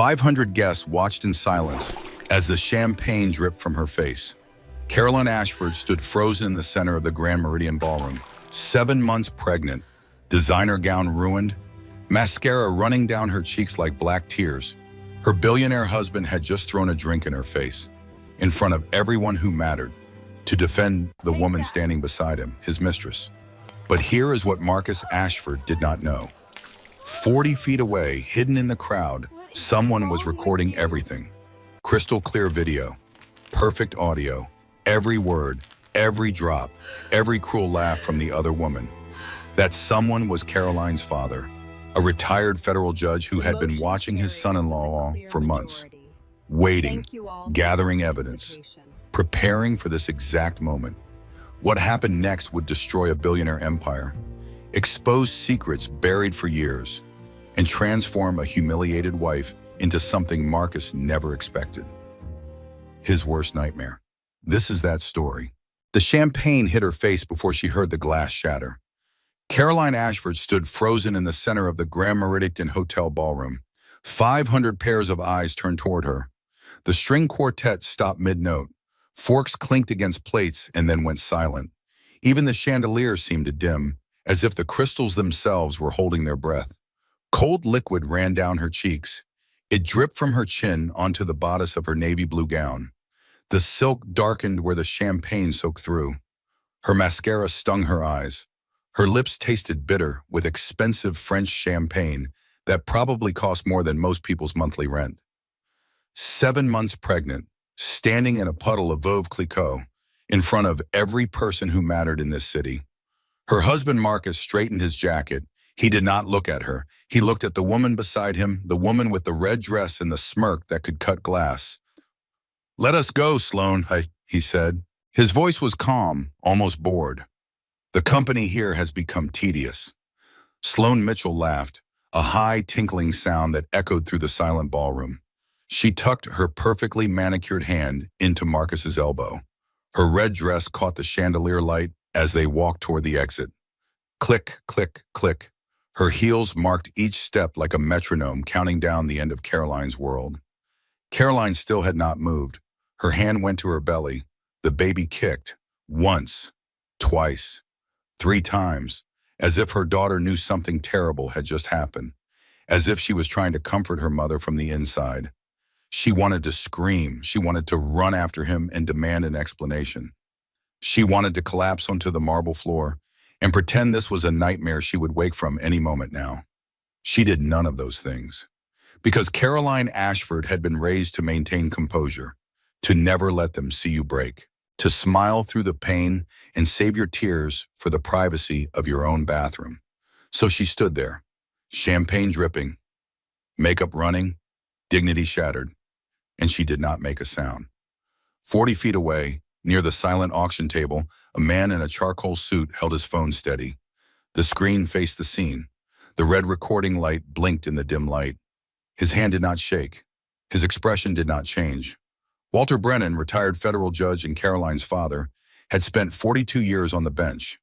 500 guests watched in silence as the champagne dripped from her face. Caroline Ashford stood frozen in the center of the Grand Meridian Ballroom, 7 months pregnant, designer gown ruined, mascara running down her cheeks like black tears. Her billionaire husband had just thrown a drink in her face, in front of everyone who mattered, to defend the woman standing beside him, his mistress. But here is what Marcus Ashford did not know. 40 feet away, hidden in the crowd, someone was recording everything. Crystal clear video, perfect audio, every word, every drop, every cruel laugh from the other woman. That someone was Caroline's father, a retired federal judge who had been watching his son-in-law for months, waiting, gathering evidence, preparing for this exact moment. What happened next would destroy a billionaire empire, expose secrets buried for years, and transform a humiliated wife into something Marcus never expected. His worst nightmare. This is that story. The champagne hit her face before she heard the glass shatter. Caroline Ashford stood frozen in the center of the Grand Meridian Hotel ballroom. 500 pairs of eyes turned toward her. The string quartet stopped mid-note. Forks clinked against plates and then went silent. Even the chandelier seemed to dim, as if the crystals themselves were holding their breath. Cold liquid ran down her cheeks. It dripped from her chin onto the bodice of her navy blue gown. The silk darkened where the champagne soaked through. Her mascara stung her eyes. Her lips tasted bitter with expensive French champagne that probably cost more than most people's monthly rent. 7 months pregnant, standing in a puddle of Veuve Clicquot, in front of every person who mattered in this city. Her husband Marcus straightened his jacket. He did not look at her. He looked at the woman beside him, the woman with the red dress and the smirk that could cut glass. "Let us go, Sloan," he said. His voice was calm, almost bored. "The company here has become tedious." Sloan Mitchell laughed, a high, tinkling sound that echoed through the silent ballroom. She tucked her perfectly manicured hand into Marcus's elbow. Her red dress caught the chandelier light as they walked toward the exit. Click, click, click. Her heels marked each step like a metronome counting down the end of Caroline's world. Caroline still had not moved. Her hand went to her belly. The baby kicked. Once, twice, 3 times, as if her daughter knew something terrible had just happened, as if she was trying to comfort her mother from the inside. She wanted to scream. She wanted to run after him and demand an explanation. She wanted to collapse onto the marble floor and pretend this was a nightmare she would wake from any moment now. She did none of those things, because Caroline Ashford had been raised to maintain composure, to never let them see you break, to smile through the pain and save your tears for the privacy of your own bathroom. So she stood there, champagne dripping, makeup running, dignity shattered, and she did not make a sound. 40 feet away, near the silent auction table, a man in a charcoal suit held his phone steady. The screen faced the scene. The red recording light blinked in the dim light. His hand did not shake. His expression did not change. Walter Brennan, retired federal judge and Caroline's father, had spent 42 years on the bench.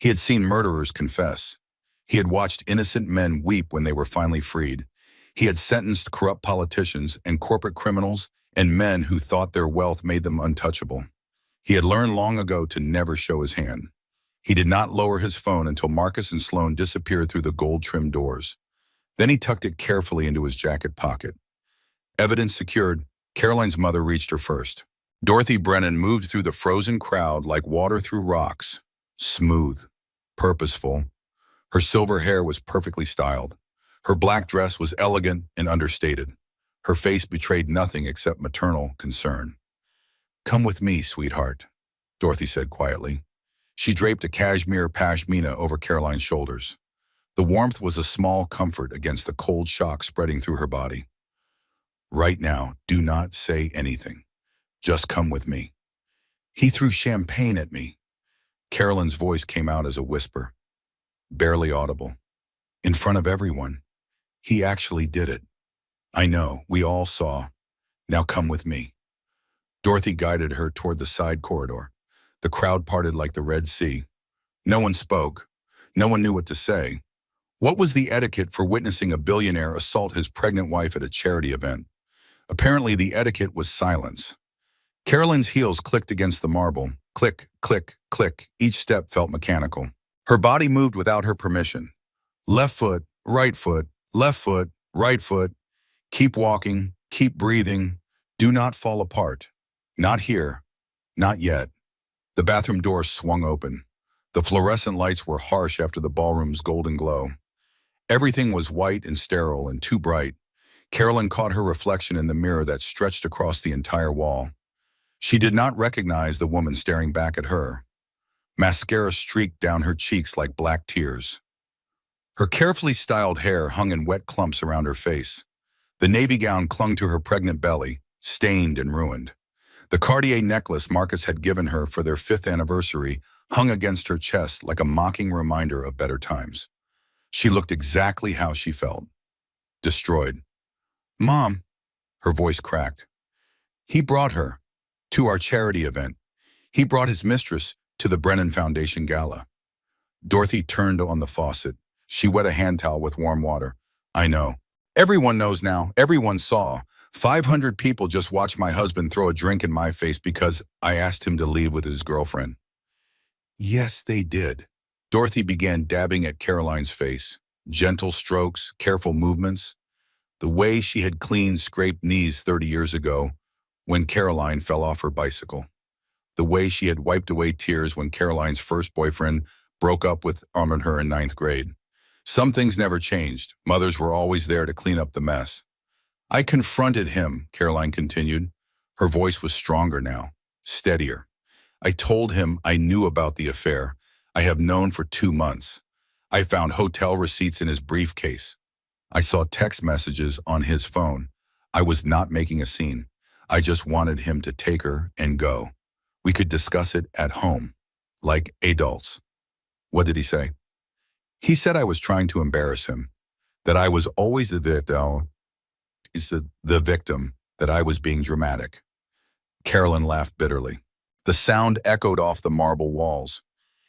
He had seen murderers confess. He had watched innocent men weep when they were finally freed. He had sentenced corrupt politicians and corporate criminals and men who thought their wealth made them untouchable. He had learned long ago to never show his hand. He did not lower his phone until Marcus and Sloan disappeared through the gold-trimmed doors. Then he tucked it carefully into his jacket pocket. Evidence secured, Caroline's mother reached her first. Dorothy Brennan moved through the frozen crowd like water through rocks, smooth, purposeful. Her silver hair was perfectly styled. Her black dress was elegant and understated. Her face betrayed nothing except maternal concern. "Come with me, sweetheart," Dorothy said quietly. She draped a cashmere pashmina over Caroline's shoulders. The warmth was a small comfort against the cold shock spreading through her body. "Right now, do not say anything. Just come with me." "He threw champagne at me." Caroline's voice came out as a whisper, barely audible. "In front of everyone. He actually did it." "I know, we all saw. Now come with me." Dorothy guided her toward the side corridor. The crowd parted like the Red Sea. No one spoke. No one knew what to say. What was the etiquette for witnessing a billionaire assault his pregnant wife at a charity event? Apparently, the etiquette was silence. Carolyn's heels clicked against the marble. Click, click, click. Each step felt mechanical. Her body moved without her permission. Left foot, right foot, left foot, right foot. Keep walking, keep breathing. Do not fall apart. Not here. Not yet. The bathroom door swung open. The fluorescent lights were harsh after the ballroom's golden glow. Everything was white and sterile and too bright. Carolyn caught her reflection in the mirror that stretched across the entire wall. She did not recognize the woman staring back at her. Mascara streaked down her cheeks like black tears. Her carefully styled hair hung in wet clumps around her face. The navy gown clung to her pregnant belly, stained and ruined. The Cartier necklace Marcus had given her for their 5th anniversary hung against her chest like a mocking reminder of better times. She looked exactly how she felt. Destroyed. "Mom," her voice cracked. "He brought her to our charity event. He brought his mistress to the Brennan Foundation Gala." Dorothy turned on the faucet. She wet a hand towel with warm water. "I know. Everyone knows now. Everyone saw. 500 people just watched my husband throw a drink in my face because I asked him to leave with his girlfriend." "Yes, they did." Dorothy began dabbing at Caroline's face. Gentle strokes, careful movements. The way she had cleaned scraped knees 30 years ago when Caroline fell off her bicycle. The way she had wiped away tears when Caroline's first boyfriend broke up with her in 9th grade. Some things never changed. Mothers were always there to clean up the mess. "I confronted him," Caroline continued. Her voice was stronger now, steadier. "I told him I knew about the affair. I have known for 2 months. I found hotel receipts in his briefcase. I saw text messages on his phone. I was not making a scene. I just wanted him to take her and go. We could discuss it at home, like adults." "What did he say?" "He said I was trying to embarrass him, that I was always the victim, that I was being dramatic." Carolyn laughed bitterly. The sound echoed off the marble walls.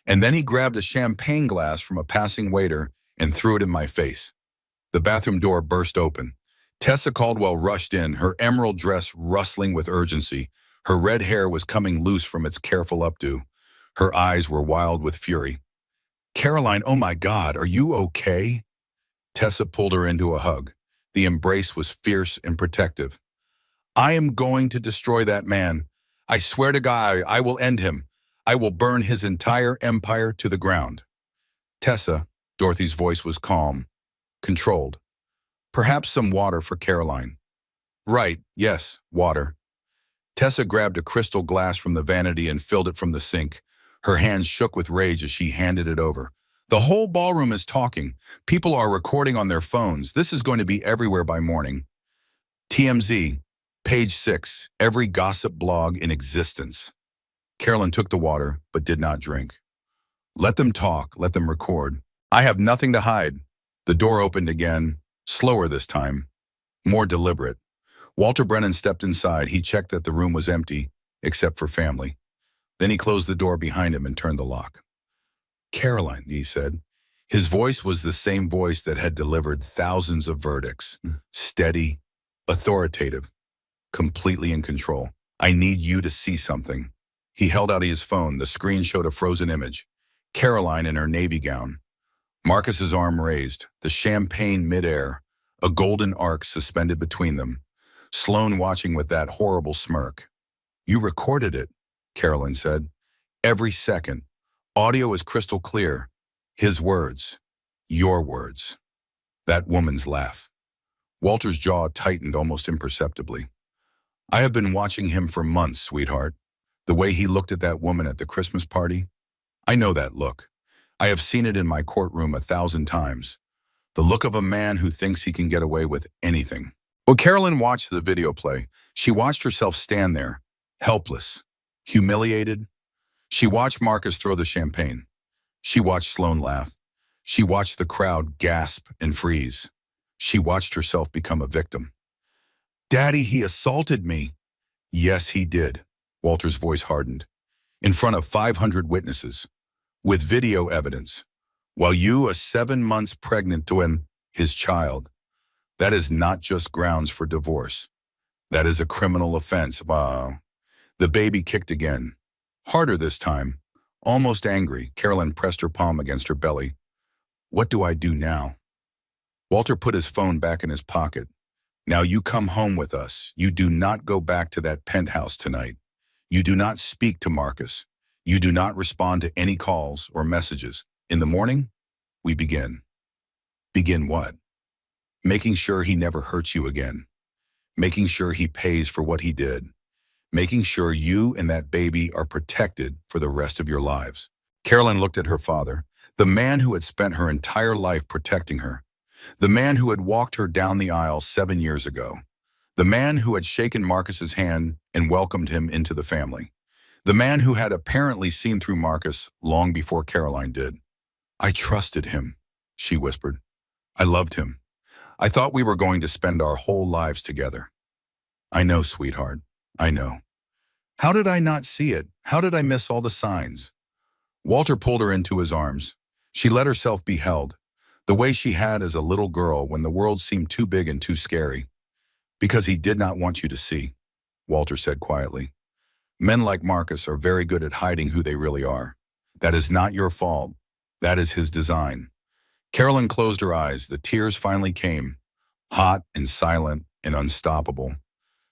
"And then he grabbed a champagne glass from a passing waiter and threw it in my face." The bathroom door burst open. Tessa Caldwell rushed in, her emerald dress rustling with urgency. Her red hair was coming loose from its careful updo. Her eyes were wild with fury. "Caroline, oh my God, are you okay?" Tessa pulled her into a hug. The embrace was fierce and protective. "I am going to destroy that man. I swear to God, I will end him. I will burn his entire empire to the ground." "Tessa," Dorothy's voice was calm, controlled. "Perhaps some water for Caroline." "Right, yes, water." Tessa grabbed a crystal glass from the vanity and filled it from the sink. Her hands shook with rage as she handed it over. "The whole ballroom is talking. People are recording on their phones. This is going to be everywhere by morning." TMZ, page 6, every gossip blog in existence. Carolyn took the water, but did not drink. "Let them talk, let them record. I have nothing to hide." The door opened again, slower this time, more deliberate. Walter Brennan stepped inside. He checked that the room was empty, except for family. Then he closed the door behind him and turned the lock. "Caroline," he said. His voice was the same voice that had delivered thousands of verdicts. Steady, authoritative, completely in control. "I need you to see something." He held out his phone. The screen showed a frozen image. Caroline in her navy gown. Marcus's arm raised, the champagne midair, a golden arc suspended between them. Sloane watching with that horrible smirk. "You recorded it," Caroline said. "Every second. Audio is crystal clear. His words. Your words." That woman's laugh. Walter's jaw tightened almost imperceptibly. "I have been watching him for months, sweetheart. The way he looked at that woman at the Christmas party. I know that look. I have seen it in my courtroom 1,000 times. The look of a man who thinks he can get away with anything." When Carolyn watched the video play, she watched herself stand there, helpless, humiliated. She watched Marcus throw the champagne. She watched Sloane laugh. She watched the crowd gasp and freeze. She watched herself become a victim. "Daddy, he assaulted me." "Yes, he did." Walter's voice hardened. "In front of 500 witnesses. With video evidence. while you, a 7 months pregnant twin, his child. That is not just grounds for divorce. That is a criminal offense. Wow. The baby kicked again. Harder this time. Almost angry, Carolyn pressed her palm against her belly. What do I do now? Walter put his phone back in his pocket. Now you come home with us. You do not go back to that penthouse tonight. You do not speak to Marcus. You do not respond to any calls or messages. In the morning, we begin. Begin what? Making sure he never hurts you again. Making sure he pays for what he did. Making sure you and that baby are protected for the rest of your lives. Carolyn looked at her father, the man who had spent her entire life protecting her, the man who had walked her down the aisle 7 years ago, the man who had shaken Marcus's hand and welcomed him into the family, the man who had apparently seen through Marcus long before Caroline did. I trusted him, she whispered. I loved him. I thought we were going to spend our whole lives together. I know, sweetheart. I know. How did I not see it? How did I miss all the signs? Walter pulled her into his arms. She let herself be held, the way she had as a little girl when the world seemed too big and too scary. Because he did not want you to see, Walter said quietly. Men like Marcus are very good at hiding who they really are. That is not your fault. That is his design. Carolyn closed her eyes. The tears finally came, hot and silent and unstoppable.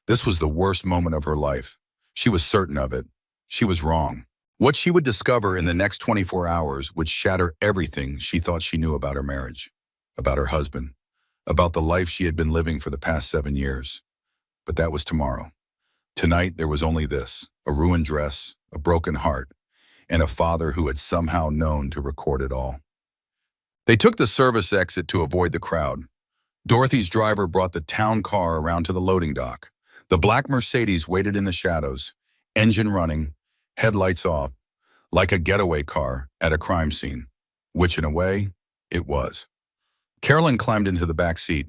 This was the worst moment of her life. She was certain of it. She was wrong. What she would discover in the next 24 hours would shatter everything she thought she knew about her marriage, about her husband, about the life she had been living for the past 7 years. But that was tomorrow. Tonight there was only this, a ruined dress, a broken heart, and a father who had somehow known to record it all. They took the service exit to avoid the crowd. Dorothy's driver brought the town car around to the loading dock. The black Mercedes waited in the shadows, engine running, headlights off, like a getaway car at a crime scene, which in a way, it was. Carolyn climbed into the back seat,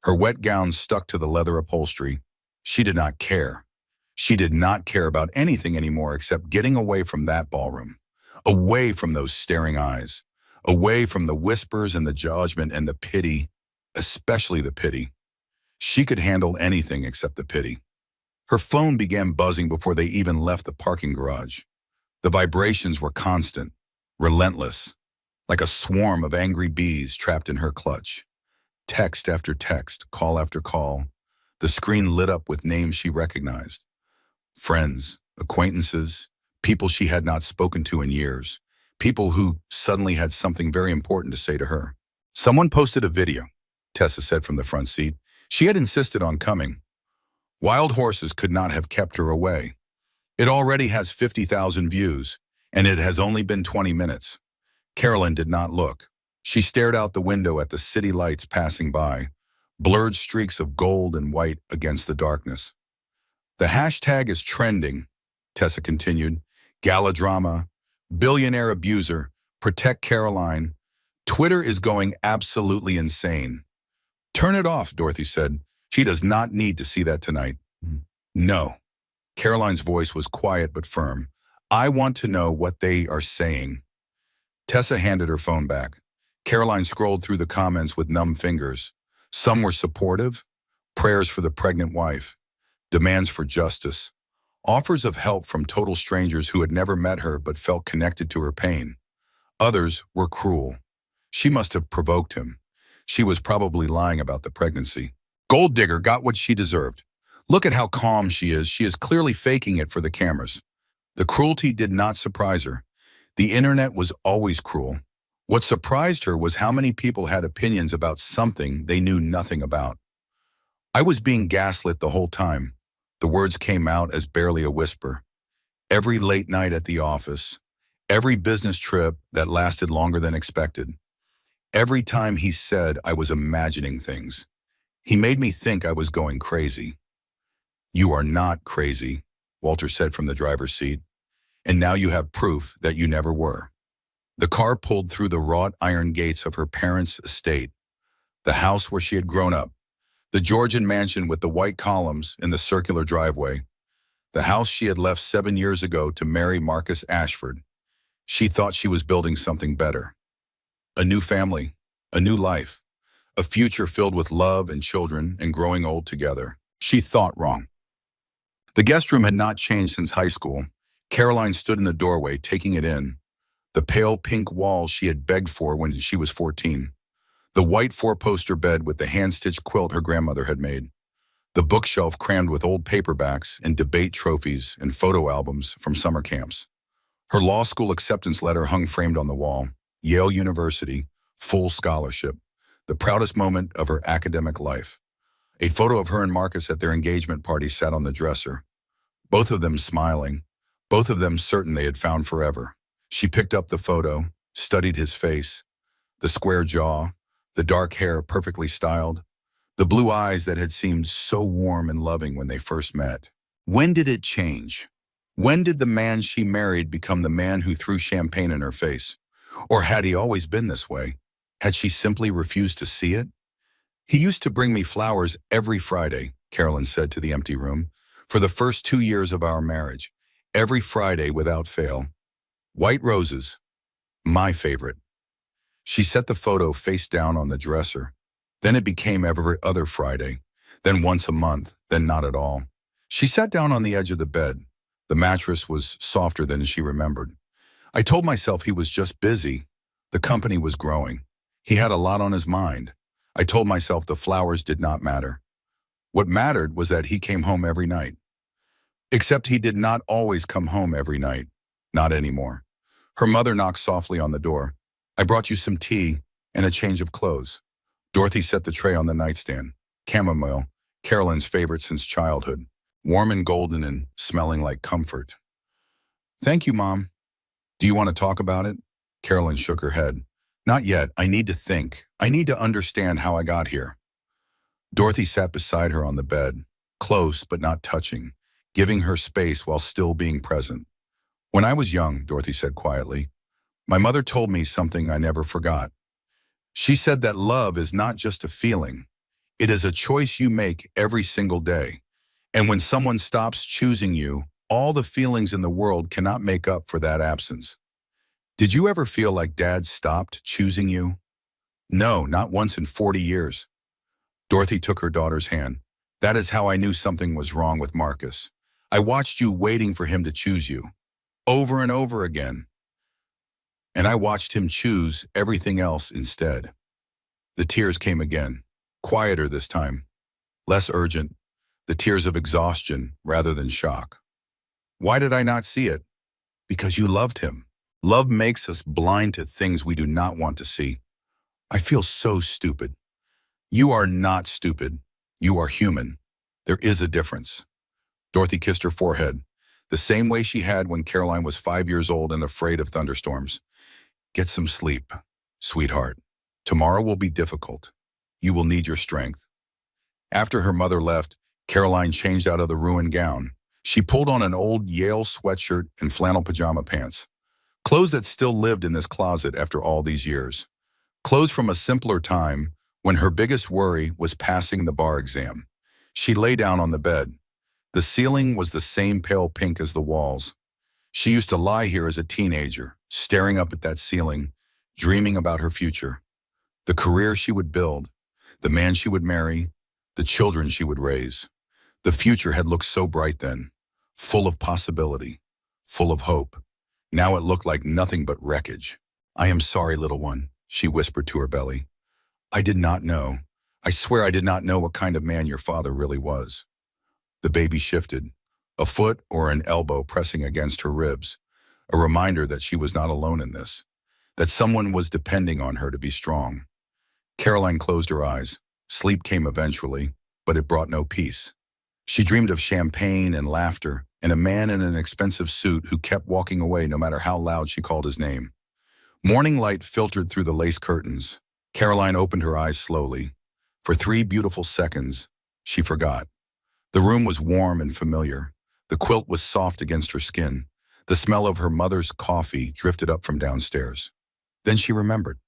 her wet gown stuck to the leather upholstery. She did not care. She did not care about anything anymore except getting away from that ballroom, away from those staring eyes, away from the whispers and the judgment and the pity, especially the pity. She could handle anything except the pity. Her phone began buzzing before they even left the parking garage. The vibrations were constant, relentless, like a swarm of angry bees trapped in her clutch. Text after text, call after call. The screen lit up with names she recognized. Friends, acquaintances, people she had not spoken to in years, people who suddenly had something very important to say to her. Someone posted a video, Tessa said from the front seat. She had insisted on coming. Wild horses could not have kept her away. It already has 50,000 views, and it has only been 20 minutes. Carolyn did not look. She stared out the window at the city lights passing by, blurred streaks of gold and white against the darkness. The hashtag is trending, Tessa continued. Gala drama, billionaire abuser, protect Caroline. Twitter is going absolutely insane. Turn it off, Dorothy said. She does not need to see that tonight. No. Caroline's voice was quiet but firm. I want to know what they are saying. Tessa handed her phone back. Caroline scrolled through the comments with numb fingers. Some were supportive, prayers for the pregnant wife, demands for justice, offers of help from total strangers who had never met her but felt connected to her pain. Others were cruel. She must have provoked him. She was probably lying about the pregnancy. Gold digger got what she deserved. Look at how calm she is. She is clearly faking it for the cameras. The cruelty did not surprise her. The internet was always cruel. What surprised her was how many people had opinions about something they knew nothing about. I was being gaslit the whole time. The words came out as barely a whisper. Every late night at the office, every business trip that lasted longer than expected. Every time he said I was imagining things. He made me think I was going crazy. You are not crazy, Walter said from the driver's seat. And now you have proof that you never were. The car pulled through the wrought iron gates of her parents' estate, the house where she had grown up, the Georgian mansion with the white columns in the circular driveway, the house she had left 7 years ago to marry Marcus Ashford. She thought she was building something better. A new family, a new life, a future filled with love and children and growing old together. She thought wrong. The guest room had not changed since high school. Caroline stood in the doorway, taking it in. The pale pink walls she had begged for when she was 14. The white four-poster bed with the hand-stitched quilt her grandmother had made. The bookshelf crammed with old paperbacks and debate trophies and photo albums from summer camps. Her law school acceptance letter hung framed on the wall. Yale University, full scholarship. The proudest moment of her academic life. A photo of her and Marcus at their engagement party sat on the dresser. Both of them smiling, both of them certain they had found forever. She picked up the photo, studied his face, the square jaw, the dark hair perfectly styled, the blue eyes that had seemed so warm and loving when they first met. When did it change? When did the man she married become the man who threw champagne in her face? Or had he always been this way? Had she simply refused to see it? He used to bring me flowers every Friday, Carolyn said to the empty room, for the first 2 years of our marriage. Every Friday without fail. White roses. My favorite. She set the photo face down on the dresser. Then it became every other Friday, then once a month, then not at all. She sat down on the edge of the bed. The mattress was softer than she remembered. I told myself he was just busy. The company was growing. He had a lot on his mind. I told myself the flowers did not matter. What mattered was that he came home every night. Except he did not always come home every night. Not anymore. Her mother knocked softly on the door. I brought you some tea and a change of clothes. Dorothy set the tray on the nightstand. Chamomile, Carolyn's favorite since childhood. Warm and golden and smelling like comfort. Thank you, Mom. Do you want to talk about it? Carolyn shook her head. Not yet. I need to think. I need to understand how I got here. Dorothy sat beside her on the bed, close but not touching, giving her space while still being present. When I was young, Dorothy said quietly, my mother told me something I never forgot. She said that love is not just a feeling. It is a choice you make every single day. And when someone stops choosing you, all the feelings in the world cannot make up for that absence. Did you ever feel like Dad stopped choosing you? No, not once in 40 years. Dorothy took her daughter's hand. That is how I knew something was wrong with Marcus. I watched you waiting for him to choose you. Over and over again. And I watched him choose everything else instead. The tears came again. Quieter this time. Less urgent. The tears of exhaustion rather than shock. Why did I not see it? Because you loved him. Love makes us blind to things we do not want to see. I feel so stupid. You are not stupid. You are human. There is a difference. Dorothy kissed her forehead, the same way she had when Caroline was 5 years old and afraid of thunderstorms. Get some sleep, sweetheart. Tomorrow will be difficult. You will need your strength. After her mother left, Caroline changed out of the ruined gown. She pulled on an old Yale sweatshirt and flannel pajama pants. Clothes that still lived in this closet after all these years. Clothes from a simpler time when her biggest worry was passing the bar exam. She lay down on the bed. The ceiling was the same pale pink as the walls. She used to lie here as a teenager, staring up at that ceiling, dreaming about her future. The career she would build, the man she would marry, the children she would raise. The future had looked so bright then, full of possibility, full of hope. Now it looked like nothing but wreckage. I am sorry, little one, she whispered to her belly. I did not know. I swear I did not know what kind of man your father really was. The baby shifted, a foot or an elbow pressing against her ribs, a reminder that she was not alone in this, that someone was depending on her to be strong. Caroline closed her eyes. Sleep came eventually, but it brought no peace. She dreamed of champagne and laughter, and a man in an expensive suit who kept walking away no matter how loud she called his name. Morning light filtered through the lace curtains. Caroline opened her eyes slowly. For 3 beautiful seconds, she forgot. The room was warm and familiar. The quilt was soft against her skin. The smell of her mother's coffee drifted up from downstairs. Then she remembered.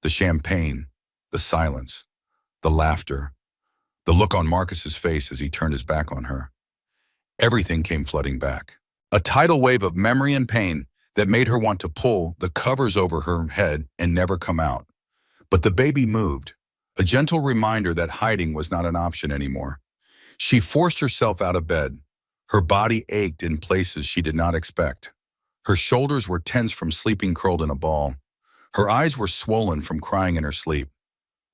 The champagne, the silence, the laughter, the look on Marcus's face as he turned his back on her. Everything came flooding back. A tidal wave of memory and pain that made her want to pull the covers over her head and never come out. But the baby moved, a gentle reminder that hiding was not an option anymore. She forced herself out of bed. Her body ached in places she did not expect. Her shoulders were tense from sleeping curled in a ball. Her eyes were swollen from crying in her sleep.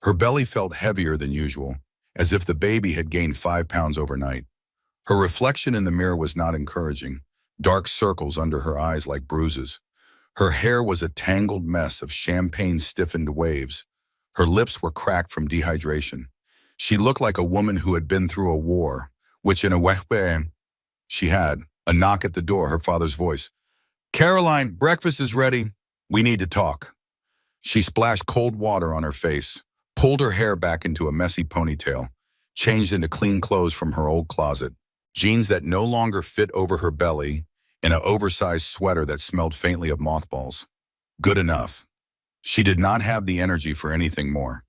Her belly felt heavier than usual, as if the baby had gained 5 pounds overnight. Her reflection in the mirror was not encouraging, dark circles under her eyes like bruises. Her hair was a tangled mess of champagne-stiffened waves. Her lips were cracked from dehydration. She looked like a woman who had been through a war, which in a way she had. A knock at the door, her father's voice. "Caroline, breakfast is ready. We need to talk." She splashed cold water on her face, pulled her hair back into a messy ponytail, changed into clean clothes from her old closet, jeans that no longer fit over her belly, and an oversized sweater that smelled faintly of mothballs. Good enough. She did not have the energy for anything more.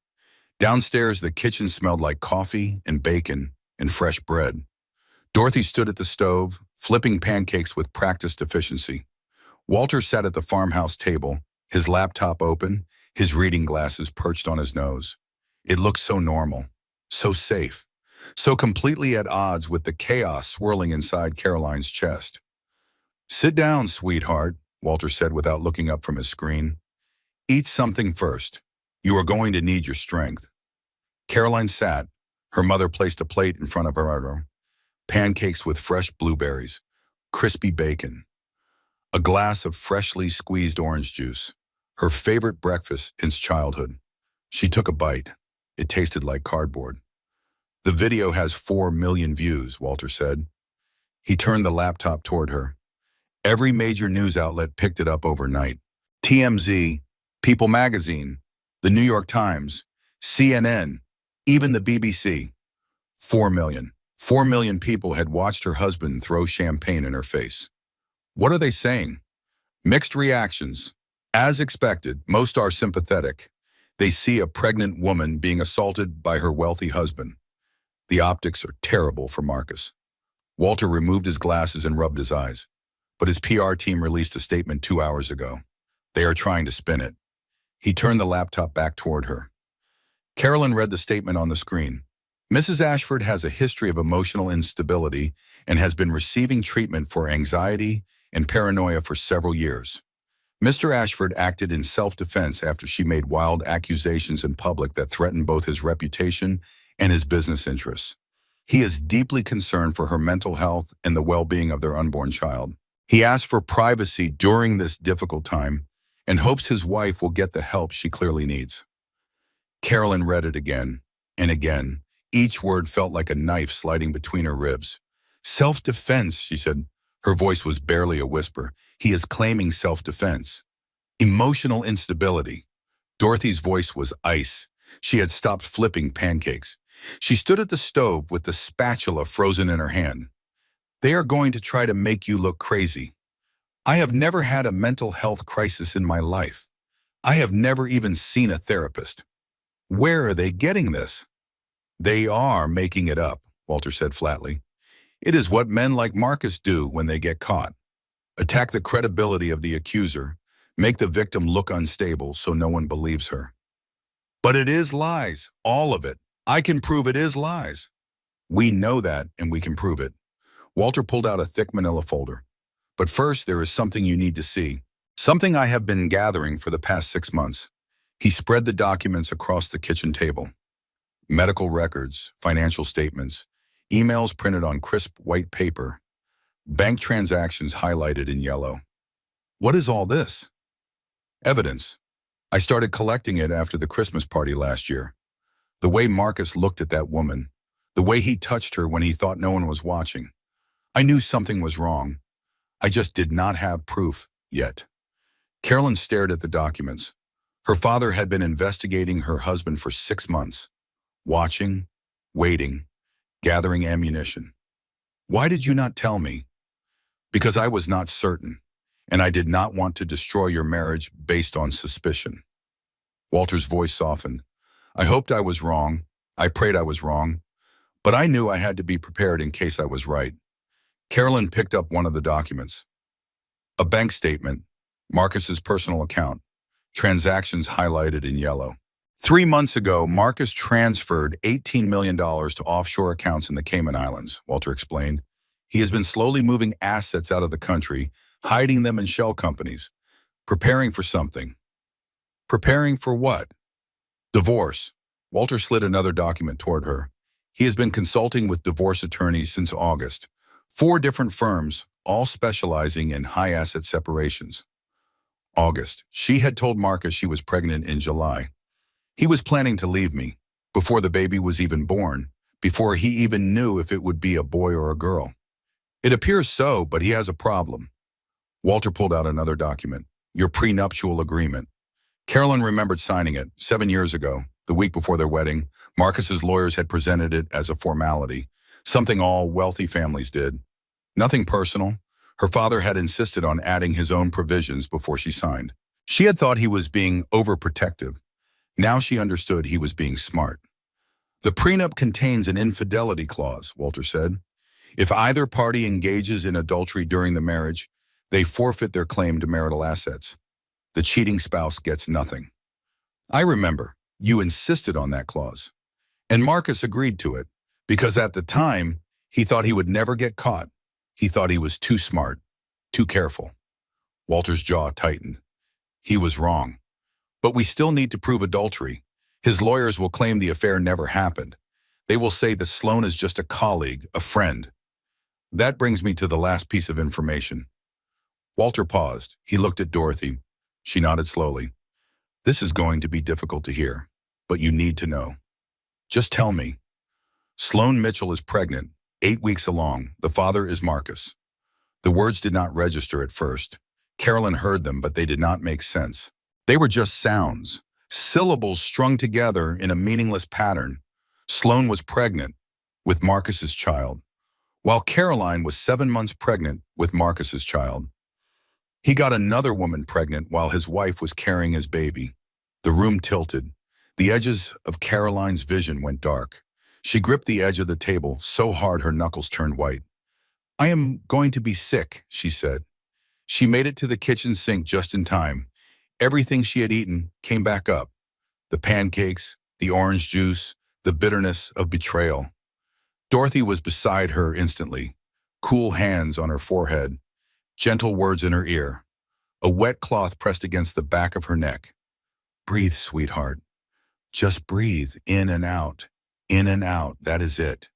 Downstairs, the kitchen smelled like coffee and bacon and fresh bread. Dorothy stood at the stove, flipping pancakes with practiced efficiency. Walter sat at the farmhouse table, his laptop open, his reading glasses perched on his nose. It looked so normal, so safe, so completely at odds with the chaos swirling inside Caroline's chest. "Sit down, sweetheart," Walter said without looking up from his screen. "Eat something first. You are going to need your strength." Caroline sat. Her mother placed a plate in front of her. Pancakes with fresh blueberries, crispy bacon, a glass of freshly squeezed orange juice, her favorite breakfast since childhood. She took a bite. It tasted like cardboard. "The video has 4 million views," Walter said. He turned the laptop toward her. Every major news outlet picked it up overnight. TMZ, People Magazine, the New York Times, CNN, even the BBC. 4 million. 4 million people had watched her husband throw champagne in her face. What are they saying? Mixed reactions. As expected, most are sympathetic. They see a pregnant woman being assaulted by her wealthy husband. The optics are terrible for Marcus. Walter removed his glasses and rubbed his eyes. But his PR team released a statement 2 hours ago. They are trying to spin it. He turned the laptop back toward her. Carolyn read the statement on the screen. "Mrs. Ashford has a history of emotional instability and has been receiving treatment for anxiety and paranoia for several years. Mr. Ashford acted in self-defense after she made wild accusations in public that threatened both his reputation and his business interests. He is deeply concerned for her mental health and the well-being of their unborn child. He asked for privacy during this difficult time and hopes his wife will get the help she clearly needs." Carolyn read it again and again. Each word felt like a knife sliding between her ribs. "Self-defense," she said. Her voice was barely a whisper. "He is claiming self-defense. Emotional instability." Dorothy's voice was ice. She had stopped flipping pancakes. She stood at the stove with the spatula frozen in her hand. "They are going to try to make you look crazy. I have never had a mental health crisis in my life. I have never even seen a therapist. Where are they getting this?" "They are making it up," Walter said flatly. "It is what men like Marcus do when they get caught. Attack the credibility of the accuser, make the victim look unstable so no one believes her." "But it is lies, all of it. I can prove it is lies." "We know that, and we can prove it." Walter pulled out a thick manila folder. "But first, there is something you need to see. Something I have been gathering for the past 6 months." He spread the documents across the kitchen table. Medical records, financial statements, emails printed on crisp white paper, bank transactions highlighted in yellow. "What is all this?" "Evidence. I started collecting it after the Christmas party last year. The way Marcus looked at that woman, the way he touched her when he thought no one was watching. I knew something was wrong. I just did not have proof yet." Carolyn stared at the documents. Her father had been investigating her husband for 6 months. Watching, waiting, gathering ammunition. "Why did you not tell me?" "Because I was not certain, and I did not want to destroy your marriage based on suspicion." Walter's voice softened. "I hoped I was wrong. I prayed I was wrong. But I knew I had to be prepared in case I was right." Carolyn picked up one of the documents. A bank statement, Marcus's personal account, transactions highlighted in yellow. 3 months ago, Marcus transferred $18 million to offshore accounts in the Cayman Islands, Walter explained. He has been slowly moving assets out of the country, hiding them in shell companies, preparing for something. Preparing for what? Divorce. Walter slid another document toward her. He has been consulting with divorce attorneys since August. 4 different firms, all specializing in high asset separations. August. She had told Marcus she was pregnant in July. He was planning to leave me, before the baby was even born, before he even knew if it would be a boy or a girl. It appears so, but he has a problem. Walter pulled out another document. Your prenuptial agreement. Carolyn remembered signing it 7 years ago, the week before their wedding. Marcus's lawyers had presented it as a formality, something all wealthy families did. Nothing personal. Her father had insisted on adding his own provisions before she signed. She had thought he was being overprotective. Now she understood he was being smart. The prenup contains an infidelity clause, Walter said. If either party engages in adultery during the marriage, they forfeit their claim to marital assets. The cheating spouse gets nothing. I remember, you insisted on that clause. And Marcus agreed to it, because at the time, he thought he would never get caught. He thought he was too smart, too careful. Walter's jaw tightened. He was wrong. But we still need to prove adultery. His lawyers will claim the affair never happened. They will say that Sloan is just a colleague, a friend. That brings me to the last piece of information. Walter paused. He looked at Dorothy. She nodded slowly. This is going to be difficult to hear, but you need to know. Just tell me. Sloan Mitchell is pregnant, 8 weeks along. The father is Marcus. The words did not register at first. Carolyn heard them, but they did not make sense. They were just sounds, syllables strung together in a meaningless pattern. Sloan was pregnant with Marcus's child, while Caroline was 7 months pregnant with Marcus's child. He got another woman pregnant while his wife was carrying his baby. The room tilted. The edges of Caroline's vision went dark. She gripped the edge of the table so hard her knuckles turned white. I am going to be sick, she said. She made it to the kitchen sink just in time. Everything she had eaten came back up. The pancakes, the orange juice, the bitterness of betrayal. Dorothy was beside her instantly, cool hands on her forehead, gentle words in her ear, a wet cloth pressed against the back of her neck. Breathe, sweetheart. Just breathe, in and out, that is it.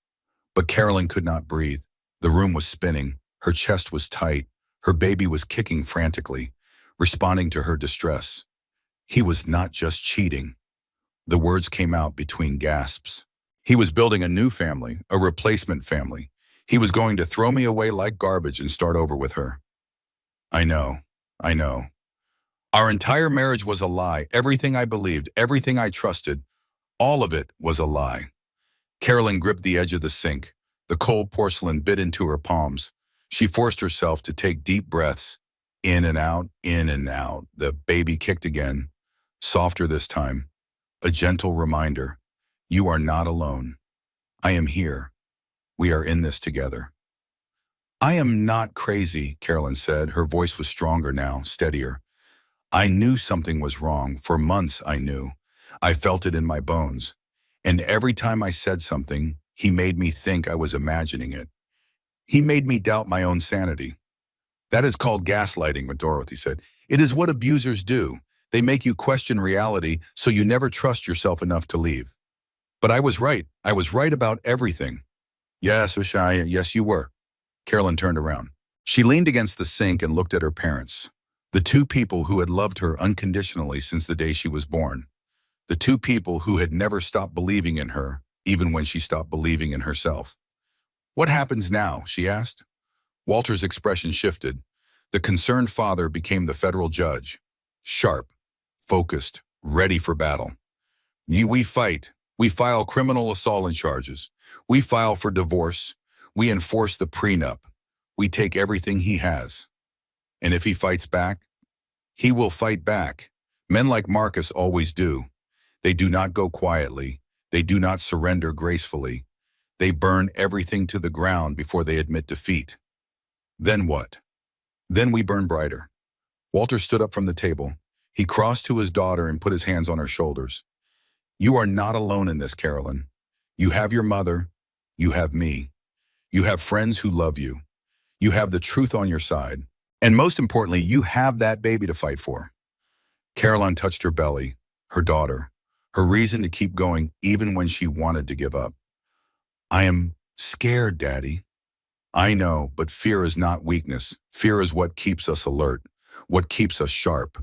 But Carolyn could not breathe. The room was spinning, her chest was tight, her baby was kicking frantically, responding to her distress. He was not just cheating. The words came out between gasps. He was building a new family, a replacement family. He was going to throw me away like garbage and start over with her. I know. Our entire marriage was a lie. Everything I believed, everything I trusted, all of it was a lie. Carolyn gripped the edge of the sink. The cold porcelain bit into her palms. She forced herself to take deep breaths. In and out, in and out. The baby kicked again, softer this time. A gentle reminder. You are not alone. I am here. We are in this together. I am not crazy, Carolyn said. Her voice was stronger now, steadier. I knew something was wrong. For months I knew. I felt it in my bones. And every time I said something, he made me think I was imagining it. He made me doubt my own sanity. That is called gaslighting, Dorothy said. It is what abusers do. They make you question reality so you never trust yourself enough to leave. But I was right. I was right about everything. Yes, Ushaya, yes you were. Carolyn turned around. She leaned against the sink and looked at her parents. The 2 people who had loved her unconditionally since the day she was born. The 2 people who had never stopped believing in her, even when she stopped believing in herself. What happens now? She asked. Walter's expression shifted. The concerned father became the federal judge. Sharp, focused, ready for battle. We fight. We file criminal assault charges. We file for divorce. We enforce the prenup. We take everything he has. And if he fights back, he will fight back. Men like Marcus always do. They do not go quietly. They do not surrender gracefully. They burn everything to the ground before they admit defeat. Then what? Then we burn brighter. Walter stood up from the table. He crossed to his daughter and put his hands on her shoulders. You are not alone in this, Carolyn. You have your mother. You have me. You have friends who love you. You have the truth on your side. And most importantly, you have that baby to fight for. Caroline touched her belly, her daughter, her reason to keep going even when she wanted to give up. I am scared, Daddy. I know, but fear is not weakness. Fear is what keeps us alert, what keeps us sharp.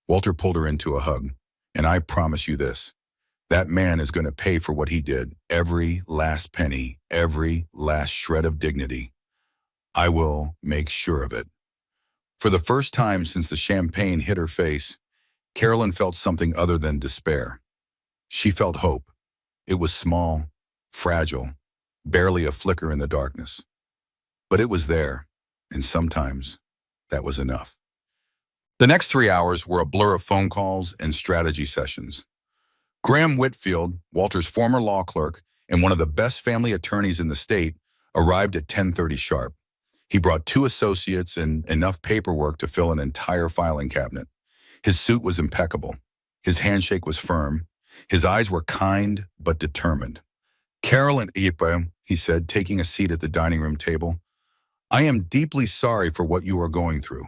Walter pulled her into a hug. And I promise you this, that man is going to pay for what he did. Every last penny, every last shred of dignity. I will make sure of it. For the first time since the champagne hit her face, Carolyn felt something other than despair. She felt hope. It was small, fragile, barely a flicker in the darkness. But it was there, and sometimes that was enough. The next 3 hours were a blur of phone calls and strategy sessions. Graham Whitfield, Walter's former law clerk and one of the best family attorneys in the state, arrived at 10:30 sharp. He brought 2 associates and enough paperwork to fill an entire filing cabinet. His suit was impeccable. His handshake was firm. His eyes were kind but determined. Carolyn Ipa, he said, taking a seat at the dining room table, I am deeply sorry for what you are going through,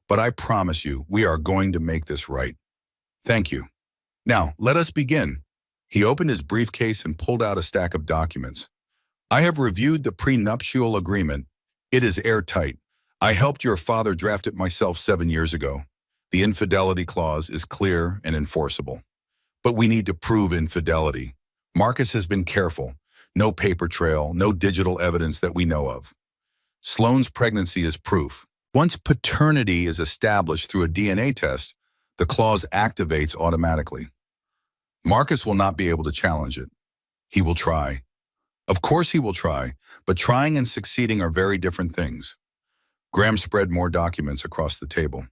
but I promise you we are going to make this right. Thank you. Now, let us begin. He opened his briefcase and pulled out a stack of documents. I have reviewed the prenuptial agreement. It is airtight. I helped your father draft it myself 7 years ago. The infidelity clause is clear and enforceable. But we need to prove infidelity. Marcus has been careful. No paper trail, no digital evidence that we know of. Sloane's pregnancy is proof. Once paternity is established through a DNA test, the clause activates automatically. Marcus will not be able to challenge it. He will try. Of course he will try, but trying and succeeding are very different things. Graham spread more documents across the table.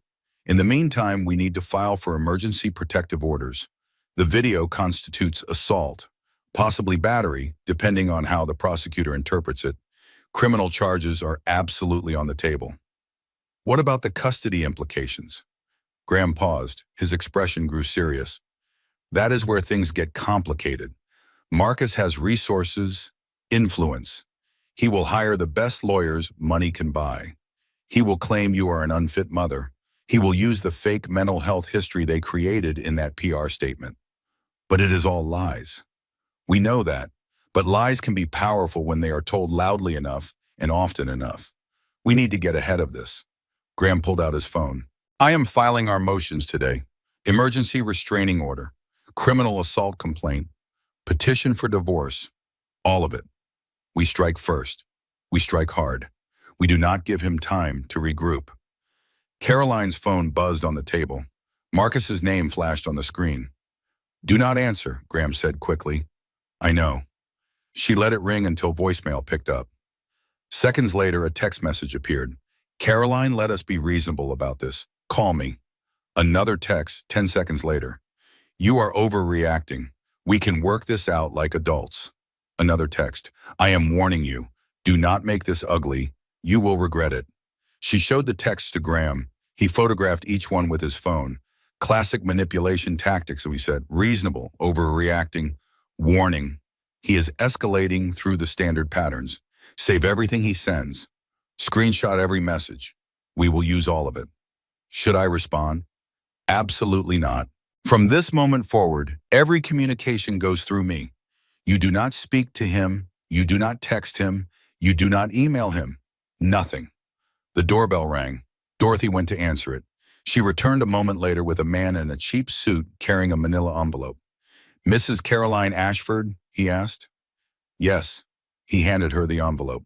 In the meantime, we need to file for emergency protective orders. The video constitutes assault, possibly battery, depending on how the prosecutor interprets it. Criminal charges are absolutely on the table. What about the custody implications? Graham paused. His expression grew serious. That is where things get complicated. Marcus has resources, influence. He will hire the best lawyers money can buy. He will claim you are an unfit mother. He will use the fake mental health history they created in that PR statement. But it is all lies. We know that, but lies can be powerful when they are told loudly enough and often enough. We need to get ahead of this. Graham pulled out his phone. I am filing our motions today. Emergency restraining order, criminal assault complaint, petition for divorce, all of it. We strike first. We strike hard. We do not give him time to regroup. Caroline's phone buzzed on the table. Marcus's name flashed on the screen. Do not answer, Graham said quickly. I know. She let it ring until voicemail picked up. Seconds later, a text message appeared. Caroline, let us be reasonable about this. Call me. Another text 10 seconds later. You are overreacting. We can work this out like adults. Another text. I am warning you. Do not make this ugly. You will regret it. She showed the text to Graham. He photographed each one with his phone. Classic manipulation tactics, we said. Reasonable, overreacting, warning. He is escalating through the standard patterns. Save everything he sends. Screenshot every message. We will use all of it. Should I respond? Absolutely not. From this moment forward, every communication goes through me. You do not speak to him. You do not text him. You do not email him. Nothing. The doorbell rang. Dorothy went to answer it. She returned a moment later with a man in a cheap suit carrying a manila envelope. Mrs. Caroline Ashford? He asked. Yes. He handed her the envelope.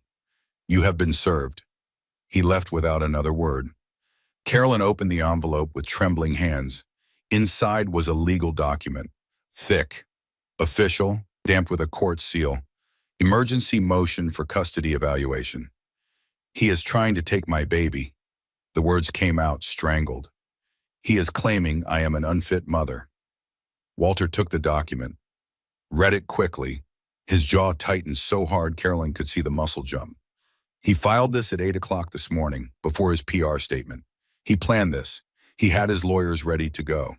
You have been served. He left without another word. Carolyn opened the envelope with trembling hands. Inside was a legal document. Thick. Official, stamped with a court seal. Emergency motion for custody evaluation. He is trying to take my baby. The words came out strangled. He is claiming I am an unfit mother. Walter took the document, read it quickly. His jaw tightened so hard Carolyn could see the muscle jump. He filed this at 8 o'clock this morning, before his PR statement. He planned this. He had his lawyers ready to go.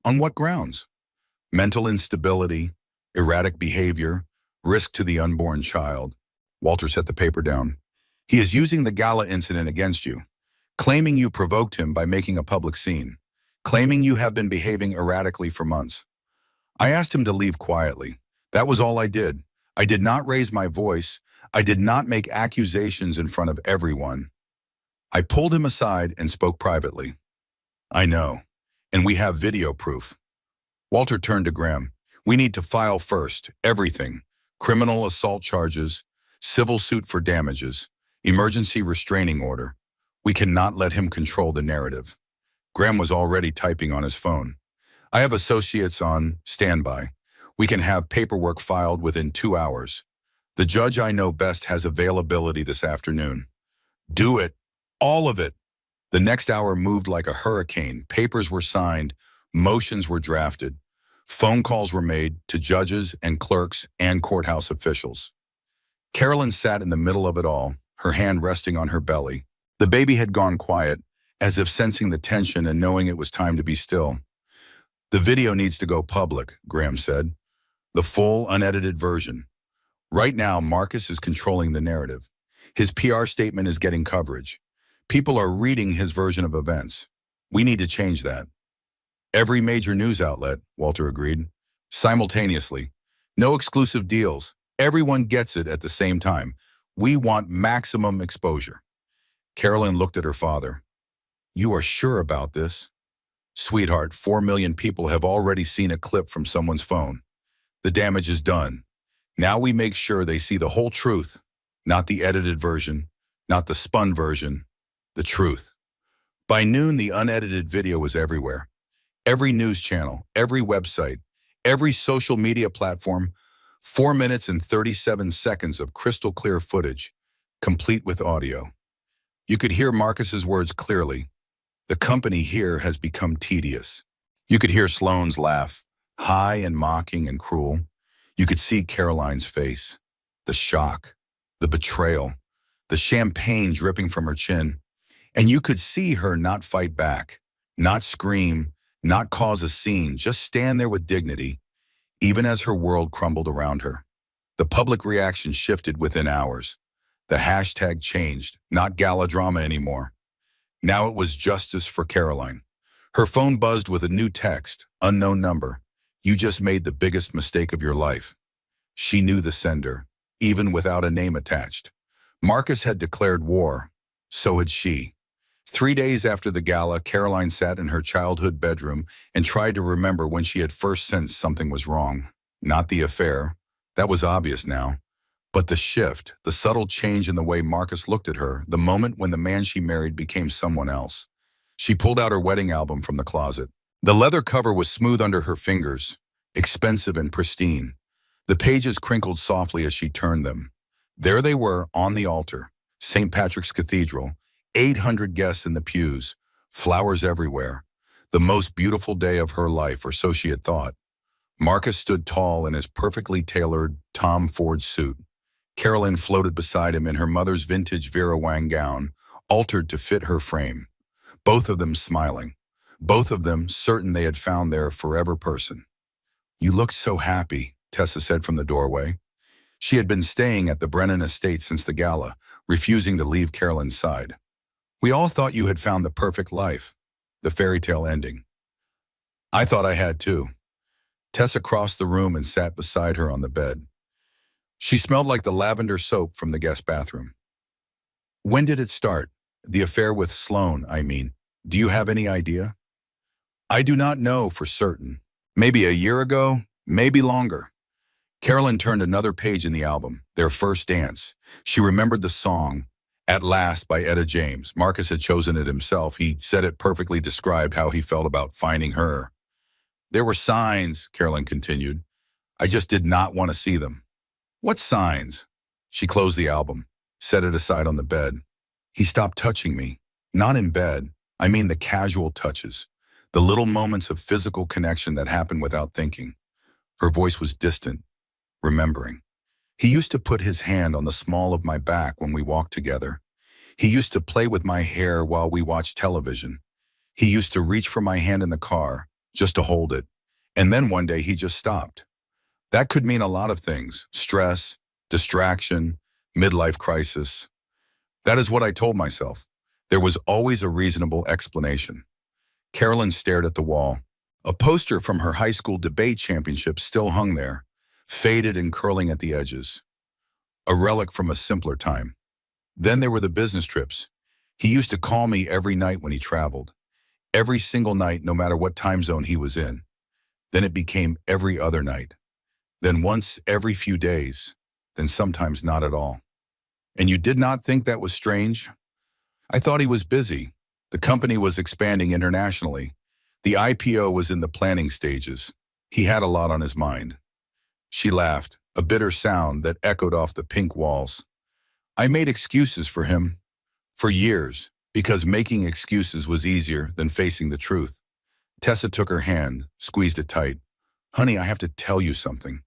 On what grounds? Mental instability, erratic behavior, risk to the unborn child. Walter set the paper down. He is using the Gala incident against you, claiming you provoked him by making a public scene, claiming you have been behaving erratically for months. I asked him to leave quietly. That was all I did. I did not raise my voice. I did not make accusations in front of everyone. I pulled him aside and spoke privately. I know, and we have video proof. Walter turned to Graham. We need to file first, everything. Criminal assault charges, civil suit for damages, emergency restraining order. We cannot let him control the narrative. Graham was already typing on his phone. I have associates on standby. We can have paperwork filed within 2 hours. The judge I know best has availability this afternoon. Do it. All of it. The next hour moved like a hurricane. Papers were signed. Motions were drafted. Phone calls were made to judges and clerks and courthouse officials. Carolyn sat in the middle of it all, her hand resting on her belly. The baby had gone quiet, as if sensing the tension and knowing it was time to be still. The video needs to go public, Graham said. The full, unedited version. Right now, Marcus is controlling the narrative. His PR statement is getting coverage. People are reading his version of events. We need to change that. Every major news outlet, Walter agreed. Simultaneously. No exclusive deals. Everyone gets it at the same time. We want maximum exposure. Carolyn looked at her father. You are sure about this? Sweetheart, 4 million people have already seen a clip from someone's phone. The damage is done. Now we make sure they see the whole truth, not the edited version, not the spun version, the truth. By noon, the unedited video was everywhere. Every news channel, every website, every social media platform, 4 minutes and 37 seconds of crystal clear footage, complete with audio. You could hear Marcus's words clearly. The company here has become tedious. You could hear Sloane's laugh, high and mocking and cruel. You could see Caroline's face, the shock, the betrayal, the champagne dripping from her chin. And you could see her not fight back, not scream, not cause a scene, just stand there with dignity, even as her world crumbled around her. The public reaction shifted within hours. The hashtag changed, not gala drama anymore. Now it was justice for Caroline. Her phone buzzed with a new text, unknown number. You just made the biggest mistake of your life. She knew the sender, even without a name attached. Marcus had declared war. So had she. 3 days after the gala, Caroline sat in her childhood bedroom and tried to remember when she had first sensed something was wrong. Not the affair. That was obvious now. But the shift, the subtle change in the way Marcus looked at her, the moment when the man she married became someone else. She pulled out her wedding album from the closet. The leather cover was smooth under her fingers, expensive and pristine. The pages crinkled softly as she turned them. There they were on the altar, St. Patrick's Cathedral, 800 guests in the pews, flowers everywhere. The most beautiful day of her life, or so she had thought. Marcus stood tall in his perfectly tailored Tom Ford suit. Carolyn floated beside him in her mother's vintage Vera Wang gown, altered to fit her frame. Both of them smiling. Both of them certain they had found their forever person. You look so happy, Tessa said from the doorway. She had been staying at the Brennan estate since the gala, refusing to leave Carolyn's side. We all thought you had found the perfect life, the fairy tale ending. I thought I had too. Tessa crossed the room and sat beside her on the bed. She smelled like the lavender soap from the guest bathroom. When did it start? The affair with Sloane, I mean. Do you have any idea? I do not know for certain. Maybe a year ago, maybe longer. Carolyn turned another page in the album, Their First Dance. She remembered the song, At Last by Etta James. Marcus had chosen it himself. He said it perfectly described how he felt about finding her. There were signs, Carolyn continued. I just did not want to see them. What signs? She closed the album, set it aside on the bed. He stopped touching me. Not in bed. I mean the casual touches. The little moments of physical connection that happened without thinking. Her voice was distant, remembering. He used to put his hand on the small of my back when we walked together. He used to play with my hair while we watched television. He used to reach for my hand in the car, just to hold it. And then one day he just stopped. That could mean a lot of things: stress, distraction, midlife crisis. That is what I told myself. There was always a reasonable explanation. Carolyn stared at the wall. A poster from her high school debate championship still hung there, faded and curling at the edges. A relic from a simpler time. Then there were the business trips. He used to call me every night when he traveled. Every single night, no matter what time zone he was in. Then it became every other night. Then once every few days. Then sometimes not at all. And you did not think that was strange? I thought he was busy. The company was expanding internationally. The IPO was in the planning stages. He had a lot on his mind. She laughed, a bitter sound that echoed off the pink walls. I made excuses for him. For years, because making excuses was easier than facing the truth. Tessa took her hand, squeezed it tight. Honey, I have to tell you something.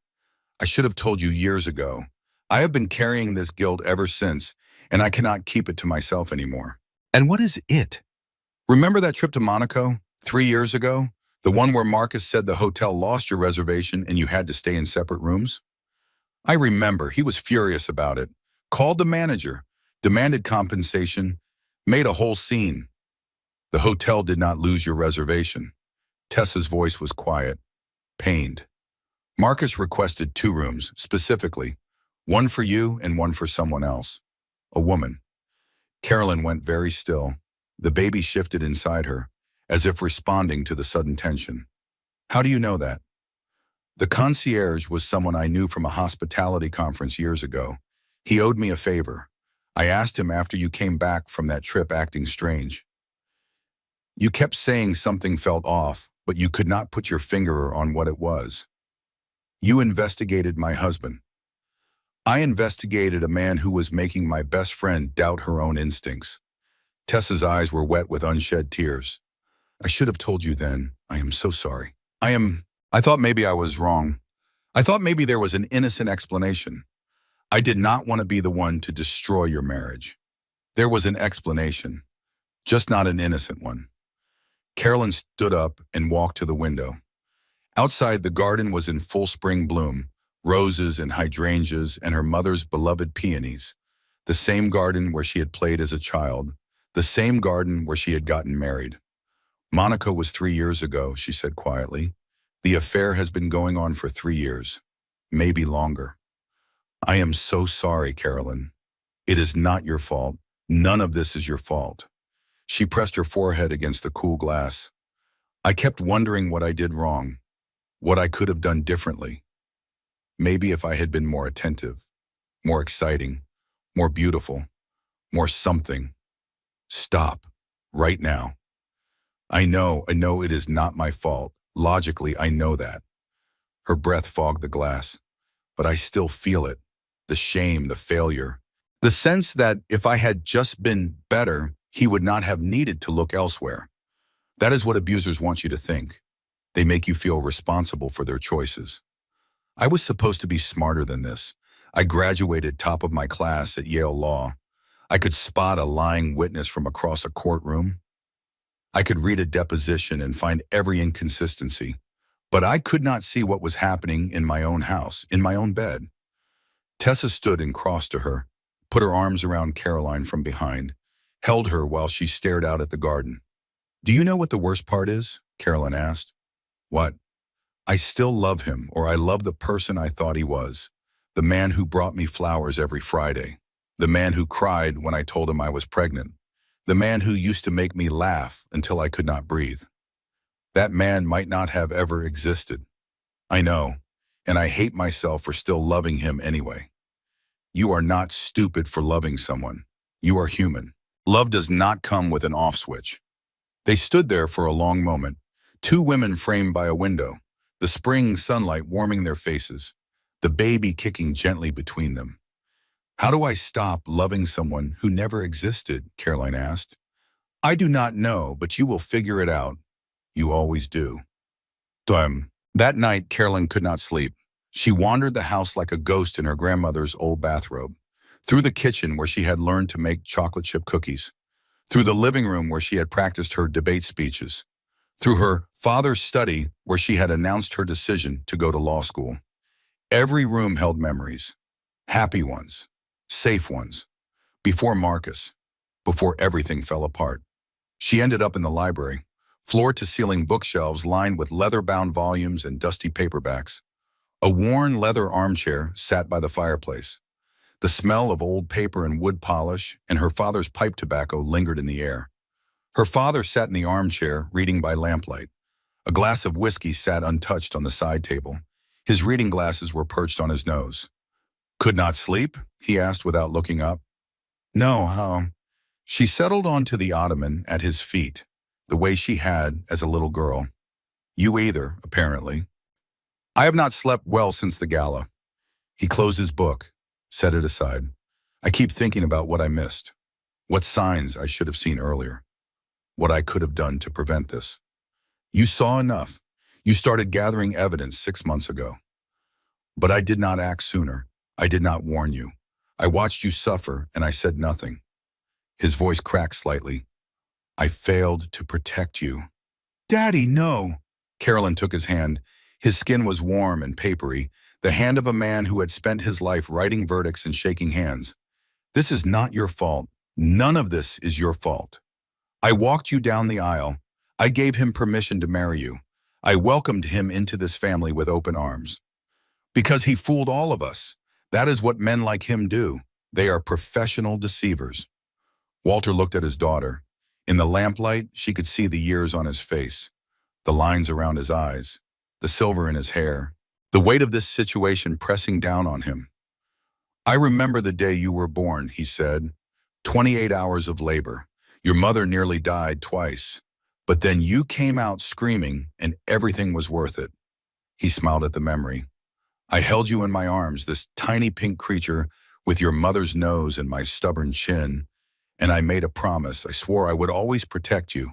I should have told you years ago. I have been carrying this guilt ever since, and I cannot keep it to myself anymore. And what is it? Remember that trip to Monaco 3 years ago? The one where Marcus said the hotel lost your reservation and you had to stay in separate rooms? I remember. He was furious about it. Called the manager, demanded compensation, made a whole scene. The hotel did not lose your reservation. Tessa's voice was quiet, pained. Marcus requested 2 rooms, specifically, one for you and one for someone else, a woman. Carolyn went very still. The baby shifted inside her, as if responding to the sudden tension. How do you know that? The concierge was someone I knew from a hospitality conference years ago. He owed me a favor. I asked him after you came back from that trip acting strange. You kept saying something felt off, but you could not put your finger on what it was. You investigated my husband. I investigated a man who was making my best friend doubt her own instincts. Tessa's eyes were wet with unshed tears. I should have told you then. I am so sorry. I thought maybe I was wrong. I thought maybe there was an innocent explanation. I did not want to be the one to destroy your marriage. There was an explanation, just not an innocent one. Carolyn stood up and walked to the window. Outside, the garden was in full spring bloom, roses and hydrangeas and her mother's beloved peonies. The same garden where she had played as a child, the same garden where she had gotten married. Monaco was 3 years ago, she said quietly. The affair has been going on for 3 years, maybe longer. I am so sorry, Carolyn. It is not your fault. None of this is your fault. She pressed her forehead against the cool glass. I kept wondering what I did wrong, what I could have done differently. Maybe if I had been more attentive, more exciting, more beautiful, more something. Stop, right now. I know it is not my fault. Logically, I know that. Her breath fogged the glass, but I still feel it. The shame, the failure. The sense that if I had just been better, he would not have needed to look elsewhere. That is what abusers want you to think. They make you feel responsible for their choices. I was supposed to be smarter than this. I graduated top of my class at Yale Law. I could spot a lying witness from across a courtroom. I could read a deposition and find every inconsistency. But I could not see what was happening in my own house, in my own bed. Tessa stood and crossed to her, put her arms around Caroline from behind, held her while she stared out at the garden. Do you know what the worst part is? Caroline asked. What? I still love him, or I love the person I thought he was. The man who brought me flowers every Friday. The man who cried when I told him I was pregnant. The man who used to make me laugh until I could not breathe. That man might not have ever existed. I know, and I hate myself for still loving him anyway. You are not stupid for loving someone. You are human. Love does not come with an off switch. They stood there for a long moment, 2 women framed by a window, the spring sunlight warming their faces, the baby kicking gently between them. How do I stop loving someone who never existed? Caroline asked. I do not know, but you will figure it out. You always do. That night, Caroline could not sleep. She wandered the house like a ghost in her grandmother's old bathrobe, through the kitchen where she had learned to make chocolate chip cookies, through the living room where she had practiced her debate speeches, through her father's study where she had announced her decision to go to law school. Every room held memories, happy ones, safe ones, before Marcus, before everything fell apart. She ended up in the library, floor-to-ceiling bookshelves lined with leather-bound volumes and dusty paperbacks. A worn leather armchair sat by the fireplace. The smell of old paper and wood polish and her father's pipe tobacco lingered in the air. Her father sat in the armchair, reading by lamplight. A glass of whiskey sat untouched on the side table. His reading glasses were perched on his nose. "Could not sleep?" he asked without looking up. "No, how?" She settled onto the ottoman at his feet, the way she had as a little girl. "You either, apparently." "I have not slept well since the gala." He closed his book, set it aside. "I keep thinking about what I missed, what signs I should have seen earlier, what I could have done to prevent this." "You saw enough. You started gathering evidence 6 months ago. But I did not act sooner. I did not warn you. I watched you suffer, and I said nothing." His voice cracked slightly. "I failed to protect you." "Daddy, no." Carolyn took his hand. His skin was warm and papery, the hand of a man who had spent his life writing verdicts and shaking hands. "This is not your fault. None of this is your fault. I walked you down the aisle. I gave him permission to marry you. I welcomed him into this family with open arms. Because he fooled all of us. That is what men like him do. They are professional deceivers." Walter looked at his daughter. In the lamplight, she could see the years on his face, the lines around his eyes, the silver in his hair, the weight of this situation pressing down on him. "I remember the day you were born," he said. 28 hours of labor. Your mother nearly died twice. But then you came out screaming, and everything was worth it." He smiled at the memory. "I held you in my arms, this tiny pink creature with your mother's nose and my stubborn chin, and I made a promise. I swore I would always protect you,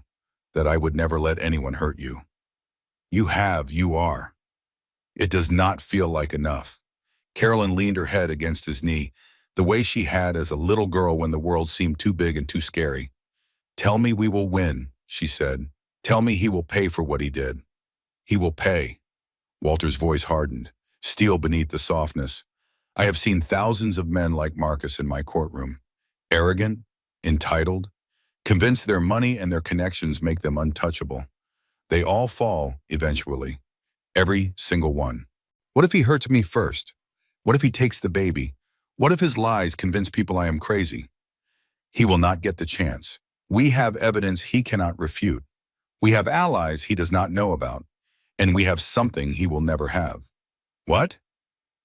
that I would never let anyone hurt you. You are. It does not feel like enough." Carolyn leaned her head against his knee, the way she had as a little girl when the world seemed too big and too scary. "Tell me we will win," she said. "Tell me he will pay for what he did. He will pay." Walter's voice hardened, steel beneath the softness. "I have seen thousands of men like Marcus in my courtroom. Arrogant, entitled, convinced their money and their connections make them untouchable. They all fall, eventually. Every single one. What if he hurts me first? What if he takes the baby? What if his lies convince people I am crazy? He will not get the chance. We have evidence he cannot refute. We have allies he does not know about. And we have something he will never have." "What?"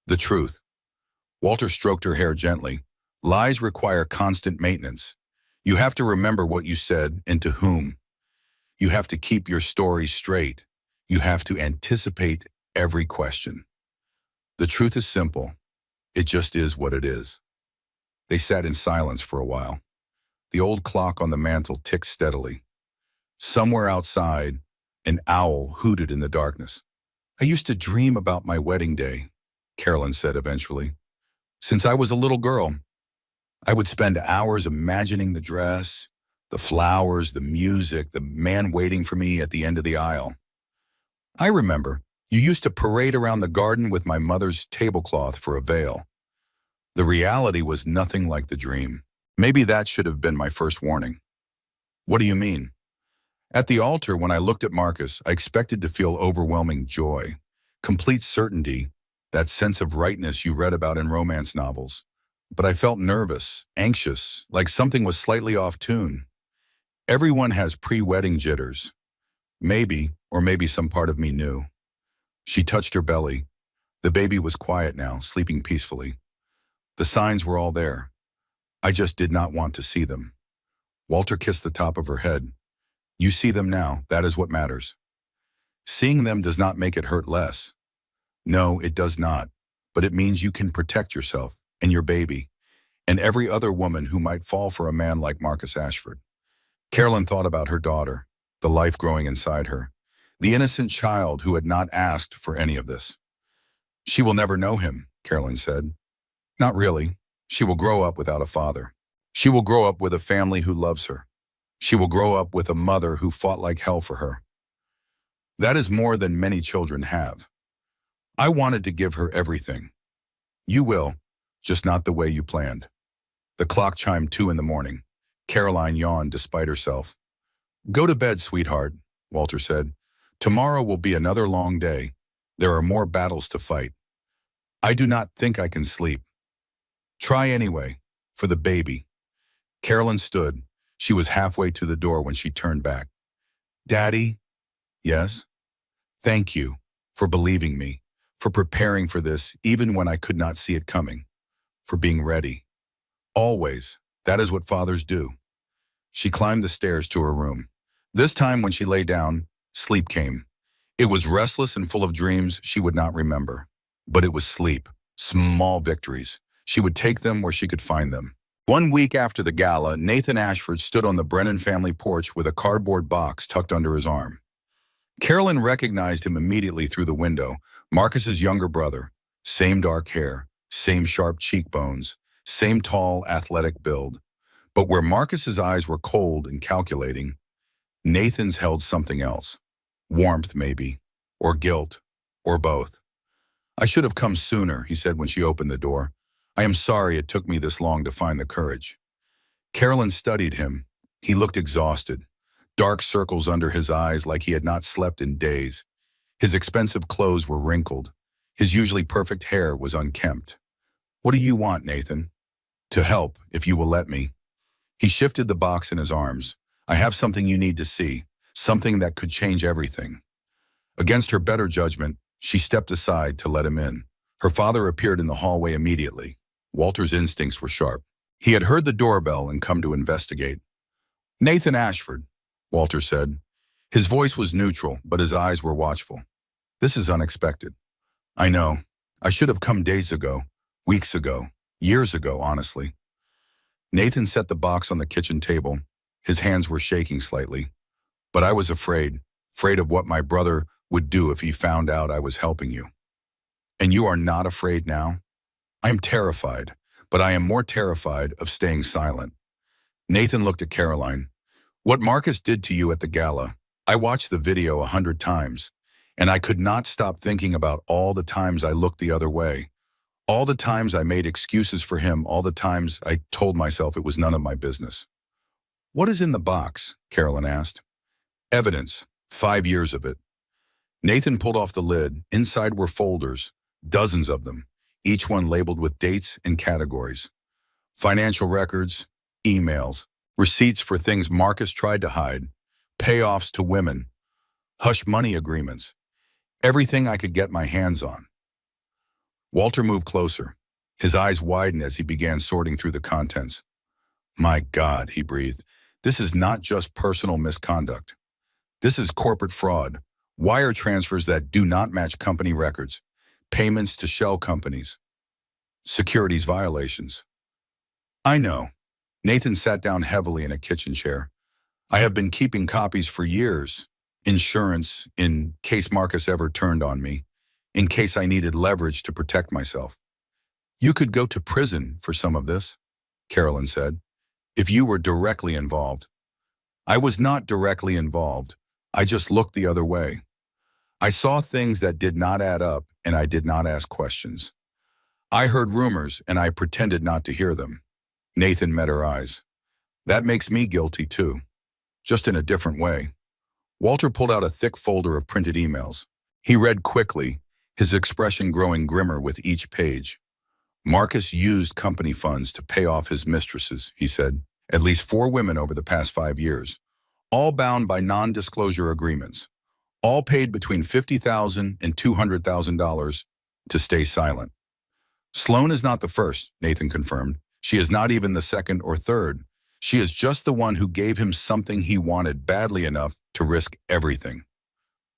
"The truth." Walter stroked her hair gently. "Lies require constant maintenance. You have to remember what you said and to whom. You have to keep your story straight. You have to anticipate every question. The truth is simple. It just is what it is." They sat in silence for a while. The old clock on the mantel ticked steadily. Somewhere outside, an owl hooted in the darkness. "I used to dream about my wedding day," Carolyn said eventually. "Since I was a little girl, I would spend hours imagining the dress, the flowers, the music, the man waiting for me at the end of the aisle. I remember you used to parade around the garden with my mother's tablecloth for a veil. The reality was nothing like the dream. Maybe that should have been my first warning." "What do you mean?" "At the altar, when I looked at Marcus, I expected to feel overwhelming joy, complete certainty, that sense of rightness you read about in romance novels. But I felt nervous, anxious, like something was slightly off tune. Everyone has pre-wedding jitters. Maybe, or maybe some part of me knew." She touched her belly. The baby was quiet now, sleeping peacefully. The signs were all there. I just did not want to see them. Walter kissed the top of her head. "You see them now, that is what matters. Seeing them does not make it hurt less. No, it does not, but it means you can protect yourself and your baby and every other woman who might fall for a man like Marcus Ashford." Carolyn thought about her daughter, the life growing inside her, the innocent child who had not asked for any of this. "She will never know him," Carolyn said. "Not really. She will grow up without a father. She will grow up with a family who loves her. She will grow up with a mother who fought like hell for her. That is more than many children have. I wanted to give her everything. You will, just not the way you planned. The clock chimed 2 in the morning. Caroline yawned despite herself. Go to bed, sweetheart, Walter said. Tomorrow will be another long day. There are more battles to fight. I do not think I can sleep. Try anyway, for the baby. Carolyn stood. She was halfway to the door when she turned back. Daddy? Yes? Thank you for believing me, for preparing for this even when I could not see it coming, for being ready. Always. That is what fathers do. She climbed the stairs to her room. This time when she lay down, sleep came. It was restless and full of dreams she would not remember. But it was sleep, small victories. She would take them where she could find them. 1 week after the gala, Nathan Ashford stood on the Brennan family porch with a cardboard box tucked under his arm. Carolyn recognized him immediately through the window, Marcus's younger brother. Same dark hair, same sharp cheekbones, same tall, athletic build. But where Marcus's eyes were cold and calculating, Nathan's held something else. Warmth, maybe, or guilt, or both. I should have come sooner, he said when she opened the door. I am sorry it took me this long to find the courage. Carolyn studied him. He looked exhausted. Dark circles under his eyes like he had not slept in days. His expensive clothes were wrinkled. His usually perfect hair was unkempt. What do you want, Nathan? To help, if you will let me. He shifted the box in his arms. I have something you need to see, something that could change everything. Against her better judgment, she stepped aside to let him in. Her father appeared in the hallway immediately. Walter's instincts were sharp. He had heard the doorbell and come to investigate. Nathan Ashford, Walter said. His voice was neutral, but his eyes were watchful. This is unexpected. I know. I should have come days ago, weeks ago, years ago, honestly. Nathan set the box on the kitchen table. His hands were shaking slightly. But I was afraid of what my brother would do if he found out I was helping you. And you are not afraid now? I am terrified, but I am more terrified of staying silent. Nathan looked at Caroline. What Marcus did to you at the gala, I watched the video 100 times, and I could not stop thinking about all the times I looked the other way, all the times I made excuses for him, all the times I told myself it was none of my business. What is in the box? Carolyn asked. Evidence, 5 years of it. Nathan pulled off the lid. Inside were folders, dozens of them, each one labeled with dates and categories. Financial records, emails, receipts for things Marcus tried to hide, payoffs to women, hush money agreements, everything I could get my hands on. Walter moved closer. His eyes widened as he began sorting through the contents. My God, he breathed, this is not just personal misconduct. This is corporate fraud, wire transfers that do not match company records, payments to shell companies, securities violations. I know. Nathan sat down heavily in a kitchen chair. I have been keeping copies for years. Insurance, in case Marcus ever turned on me, in case I needed leverage to protect myself. You could go to prison for some of this, Carolyn said, if you were directly involved. I was not directly involved. I just looked the other way. I saw things that did not add up, and I did not ask questions. I heard rumors, and I pretended not to hear them. Nathan met her eyes. That makes me guilty too, just in a different way. Walter pulled out a thick folder of printed emails. He read quickly, his expression growing grimmer with each page. Marcus used company funds to pay off his mistresses, he said, at least 4 women over the past 5 years, all bound by non-disclosure agreements, all paid between $50,000 and $200,000 to stay silent. Sloane is not the first, Nathan confirmed. She is not even the second or third. She is just the one who gave him something he wanted badly enough to risk everything.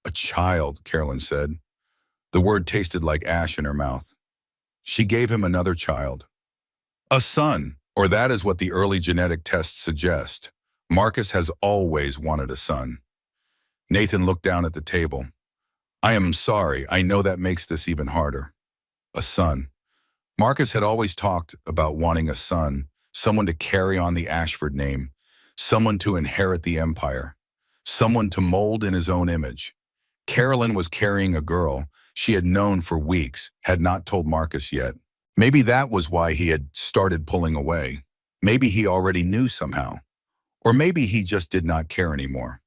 A child, Carolyn said. The word tasted like ash in her mouth. She gave him another child. A son, or that is what the early genetic tests suggest. Marcus has always wanted a son. Nathan looked down at the table. I am sorry, I know that makes this even harder. A son. Marcus had always talked about wanting a son, someone to carry on the Ashford name, someone to inherit the empire, someone to mold in his own image. Carolyn was carrying a girl she had known for weeks, had not told Marcus yet. Maybe that was why he had started pulling away. Maybe he already knew somehow. Or maybe he just did not care anymore.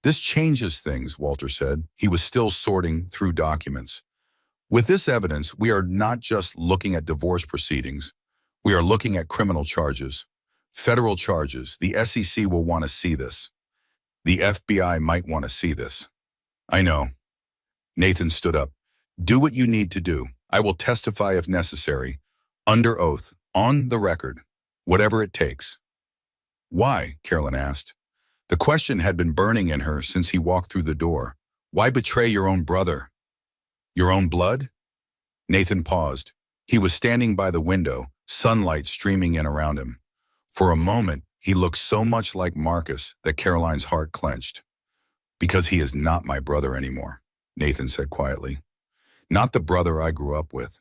This changes things, Walter said. He was still sorting through documents. With this evidence, we are not just looking at divorce proceedings. We are looking at criminal charges, federal charges. The SEC will want to see this. The FBI might want to see this. I know. Nathan stood up. Do what you need to do. I will testify if necessary, under oath, on the record, whatever it takes. Why? Carolyn asked. The question had been burning in her since he walked through the door. Why betray your own brother? Your own blood? Nathan paused. He was standing by the window, sunlight streaming in around him. For a moment, he looked so much like Marcus that Caroline's heart clenched. Because he is not my brother anymore, Nathan said quietly. Not the brother I grew up with.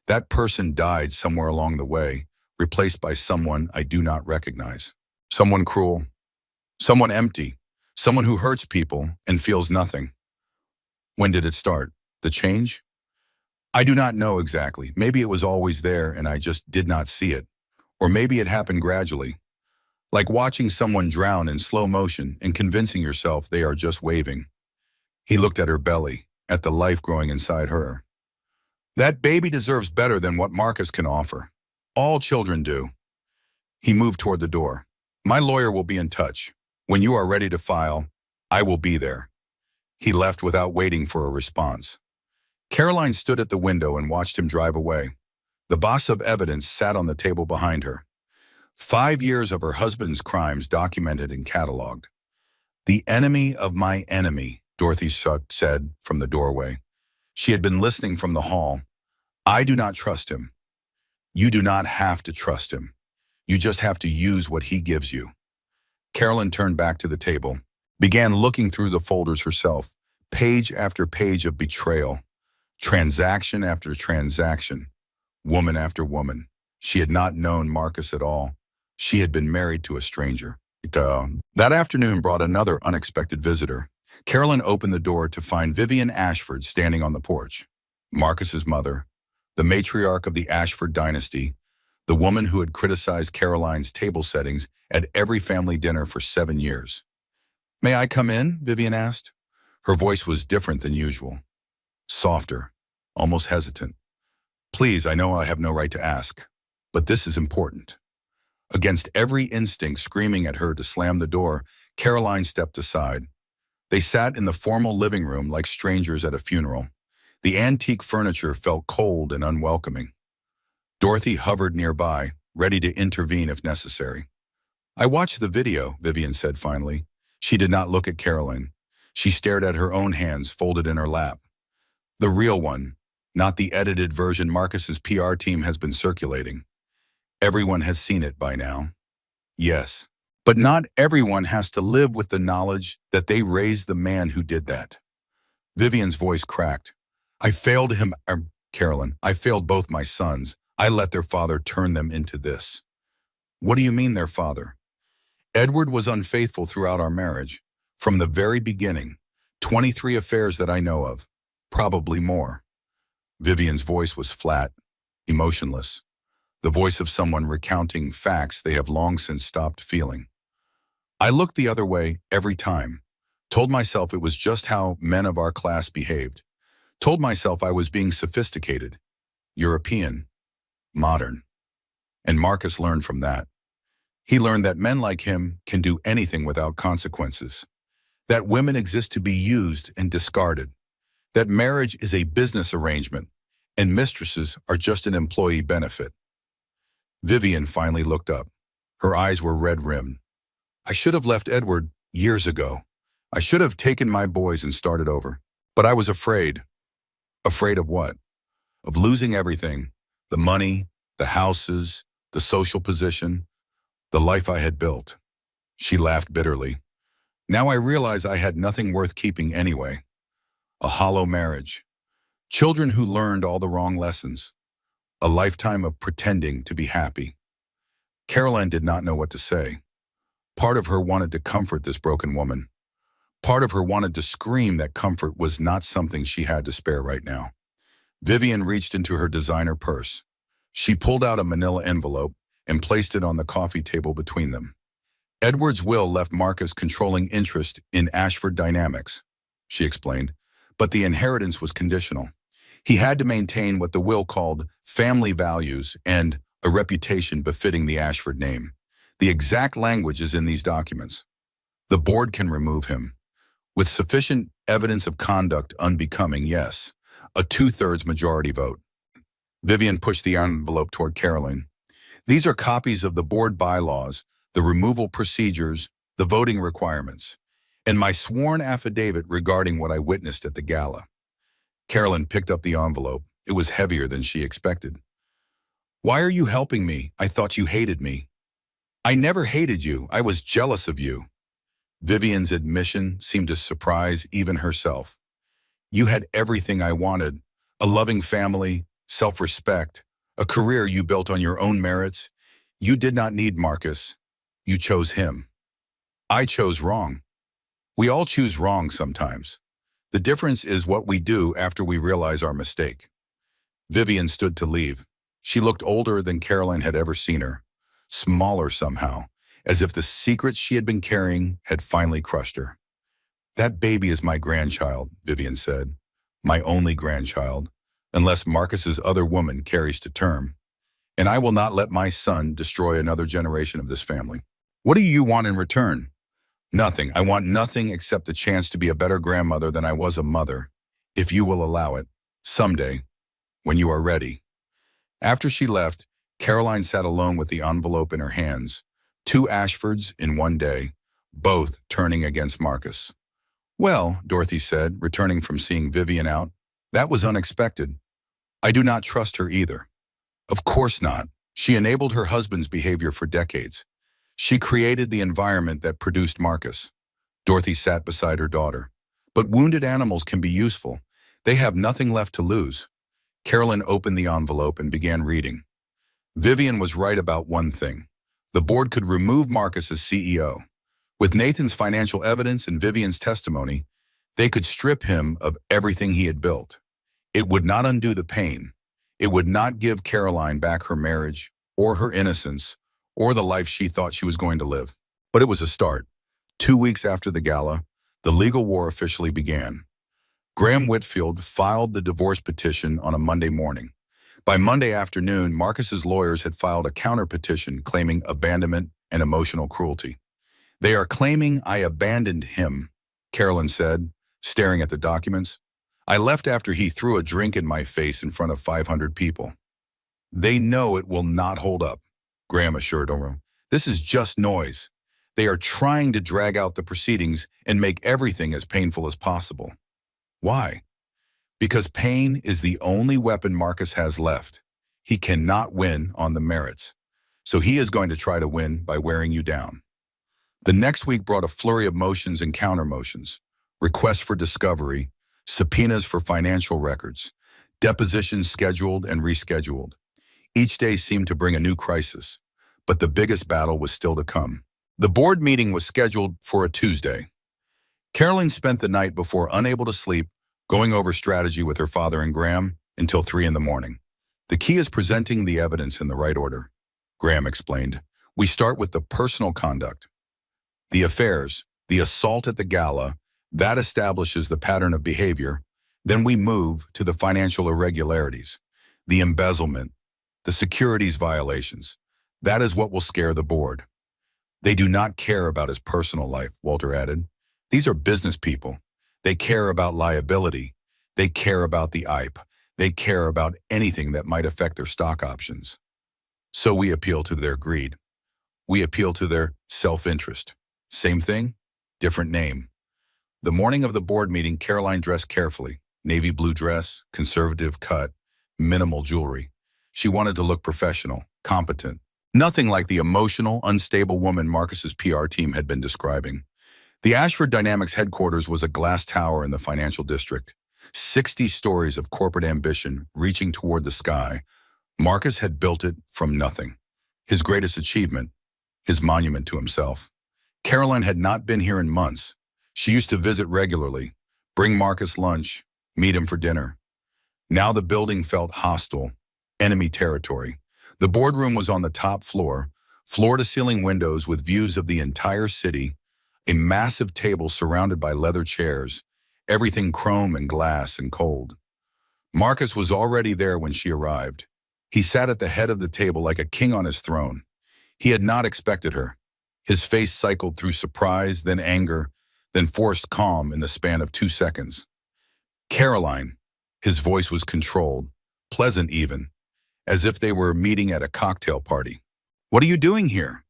That person died somewhere along the way, replaced by someone I do not recognize. Someone cruel. Someone empty. Someone who hurts people and feels nothing. When did it start? The change? I do not know exactly. Maybe it was always there and I just did not see it. Or maybe it happened gradually. Like watching someone drown in slow motion and convincing yourself they are just waving. He looked at her belly, at the life growing inside her. That baby deserves better than what Marcus can offer. All children do. He moved toward the door. My lawyer will be in touch. When you are ready to file, I will be there. He left without waiting for a response. Caroline stood at the window and watched him drive away. The box of evidence sat on the table behind her. 5 years of her husband's crimes documented and cataloged. The enemy of my enemy, Dorothy said from the doorway. She had been listening from the hall. I do not trust him. You do not have to trust him. You just have to use what he gives you. Carolyn turned back to the table, began looking through the folders herself, page after page of betrayal, transaction after transaction, woman after woman. She had not known Marcus at all. She had been married to a stranger. That afternoon brought another unexpected visitor. Carolyn opened the door to find Vivian Ashford standing on the porch. Marcus's mother, the matriarch of the Ashford dynasty, the woman who had criticized Caroline's table settings at every family dinner for 7 years. May I come in? Vivian asked. Her voice was different than usual. Softer, almost hesitant. Please, I know I have no right to ask, but this is important. Against every instinct screaming at her to slam the door, Caroline stepped aside. They sat in the formal living room like strangers at a funeral. The antique furniture felt cold and unwelcoming. Dorothy hovered nearby, ready to intervene if necessary. I watched the video, Vivian said finally. She did not look at Caroline. She stared at her own hands folded in her lap. The real one, not the edited version Marcus's PR team has been circulating. Everyone has seen it by now. Yes, but not everyone has to live with the knowledge that they raised the man who did that. Vivian's voice cracked. I failed him, Carolyn. I failed both my sons. I let their father turn them into this. What do you mean their father? Edward was unfaithful throughout our marriage. From the very beginning. 23 affairs that I know of. Probably more. Vivian's voice was flat, emotionless. The voice of someone recounting facts they have long since stopped feeling. I looked the other way every time. Told myself it was just how men of our class behaved. Told myself I was being sophisticated, European, modern. And Marcus learned from that. He learned that men like him can do anything without consequences. That women exist to be used and discarded. That marriage is a business arrangement, and mistresses are just an employee benefit. Vivian finally looked up. Her eyes were red-rimmed. I should have left Edward years ago. I should have taken my boys and started over. But I was afraid. Afraid of what? Of losing everything. The money, the houses, the social position, the life I had built. She laughed bitterly. Now I realize I had nothing worth keeping anyway. A hollow marriage. Children who learned all the wrong lessons. A lifetime of pretending to be happy. Caroline did not know what to say. Part of her wanted to comfort this broken woman. Part of her wanted to scream that comfort was not something she had to spare right now. Vivian reached into her designer purse. She pulled out a manila envelope and placed it on the coffee table between them. Edward's will left Marcus controlling interest in Ashford Dynamics, she explained, but the inheritance was conditional. He had to maintain what the will called family values and a reputation befitting the Ashford name. The exact language is in these documents. The board can remove him. With sufficient evidence of conduct unbecoming, yes, a 2/3 majority vote. Vivian pushed the envelope toward Caroline. These are copies of the board bylaws, the removal procedures, the voting requirements, and my sworn affidavit regarding what I witnessed at the gala. Caroline picked up the envelope. It was heavier than she expected. Why are you helping me? I thought you hated me. I never hated you. I was jealous of you. Vivian's admission seemed to surprise even herself. You had everything I wanted, a loving family, self-respect, a career you built on your own merits. You did not need Marcus. You chose him. I chose wrong. We all choose wrong sometimes. The difference is what we do after we realize our mistake. Vivian stood to leave. She looked older than Caroline had ever seen her, smaller somehow, as if the secrets she had been carrying had finally crushed her. That baby is my grandchild, Vivian said. My only grandchild, unless Marcus's other woman carries to term. And I will not let my son destroy another generation of this family. What do you want in return? Nothing. I want nothing except the chance to be a better grandmother than I was a mother, if you will allow it, someday, when you are ready. After she left, Caroline sat alone with the envelope in her hands, 2 Ashfords in one day, both turning against Marcus. Well, Dorothy said, returning from seeing Vivian out, that was unexpected. I do not trust her either. Of course not. She enabled her husband's behavior for decades. She created the environment that produced Marcus. Dorothy sat beside her daughter. But wounded animals can be useful. They have nothing left to lose. Carolyn opened the envelope and began reading. Vivian was right about one thing. The board could remove Marcus as CEO. With Nathan's financial evidence and Vivian's testimony, they could strip him of everything he had built. It would not undo the pain. It would not give Caroline back her marriage, or her innocence, or the life she thought she was going to live. But it was a start. 2 weeks after the gala, the legal war officially began. Graham Whitfield filed the divorce petition on a Monday morning. By Monday afternoon, Marcus's lawyers had filed a counter-petition claiming abandonment and emotional cruelty. They are claiming I abandoned him, Carolyn said, staring at the documents. I left after he threw a drink in my face in front of 500 people. They know it will not hold up, Graham assured her. This is just noise. They are trying to drag out the proceedings and make everything as painful as possible. Why? Because pain is the only weapon Marcus has left. He cannot win on the merits. So he is going to try to win by wearing you down. The next week brought a flurry of motions and counter-motions, requests for discovery, subpoenas for financial records, depositions scheduled and rescheduled. Each day seemed to bring a new crisis, but the biggest battle was still to come. The board meeting was scheduled for a Tuesday. Caroline spent the night before unable to sleep, going over strategy with her father and Graham until 3 a.m. The key is presenting the evidence in the right order, Graham explained. We start with the personal conduct. The affairs, the assault at the gala, that establishes the pattern of behavior. Then we move to the financial irregularities, the embezzlement, the securities violations. That is what will scare the board. They do not care about his personal life, Walter added. These are business people. They care about liability. They care about the IPE. They care about anything that might affect their stock options. So we appeal to their greed. We appeal to their self-interest. Same thing, different name. The morning of the board meeting, Caroline dressed carefully. Navy blue dress, conservative cut, minimal jewelry. She wanted to look professional, competent. Nothing like the emotional, unstable woman Marcus's PR team had been describing. The Ashford Dynamics headquarters was a glass tower in the financial district. 60 stories of corporate ambition reaching toward the sky. Marcus had built it from nothing. His greatest achievement, his monument to himself. Caroline had not been here in months. She used to visit regularly, bring Marcus lunch, meet him for dinner. Now the building felt hostile, enemy territory. The boardroom was on the top floor, floor-to-ceiling windows with views of the entire city, a massive table surrounded by leather chairs, everything chrome and glass and cold. Marcus was already there when she arrived. He sat at the head of the table like a king on his throne. He had not expected her. His face cycled through surprise, then anger, then forced calm in the span of 2 seconds. Caroline. His voice was controlled, pleasant even, as if they were meeting at a cocktail party. What are you doing here?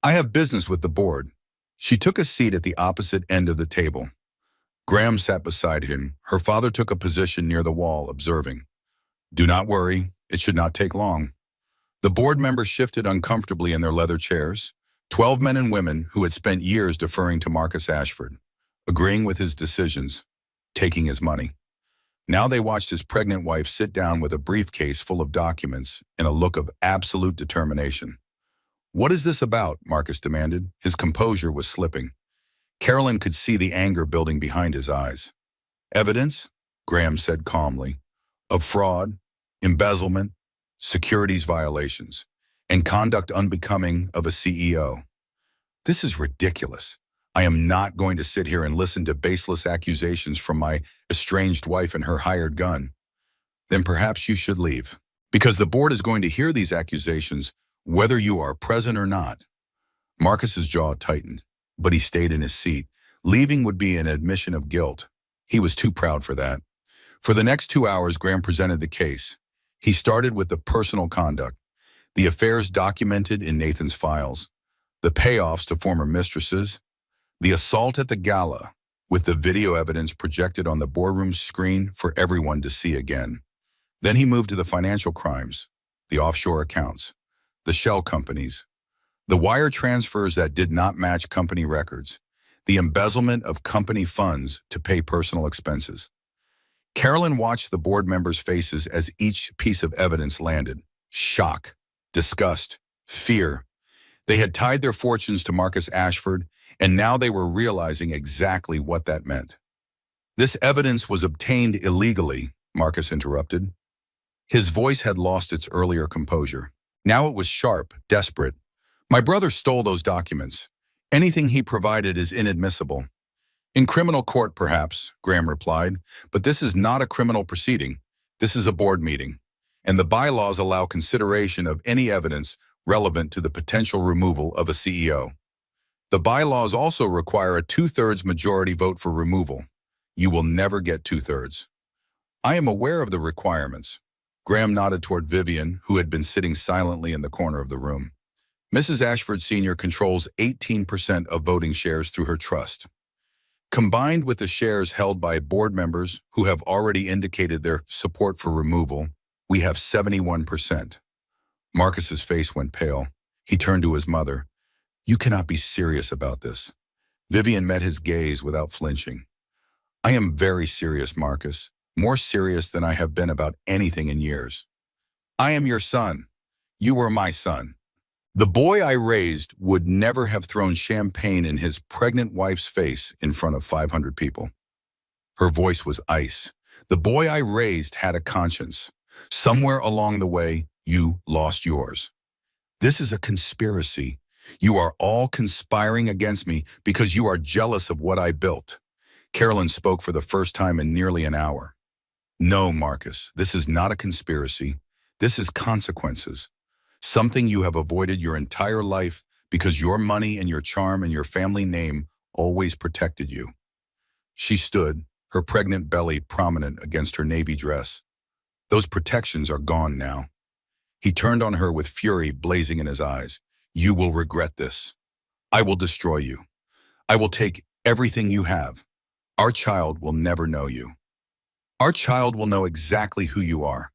I have business with the board. She took a seat at the opposite end of the table. Graham sat beside him. Her father took a position near the wall, observing. Do not worry, it should not take long. The board members shifted uncomfortably in their leather chairs, 12 men and women who had spent years deferring to Marcus Ashford, agreeing with his decisions, taking his money. Now they watched his pregnant wife sit down with a briefcase full of documents and a look of absolute determination. What is this about? Marcus demanded. His composure was slipping. Carolyn could see the anger building behind his eyes. Evidence, Graham said calmly, of fraud, embezzlement, securities violations, and conduct unbecoming of a CEO. This is ridiculous. I am not going to sit here and listen to baseless accusations from my estranged wife and her hired gun. Then perhaps you should leave, because the board is going to hear these accusations whether you are present or not. Marcus's jaw tightened, but he stayed in his seat. Leaving would be an admission of guilt. He was too proud for that. For the next 2 hours, Graham presented the case. He started with the personal conduct, the affairs documented in Nathan's files, the payoffs to former mistresses, the assault at the Gala, with the video evidence projected on the boardroom screen for everyone to see again. Then he moved to the financial crimes, the offshore accounts, the shell companies, the wire transfers that did not match company records, the embezzlement of company funds to pay personal expenses. Carolyn watched the board members' faces as each piece of evidence landed. Shock, disgust, fear. They had tied their fortunes to Marcus Ashford, and now they were realizing exactly what that meant. This evidence was obtained illegally, Marcus interrupted. His voice had lost its earlier composure. Now it was sharp, desperate. My brother stole those documents. Anything he provided is inadmissible. In criminal court, perhaps, Graham replied, but this is not a criminal proceeding. This is a board meeting, and the bylaws allow consideration of any evidence relevant to the potential removal of a CEO. The bylaws also require a 2/3 majority vote for removal. You will never get 2/3. I am aware of the requirements. Graham nodded toward Vivian, who had been sitting silently in the corner of the room. Mrs. Ashford Sr. controls 18% of voting shares through her trust. Combined with the shares held by board members who have already indicated their support for removal, we have 71%. Marcus's face went pale. He turned to his mother. You cannot be serious about this. Vivian met his gaze without flinching. I am very serious, Marcus. More serious than I have been about anything in years. I am your son. You were my son. The boy I raised would never have thrown champagne in his pregnant wife's face in front of 500 people. Her voice was ice. The boy I raised had a conscience. Somewhere along the way, you lost yours. This is a conspiracy. You are all conspiring against me because you are jealous of what I built. Carolyn spoke for the first time in nearly an hour. No, Marcus, this is not a conspiracy. This is consequences. Something you have avoided your entire life because your money and your charm and your family name always protected you. She stood, her pregnant belly prominent against her navy dress. Those protections are gone now. He turned on her with fury blazing in his eyes. You will regret this. I will destroy you. I will take everything you have. Our child will never know you. Our child will know exactly who you are.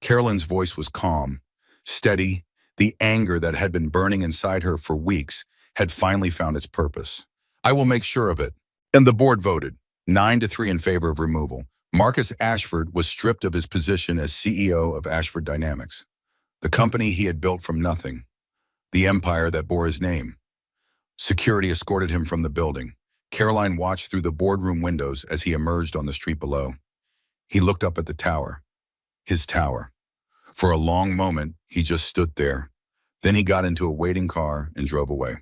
Carolyn's voice was calm, steady. The anger that had been burning inside her for weeks had finally found its purpose. I will make sure of it. And the board voted, 9-3 in favor of removal. Marcus Ashford was stripped of his position as CEO of Ashford Dynamics, the company he had built from nothing, the empire that bore his name. Security escorted him from the building. Caroline watched through the boardroom windows as he emerged on the street below. He looked up at the tower, his tower. For a long moment, he just stood there. Then he got into a waiting car and drove away.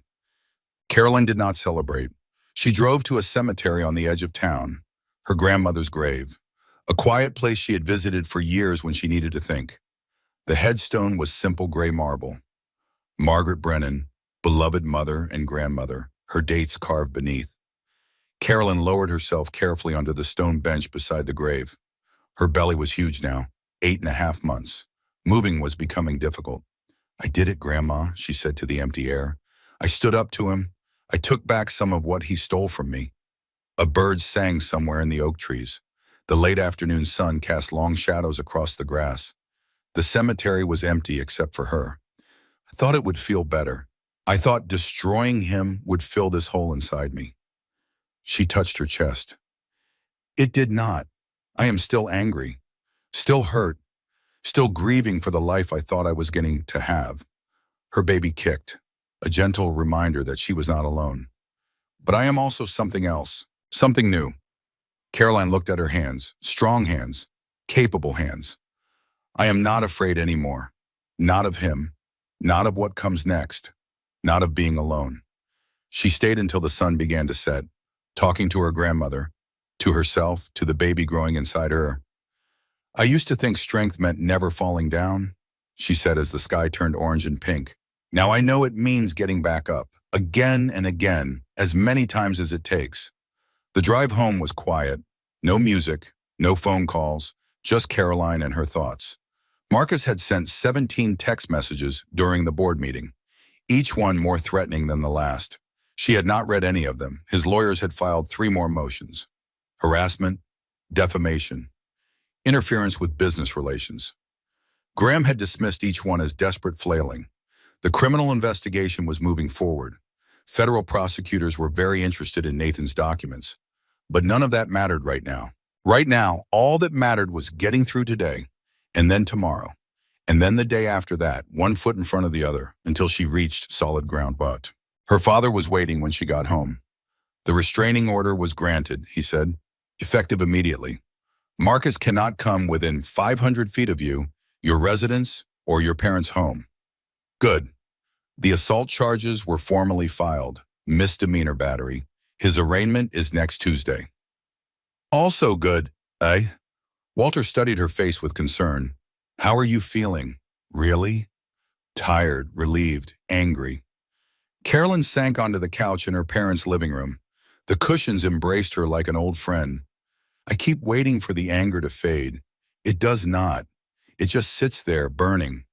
Caroline did not celebrate. She drove to a cemetery on the edge of town, her grandmother's grave, a quiet place she had visited for years when she needed to think. The headstone was simple gray marble. Margaret Brennan, beloved mother and grandmother, her dates carved beneath. Caroline lowered herself carefully onto the stone bench beside the grave. Her belly was huge now, 8.5 months. Moving was becoming difficult. "I did it, Grandma," she said to the empty air. "I stood up to him. I took back some of what he stole from me." A bird sang somewhere in the oak trees. The late afternoon sun cast long shadows across the grass. The cemetery was empty except for her. "I thought it would feel better. I thought destroying him would fill this hole inside me." She touched her chest. "It did not. I am still angry, still hurt, still grieving for the life I thought I was getting to have." Her baby kicked, a gentle reminder that she was not alone. "But I am also something else, something new." Caroline looked at her hands, strong hands, capable hands. "I am not afraid anymore. Not of him, not of what comes next, not of being alone." She stayed until the sun began to set, talking to her grandmother, to herself, to the baby growing inside her. "I used to think strength meant never falling down," she said as the sky turned orange and pink. "Now I know it means getting back up, again and again, as many times as it takes." The drive home was quiet. No music, no phone calls, just Caroline and her thoughts. Marcus had sent 17 text messages during the board meeting, each one more threatening than the last. She had not read any of them. His lawyers had filed 3 more motions: harassment, defamation, interference with business relations. Graham had dismissed each one as desperate flailing. The criminal investigation was moving forward. Federal prosecutors were very interested in Nathan's documents. But none of that mattered right now. Right now, all that mattered was getting through today, and then tomorrow, and then the day after that, one foot in front of the other, until she reached solid ground. But her father was waiting when she got home. "The restraining order was granted," he said, "effective immediately. Marcus cannot come within 500 feet of you, your residence, or your parents' home." "Good." The assault charges were formally filed, misdemeanor battery. His arraignment is next Tuesday. "Also good, eh?" Walter studied her face with concern. "How are you feeling? Really?" "Tired, relieved, angry." Carolyn sank onto the couch in her parents' living room. The cushions embraced her like an old friend. "I keep waiting for the anger to fade. It does not. It just sits there, burning."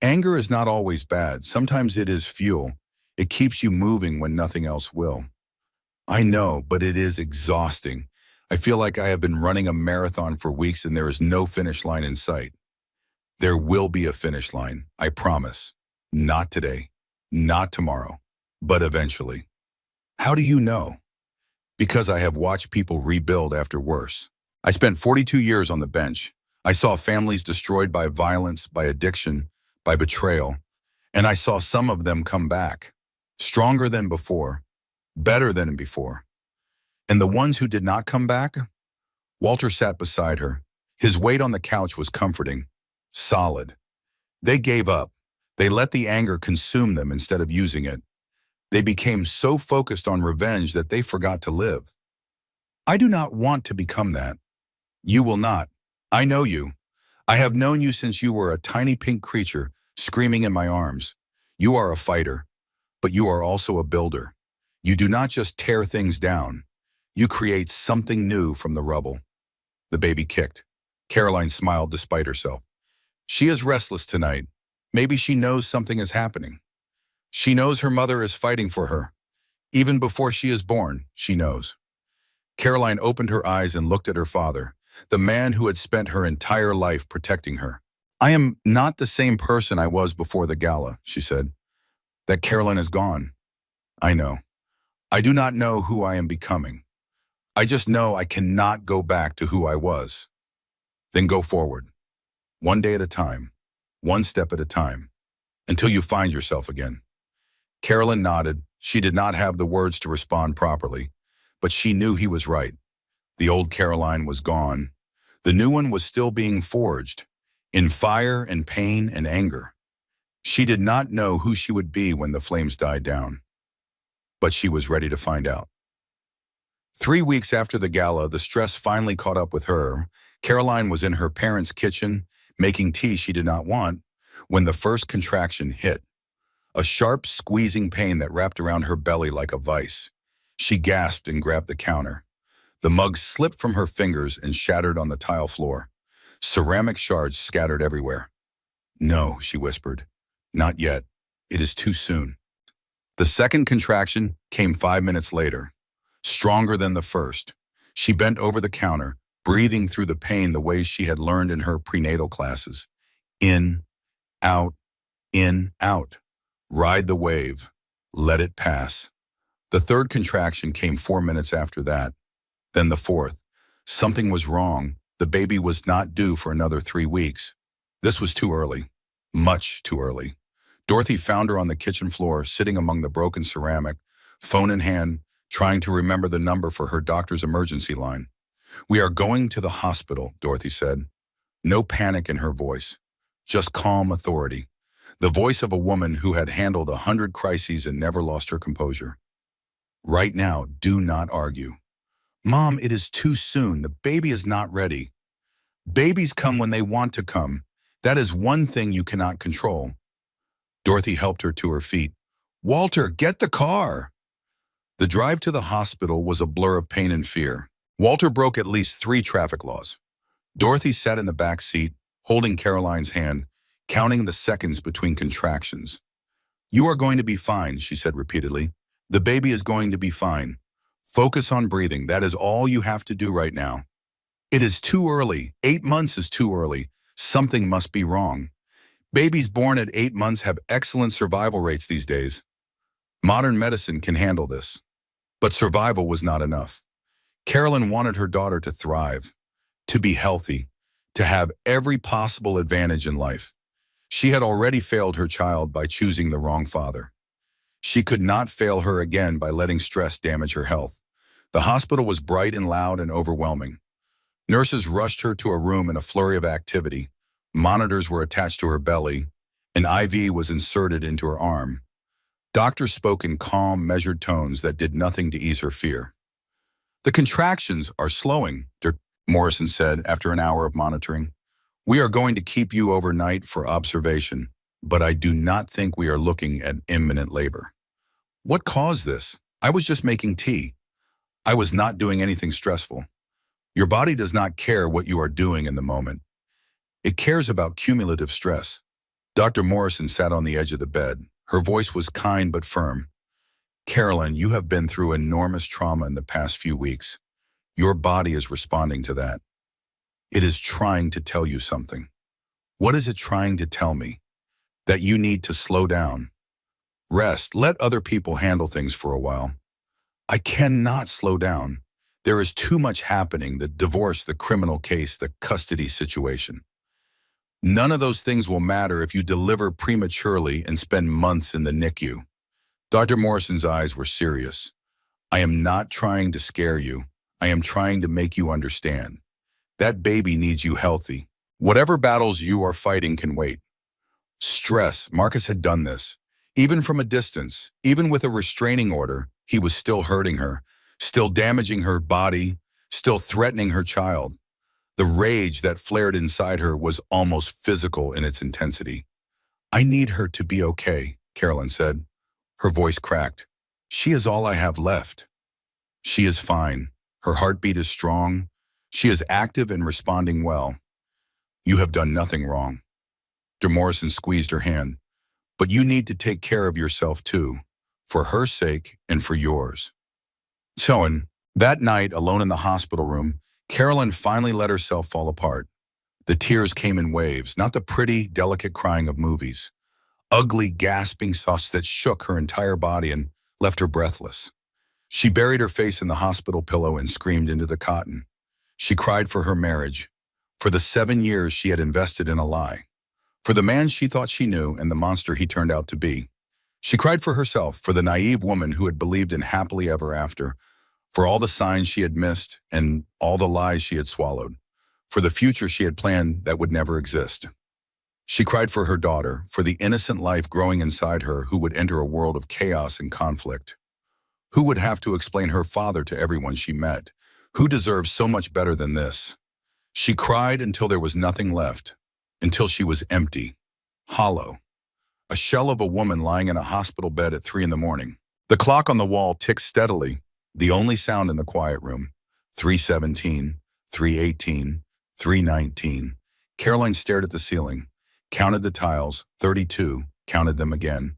Anger is not always bad. Sometimes it is fuel. It keeps you moving when nothing else will. "I know, but it is exhausting. I feel like I have been running a marathon for weeks and there is no finish line in sight." "There will be a finish line, I promise. Not today, not tomorrow, but eventually." "How do you know?" "Because I have watched people rebuild after worse. I spent 42 years on the bench. I saw families destroyed by violence, by addiction, by betrayal, and I saw some of them come back, stronger than before, better than before. And the ones who did not come back?" Walter sat beside her. His weight on the couch was comforting, solid. "They gave up. They let the anger consume them instead of using it. They became so focused on revenge that they forgot to live." "I do not want to become that." "You will not. I know you. I have known you since you were a tiny pink creature screaming in my arms. You are a fighter, but you are also a builder. You do not just tear things down. You create something new from the rubble." The baby kicked. Caroline smiled despite herself. "She is restless tonight. Maybe she knows something is happening. She knows her mother is fighting for her. Even before she is born, she knows." Caroline opened her eyes and looked at her father, the man who had spent her entire life protecting her. "I am not the same person I was before the gala," she said. "That Caroline is gone. I know. I do not know who I am becoming. I just know I cannot go back to who I was." "Then go forward. One day at a time, one step at a time, until you find yourself again." Caroline nodded. She did not have the words to respond properly. But she knew he was right. The old Caroline was gone. The new one was still being forged, in fire and pain and anger. She did not know who she would be when the flames died down, but she was ready to find out. 3 weeks after the gala, the stress finally caught up with her. Caroline was in her parents' kitchen, making tea she did not want, when the first contraction hit. A sharp, squeezing pain that wrapped around her belly like a vice. She gasped and grabbed the counter. The mug slipped from her fingers and shattered on the tile floor. Ceramic shards scattered everywhere. "No," she whispered. "Not yet. It is too soon." The second contraction came 5 minutes later, stronger than the first. She bent over the counter, breathing through the pain the way she had learned in her prenatal classes. In, out, in, out. Ride the wave. Let it pass. The third contraction came 4 minutes after that. Then the fourth. Something was wrong. The baby was not due for another 3 weeks. This was too early. Much too early. Dorothy found her on the kitchen floor, sitting among the broken ceramic, phone in hand, trying to remember the number for her doctor's emergency line. "We are going to the hospital," Dorothy said. No panic in her voice, just calm authority. The voice of a woman who had handled 100 crises and never lost her composure. "Right now, do not argue." "Mom, it is too soon. The baby is not ready." "Babies come when they want to come. That is one thing you cannot control." Dorothy helped her to her feet. "Walter, get the car." The drive to the hospital was a blur of pain and fear. Walter broke at least 3 traffic laws. Dorothy sat in the back seat, holding Caroline's hand, counting the seconds between contractions. "You are going to be fine," she said repeatedly. "The baby is going to be fine. Focus on breathing. That is all you have to do right now." "It is too early. 8 months is too early. Something must be wrong. Babies born at 8 months have excellent survival rates these days. Modern medicine can handle this." But survival was not enough. Carolyn wanted her daughter to thrive, to be healthy, to have every possible advantage in life. She had already failed her child by choosing the wrong father. She could not fail her again by letting stress damage her health. The hospital was bright and loud and overwhelming. Nurses rushed her to a room in a flurry of activity. Monitors were attached to her belly. An IV was inserted into her arm. Doctors spoke in calm, measured tones that did nothing to ease her fear. "The contractions are slowing," Dr. Morrison said after an hour of monitoring. "We are going to keep you overnight for observation, but I do not think we are looking at imminent labor." "What caused this?" "I was just making tea. I was not doing anything stressful." Your body does not care what you are doing in the moment. It cares about cumulative stress. Dr. Morrison sat on the edge of the bed. Her voice was kind but firm. "Carolyn, you have been through enormous trauma in the past few weeks. Your body is responding to that. It is trying to tell you something." "What is it trying to tell me?" "That you need to slow down. Rest. Let other people handle things for a while." "I cannot slow down. There is too much happening: the divorce, the criminal case, the custody situation. None of those things will matter if you deliver prematurely and spend months in the NICU." Dr. Morrison's eyes were serious. "I am not trying to scare you. I am trying to make you understand. That baby needs you healthy. Whatever battles you are fighting can wait." Stress. Marcus had done this. Even from a distance, even with a restraining order, he was still hurting her, still damaging her body, still threatening her child. The rage that flared inside her was almost physical in its intensity. "I need her to be okay," Carolyn said. Her voice cracked. "She is all I have left." "She is fine. Her heartbeat is strong. She is active and responding well. You have done nothing wrong." Dr. Morrison squeezed her hand. "But you need to take care of yourself too, for her sake and for yours." So, that night, alone in the hospital room, Carolyn finally let herself fall apart. The tears came in waves, not the pretty, delicate crying of movies. Ugly, gasping sobs that shook her entire body and left her breathless. She buried her face in the hospital pillow and screamed into the cotton. She cried for her marriage, for the 7 years she had invested in a lie, for the man she thought she knew and the monster he turned out to be. She cried for herself, for the naive woman who had believed in happily ever after, for all the signs she had missed and all the lies she had swallowed, for the future she had planned that would never exist. She cried for her daughter, for the innocent life growing inside her who would enter a world of chaos and conflict. Who would have to explain her father to everyone she met? Who deserves so much better than this? She cried until there was nothing left, until she was empty, hollow, a shell of a woman lying in a hospital bed at 3 in the morning. The clock on the wall ticked steadily, the only sound in the quiet room. 3:17, 3:18, 3:19. Caroline stared at the ceiling, counted the tiles, 32, counted them again.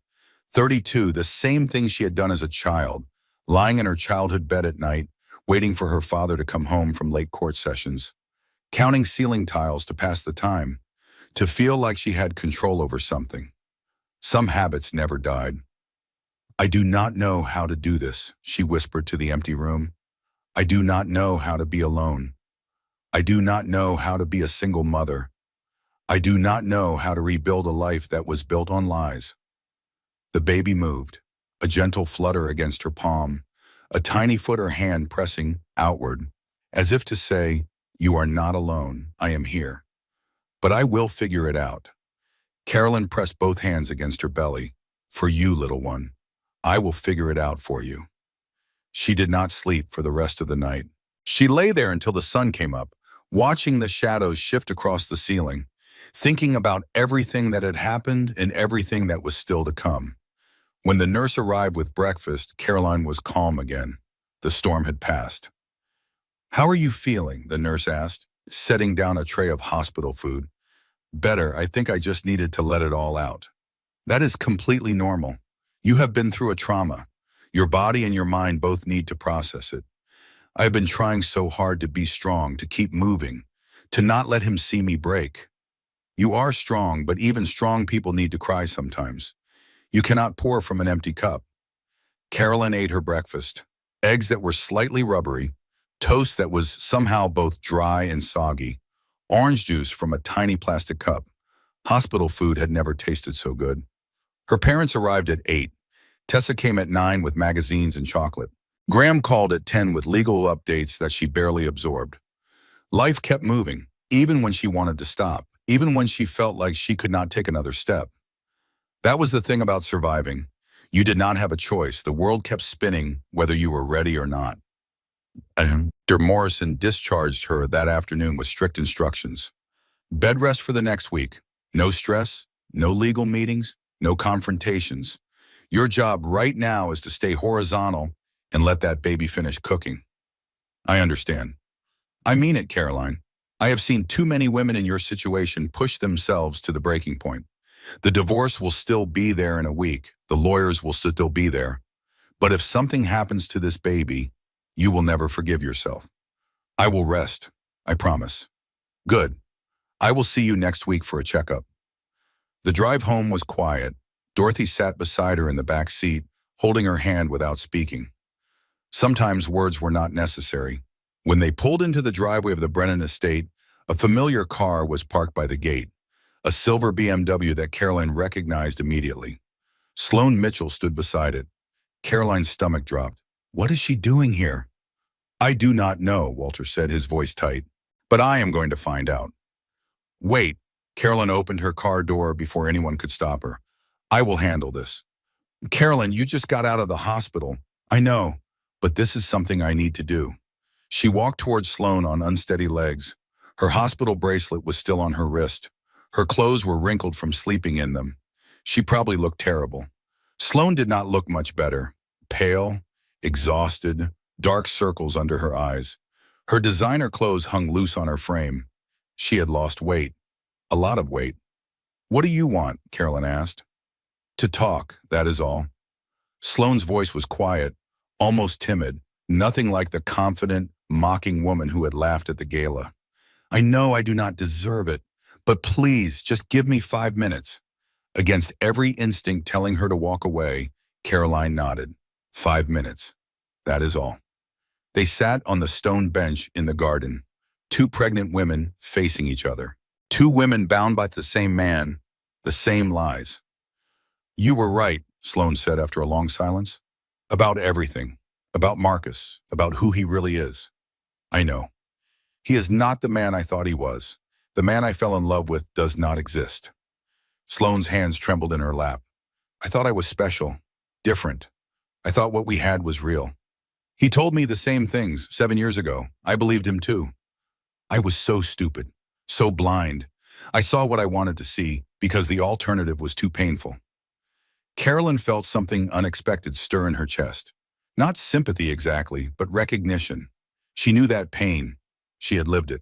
32, the same thing she had done as a child, lying in her childhood bed at night, waiting for her father to come home from late court sessions, counting ceiling tiles to pass the time, to feel like she had control over something. Some habits never died. I do not know how to do this, she whispered to the empty room. I do not know how to be alone. I do not know how to be a single mother. I do not know how to rebuild a life that was built on lies. The baby moved, a gentle flutter against her palm, a tiny foot or hand pressing outward, as if to say, "You are not alone, I am here. But I will figure it out." Carolyn pressed both hands against her belly. "For you, little one, I will figure it out for you." She did not sleep for the rest of the night. She lay there until the sun came up, watching the shadows shift across the ceiling, thinking about everything that had happened and everything that was still to come. When the nurse arrived with breakfast, Caroline was calm again. The storm had passed. "How are you feeling?" the nurse asked, setting down a tray of hospital food. "Better. I think I just needed to let it all out." "That is completely normal. You have been through a trauma. Your body and your mind both need to process it. I have been trying so hard to be strong, to keep moving, to not let him see me break." "You are strong, but even strong people need to cry sometimes. You cannot pour from an empty cup." Carolyn ate her breakfast, eggs that were slightly rubbery, toast that was somehow both dry and soggy, orange juice from a tiny plastic cup. Hospital food had never tasted so good. Her parents arrived at 8. Tessa came at 9 with magazines and chocolate. Graham called at 10 with legal updates that she barely absorbed. Life kept moving, even when she wanted to stop, even when she felt like she could not take another step. That was the thing about surviving. You did not have a choice. The world kept spinning, whether you were ready or not. Dr. Morrison discharged her that afternoon with strict instructions. Bed rest for the next week. No stress, no legal meetings, no confrontations. Your job right now is to stay horizontal and let that baby finish cooking. I understand. I mean it, Caroline. I have seen too many women in your situation push themselves to the breaking point. The divorce will still be there in a week. The lawyers will still be there. But if something happens to this baby, you will never forgive yourself. I will rest. I promise. Good. I will see you next week for a checkup. The drive home was quiet. Dorothy sat beside her in the back seat, holding her hand without speaking. Sometimes words were not necessary. When they pulled into the driveway of the Brennan estate, a familiar car was parked by the gate, a silver BMW that Caroline recognized immediately. Sloane Mitchell stood beside it. Caroline's stomach dropped. What is she doing here? I do not know, Walter said, his voice tight. But I am going to find out. Wait. Caroline opened her car door before anyone could stop her. I will handle this. Caroline, you just got out of the hospital. I know, but this is something I need to do. She walked towards Sloane on unsteady legs. Her hospital bracelet was still on her wrist. Her clothes were wrinkled from sleeping in them. She probably looked terrible. Sloane did not look much better. Pale, exhausted, dark circles under her eyes. Her designer clothes hung loose on her frame. She had lost weight. A lot of weight. What do you want? Caroline asked. To talk, that is all. Sloane's voice was quiet, almost timid, nothing like the confident, mocking woman who had laughed at the gala. I know I do not deserve it, but please, just give me 5 minutes. Against every instinct telling her to walk away, Caroline nodded. 5 minutes. That is all. They sat on the stone bench in the garden, 2 pregnant women facing each other. 2 women bound by the same man, the same lies. You were right, Sloane said after a long silence. About everything. About Marcus, about who he really is. I know. He is not the man I thought he was. The man I fell in love with does not exist. Sloane's hands trembled in her lap. I thought I was special, different. I thought what we had was real. He told me the same things 7 years ago. I believed him too. I was so stupid, so blind. I saw what I wanted to see because the alternative was too painful. Carolyn felt something unexpected stir in her chest. Not sympathy exactly, but recognition. She knew that pain. She had lived it.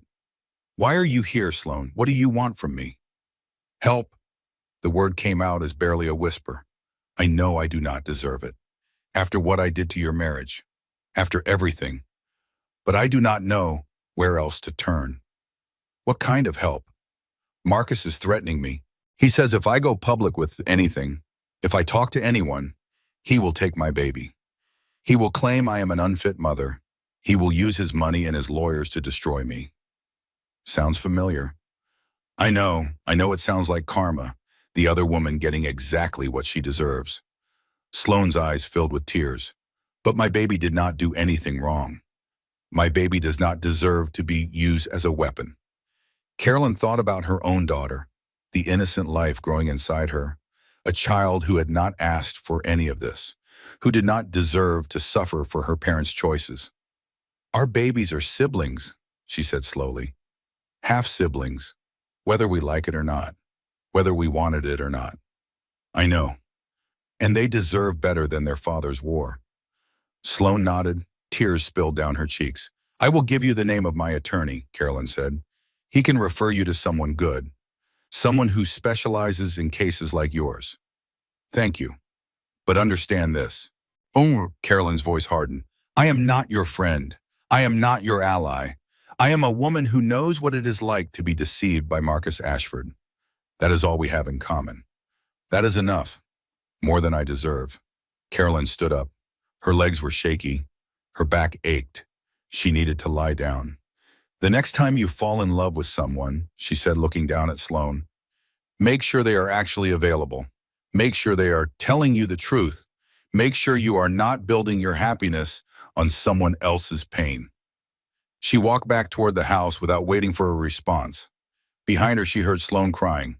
Why are you here, Sloane? What do you want from me? Help. The word came out as barely a whisper. I know I do not deserve it. After what I did to your marriage. After everything. But I do not know where else to turn. What kind of help? Marcus is threatening me. He says if I go public with anything, if I talk to anyone, he will take my baby. He will claim I am an unfit mother. He will use his money and his lawyers to destroy me. Sounds familiar. I know it sounds like karma, the other woman getting exactly what she deserves. Sloane's eyes filled with tears. But my baby did not do anything wrong. My baby does not deserve to be used as a weapon. Carolyn thought about her own daughter, the innocent life growing inside her, a child who had not asked for any of this, who did not deserve to suffer for her parents' choices. Our babies are siblings, she said slowly. Half siblings, whether we like it or not, whether we wanted it or not. I know. And they deserve better than their father's war. Sloane nodded, tears spilled down her cheeks. I will give you the name of my attorney, Carolyn said. He can refer you to someone good, someone who specializes in cases like yours. Thank you. But understand this. Oh, Carolyn's voice hardened. I am not your friend. I am not your ally. I am a woman who knows what it is like to be deceived by Marcus Ashford. That is all we have in common. That is enough. More than I deserve. Carolyn stood up. Her legs were shaky. Her back ached. She needed to lie down. The next time you fall in love with someone, she said, looking down at Sloane, make sure they are actually available. Make sure they are telling you the truth. Make sure you are not building your happiness on someone else's pain. She walked back toward the house without waiting for a response. Behind her, she heard Sloane crying.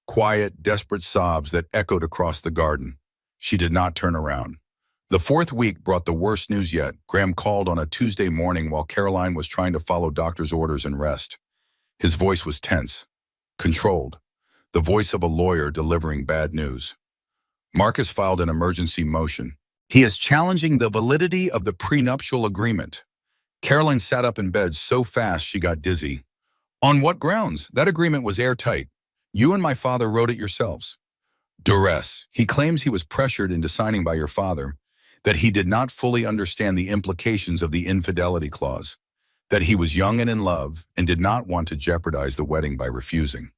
Quiet, desperate sobs that echoed across the garden. She did not turn around. The fourth week brought the worst news yet. Graham called on a Tuesday morning while Caroline was trying to follow doctor's orders and rest. His voice was tense, controlled, the voice of a lawyer delivering bad news. Marcus filed an emergency motion. He is challenging the validity of the prenuptial agreement. Caroline sat up in bed so fast she got dizzy. On what grounds? That agreement was airtight. You and my father wrote it yourselves. Duress. He claims he was pressured into signing by your father, that he did not fully understand the implications of the infidelity clause, that he was young and in love and did not want to jeopardize the wedding by refusing.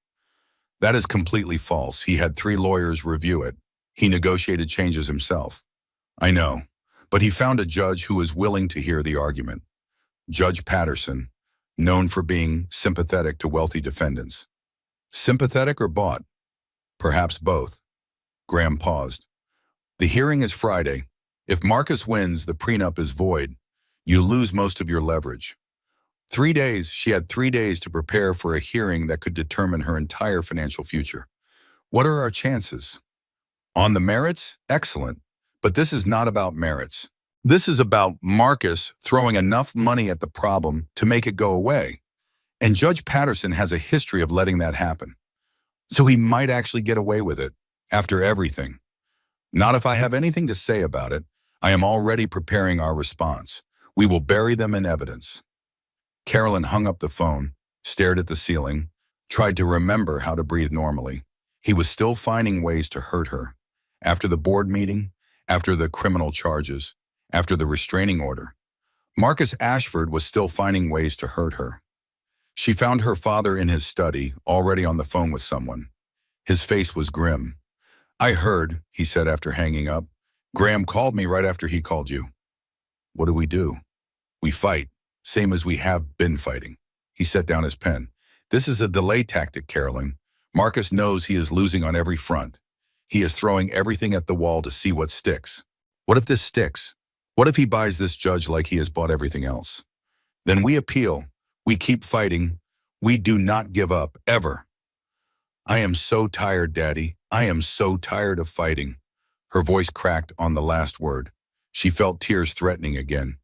That is completely false. He had 3 lawyers review it. He negotiated changes himself. I know, but he found a judge who was willing to hear the argument. Judge Patterson, known for being sympathetic to wealthy defendants. Sympathetic or bought? Perhaps both. Graham paused. The hearing is Friday. If Marcus wins, the prenup is void. You lose most of your leverage. 3 days, she had 3 days to prepare for a hearing that could determine her entire financial future. What are our chances? On the merits, excellent. But this is not about merits. This is about Marcus throwing enough money at the problem to make it go away. And Judge Patterson has a history of letting that happen. So he might actually get away with it, after everything. Not if I have anything to say about it. I am already preparing our response. We will bury them in evidence. Carolyn hung up the phone, stared at the ceiling, tried to remember how to breathe normally. He was still finding ways to hurt her. After the board meeting, after the criminal charges, after the restraining order, Marcus Ashford was still finding ways to hurt her. She found her father in his study, already on the phone with someone. His face was grim. I heard, he said after hanging up. Graham called me right after he called you. What do? We fight, same as we have been fighting. He set down his pen. This is a delay tactic, Carolyn. Marcus knows he is losing on every front. He is throwing everything at the wall to see what sticks. What if this sticks? What if he buys this judge like he has bought everything else? Then we appeal. We keep fighting. We do not give up, ever. I am so tired, Daddy. I am so tired of fighting. Her voice cracked on the last word. She felt tears threatening again.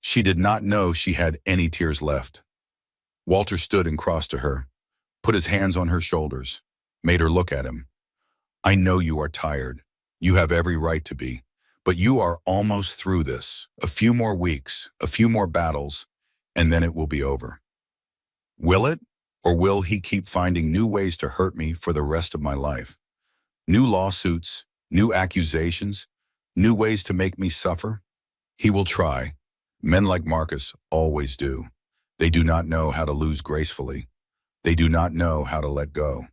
She did not know she had any tears left. Walter stood and crossed to her, put his hands on her shoulders, made her look at him. I know you are tired. You have every right to be. But you are almost through this. A few more weeks, a few more battles, and then it will be over. Will it? Or will he keep finding new ways to hurt me for the rest of my life? New lawsuits, new accusations, new ways to make me suffer? He will try. Men like Marcus always do. They do not know how to lose gracefully. They do not know how to let go.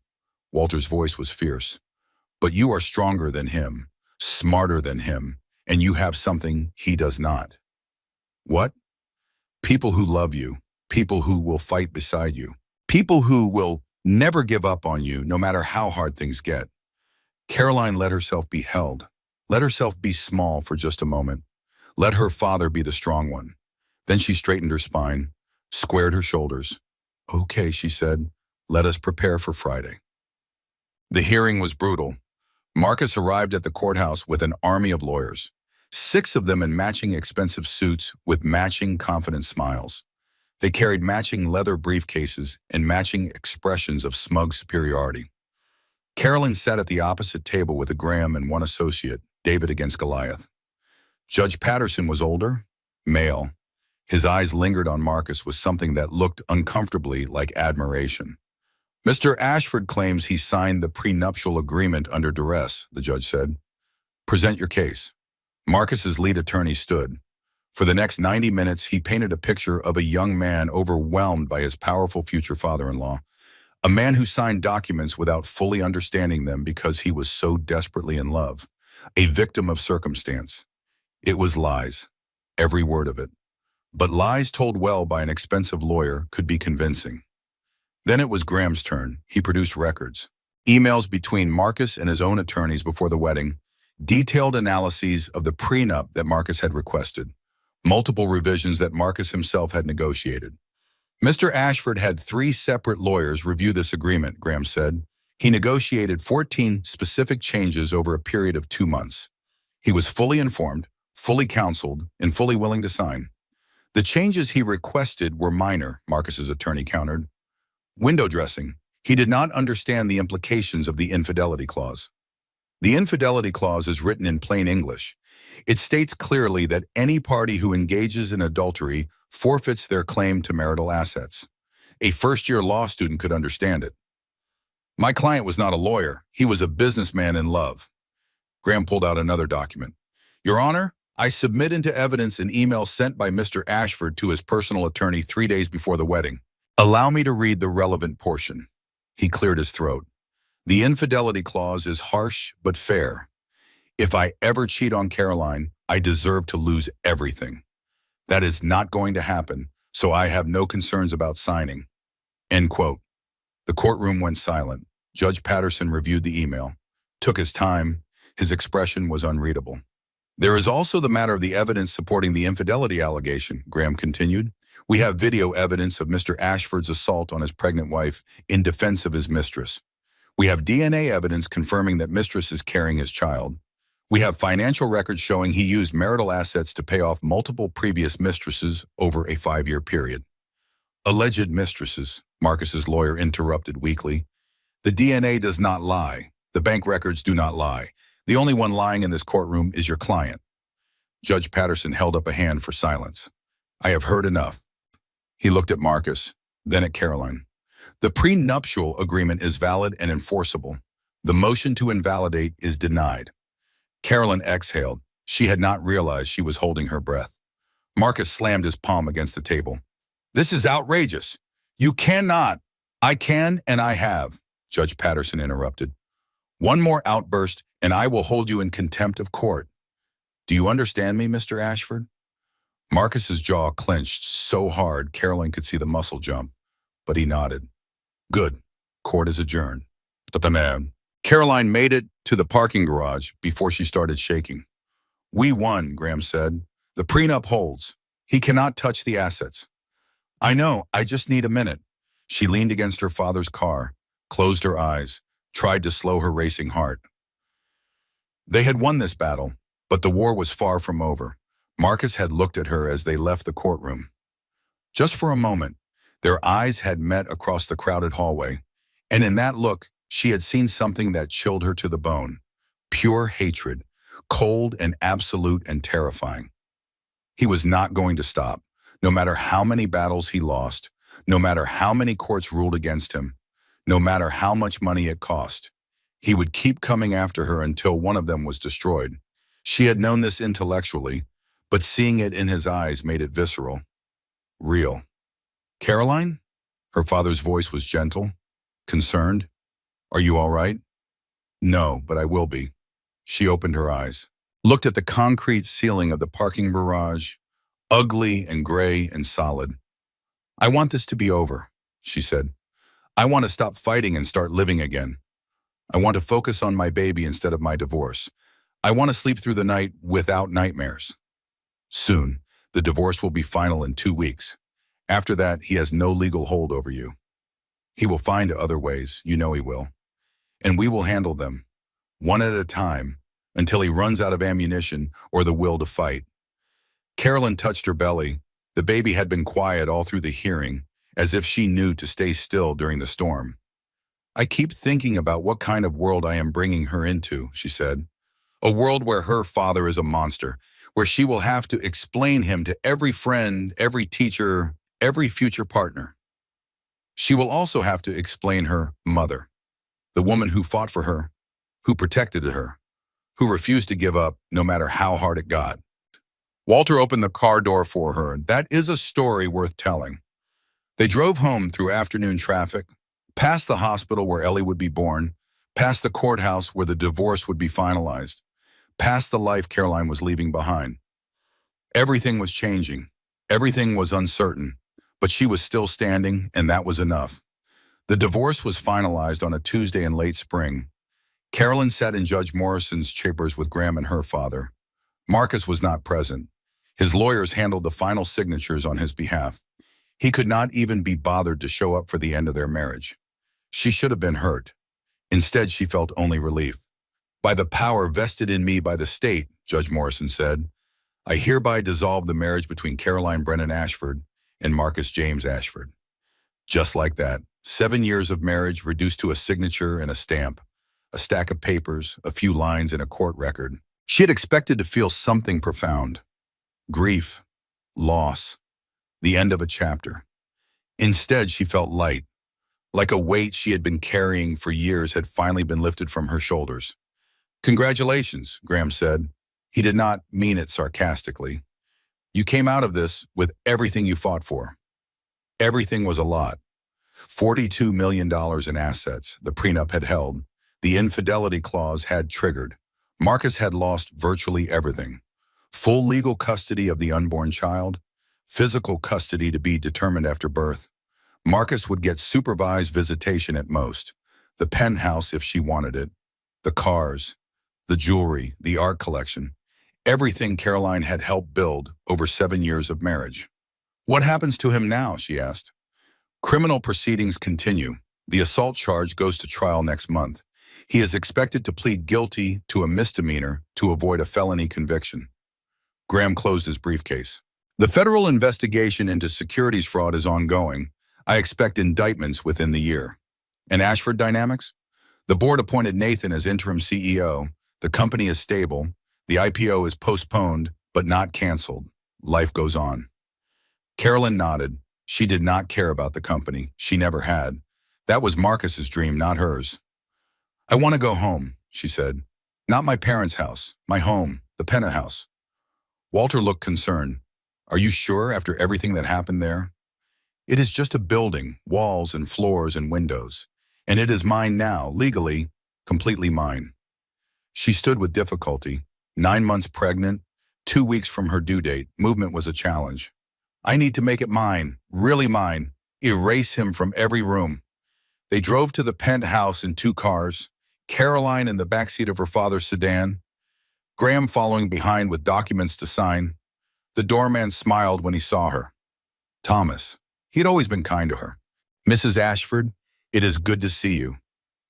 Walter's voice was fierce. But you are stronger than him, smarter than him, and you have something he does not. What? People who love you, people who will fight beside you, people who will never give up on you no matter how hard things get. Caroline let herself be held. Let herself be small for just a moment. Let her father be the strong one. Then she straightened her spine, squared her shoulders. Okay, she said, let us prepare for Friday. The hearing was brutal. Marcus arrived at the courthouse with an army of lawyers, 6 of them in matching expensive suits with matching confident smiles. They carried matching leather briefcases and matching expressions of smug superiority. Carolyn sat at the opposite table with Graham and one associate, David against Goliath. Judge Patterson was older, male. His eyes lingered on Marcus with something that looked uncomfortably like admiration. Mr. Ashford claims he signed the prenuptial agreement under duress, the judge said. Present your case. Marcus's lead attorney stood. For the next 90 minutes, he painted a picture of a young man overwhelmed by his powerful future father-in-law, a man who signed documents without fully understanding them because he was so desperately in love, a victim of circumstance. It was lies, every word of it. But lies told well by an expensive lawyer could be convincing. Then it was Graham's turn. He produced records, emails between Marcus and his own attorneys before the wedding, detailed analyses of the prenup that Marcus had requested, multiple revisions that Marcus himself had negotiated. Mr. Ashford had 3 separate lawyers review this agreement, Graham said. He negotiated 14 specific changes over a period of 2 months. He was fully informed, fully counseled, and fully willing to sign. The changes he requested were minor, Marcus's attorney countered. Window dressing. He did not understand the implications of the infidelity clause. The infidelity clause is written in plain English. It states clearly that any party who engages in adultery forfeits their claim to marital assets. A first-year law student could understand it. My client was not a lawyer. He was a businessman in love. Graham pulled out another document. Your Honor, I submit into evidence an email sent by Mr. Ashford to his personal attorney 3 days before the wedding. Allow me to read the relevant portion. He cleared his throat. The infidelity clause is harsh but fair. If I ever cheat on Caroline, I deserve to lose everything. That is not going to happen, so I have no concerns about signing. End quote. The courtroom went silent. Judge Patterson reviewed the email, took his time. His expression was unreadable. There is also the matter of the evidence supporting the infidelity allegation, Graham continued. We have video evidence of Mr. Ashford's assault on his pregnant wife in defense of his mistress. We have DNA evidence confirming that Mistress is carrying his child. We have financial records showing he used marital assets to pay off multiple previous mistresses over a 5-year period. Alleged mistresses, Marcus's lawyer interrupted weakly. The DNA does not lie. The bank records do not lie. The only one lying in this courtroom is your client. Judge Patterson held up a hand for silence. I have heard enough. He looked at Marcus, then at Caroline. The prenuptial agreement is valid and enforceable. The motion to invalidate is denied. Caroline exhaled. She had not realized she was holding her breath. Marcus slammed his palm against the table. This is outrageous. You cannot. I can and I have, Judge Patterson interrupted. One more outburst and I will hold you in contempt of court. Do you understand me, Mr. Ashford? Marcus's jaw clenched so hard Caroline could see the muscle jump, but he nodded. Good. Court is adjourned. Caroline made it to the parking garage before she started shaking. We won, Graham said. The prenup holds. He cannot touch the assets. I know, I just need a minute. She leaned against her father's car, closed her eyes, tried to slow her racing heart. They had won this battle, but the war was far from over. Marcus had looked at her as they left the courtroom. Just for a moment, their eyes had met across the crowded hallway, and in that look, she had seen something that chilled her to the bone. Pure hatred, cold and absolute and terrifying. He was not going to stop, no matter how many battles he lost, no matter how many courts ruled against him, no matter how much money it cost. He would keep coming after her until one of them was destroyed. She had known this intellectually, but seeing it in his eyes made it visceral, real. Caroline? Her father's voice was gentle, concerned. Are you all right? No, but I will be. She opened her eyes, looked at the concrete ceiling of the parking garage, ugly and gray and solid. I want this to be over, she said. I want to stop fighting and start living again. I want to focus on my baby instead of my divorce. I want to sleep through the night without nightmares. Soon, the divorce will be final in 2 weeks. After that, he has no legal hold over you. He will find other ways, you know he will. And we will handle them, one at a time, until he runs out of ammunition or the will to fight. Carolyn touched her belly. The baby had been quiet all through the hearing, as if she knew to stay still during the storm. I keep thinking about what kind of world I am bringing her into, she said. A world where her father is a monster, where she will have to explain him to every friend, every teacher, every future partner. She will also have to explain her mother, the woman who fought for her, who protected her, who refused to give up no matter how hard it got. Walter opened the car door for her. That is a story worth telling. They drove home through afternoon traffic, past the hospital where Ellie would be born, past the courthouse where the divorce would be finalized, past the life Caroline was leaving behind. Everything was changing. Everything was uncertain, but she was still standing, and that was enough. The divorce was finalized on a Tuesday in late spring. Carolyn sat in Judge Morrison's chambers with Graham and her father. Marcus was not present. His lawyers handled the final signatures on his behalf. He could not even be bothered to show up for the end of their marriage. She should have been hurt. Instead, she felt only relief. By the power vested in me by the state, Judge Morrison said, I hereby dissolve the marriage between Caroline Brennan Ashford and Marcus James Ashford. Just like that, 7 years of marriage reduced to a signature and a stamp, a stack of papers, a few lines in a court record. She had expected to feel something profound. Grief, loss, the end of a chapter. Instead, she felt light, like a weight she had been carrying for years had finally been lifted from her shoulders. Congratulations, Graham said. He did not mean it sarcastically. You came out of this with everything you fought for. Everything was a lot. $42 million in assets the prenup had held. The infidelity clause had triggered. Marcus had lost virtually everything. Full legal custody of the unborn child, physical custody to be determined after birth. Marcus would get supervised visitation at most, the penthouse if she wanted it, the cars, the jewelry, the art collection, everything Caroline had helped build over 7 years of marriage. What happens to him now, she asked. Criminal proceedings continue. The assault charge goes to trial next month. He is expected to plead guilty to a misdemeanor to avoid a felony conviction. Graham closed his briefcase. The federal investigation into securities fraud is ongoing. I expect indictments within the year. And Ashford Dynamics? The board appointed Nathan as interim CEO. The company is stable. The IPO is postponed, but not canceled. Life goes on. Carolyn nodded. She did not care about the company. She never had. That was Marcus's dream, not hers. I want to go home, she said. Not my parents' house, my home, the penthouse. Walter looked concerned. Are you sure after everything that happened there? It is just a building, walls and floors and windows. And it is mine now, legally, completely mine. She stood with difficulty. 9 months pregnant, 2 weeks from her due date. Movement was a challenge. I need to make it mine, really mine. Erase him from every room. They drove to the penthouse in 2 cars, Caroline in the backseat of her father's sedan, Graham following behind with documents to sign. The doorman smiled when he saw her. Thomas. He had always been kind to her. Mrs. Ashford, it is good to see you.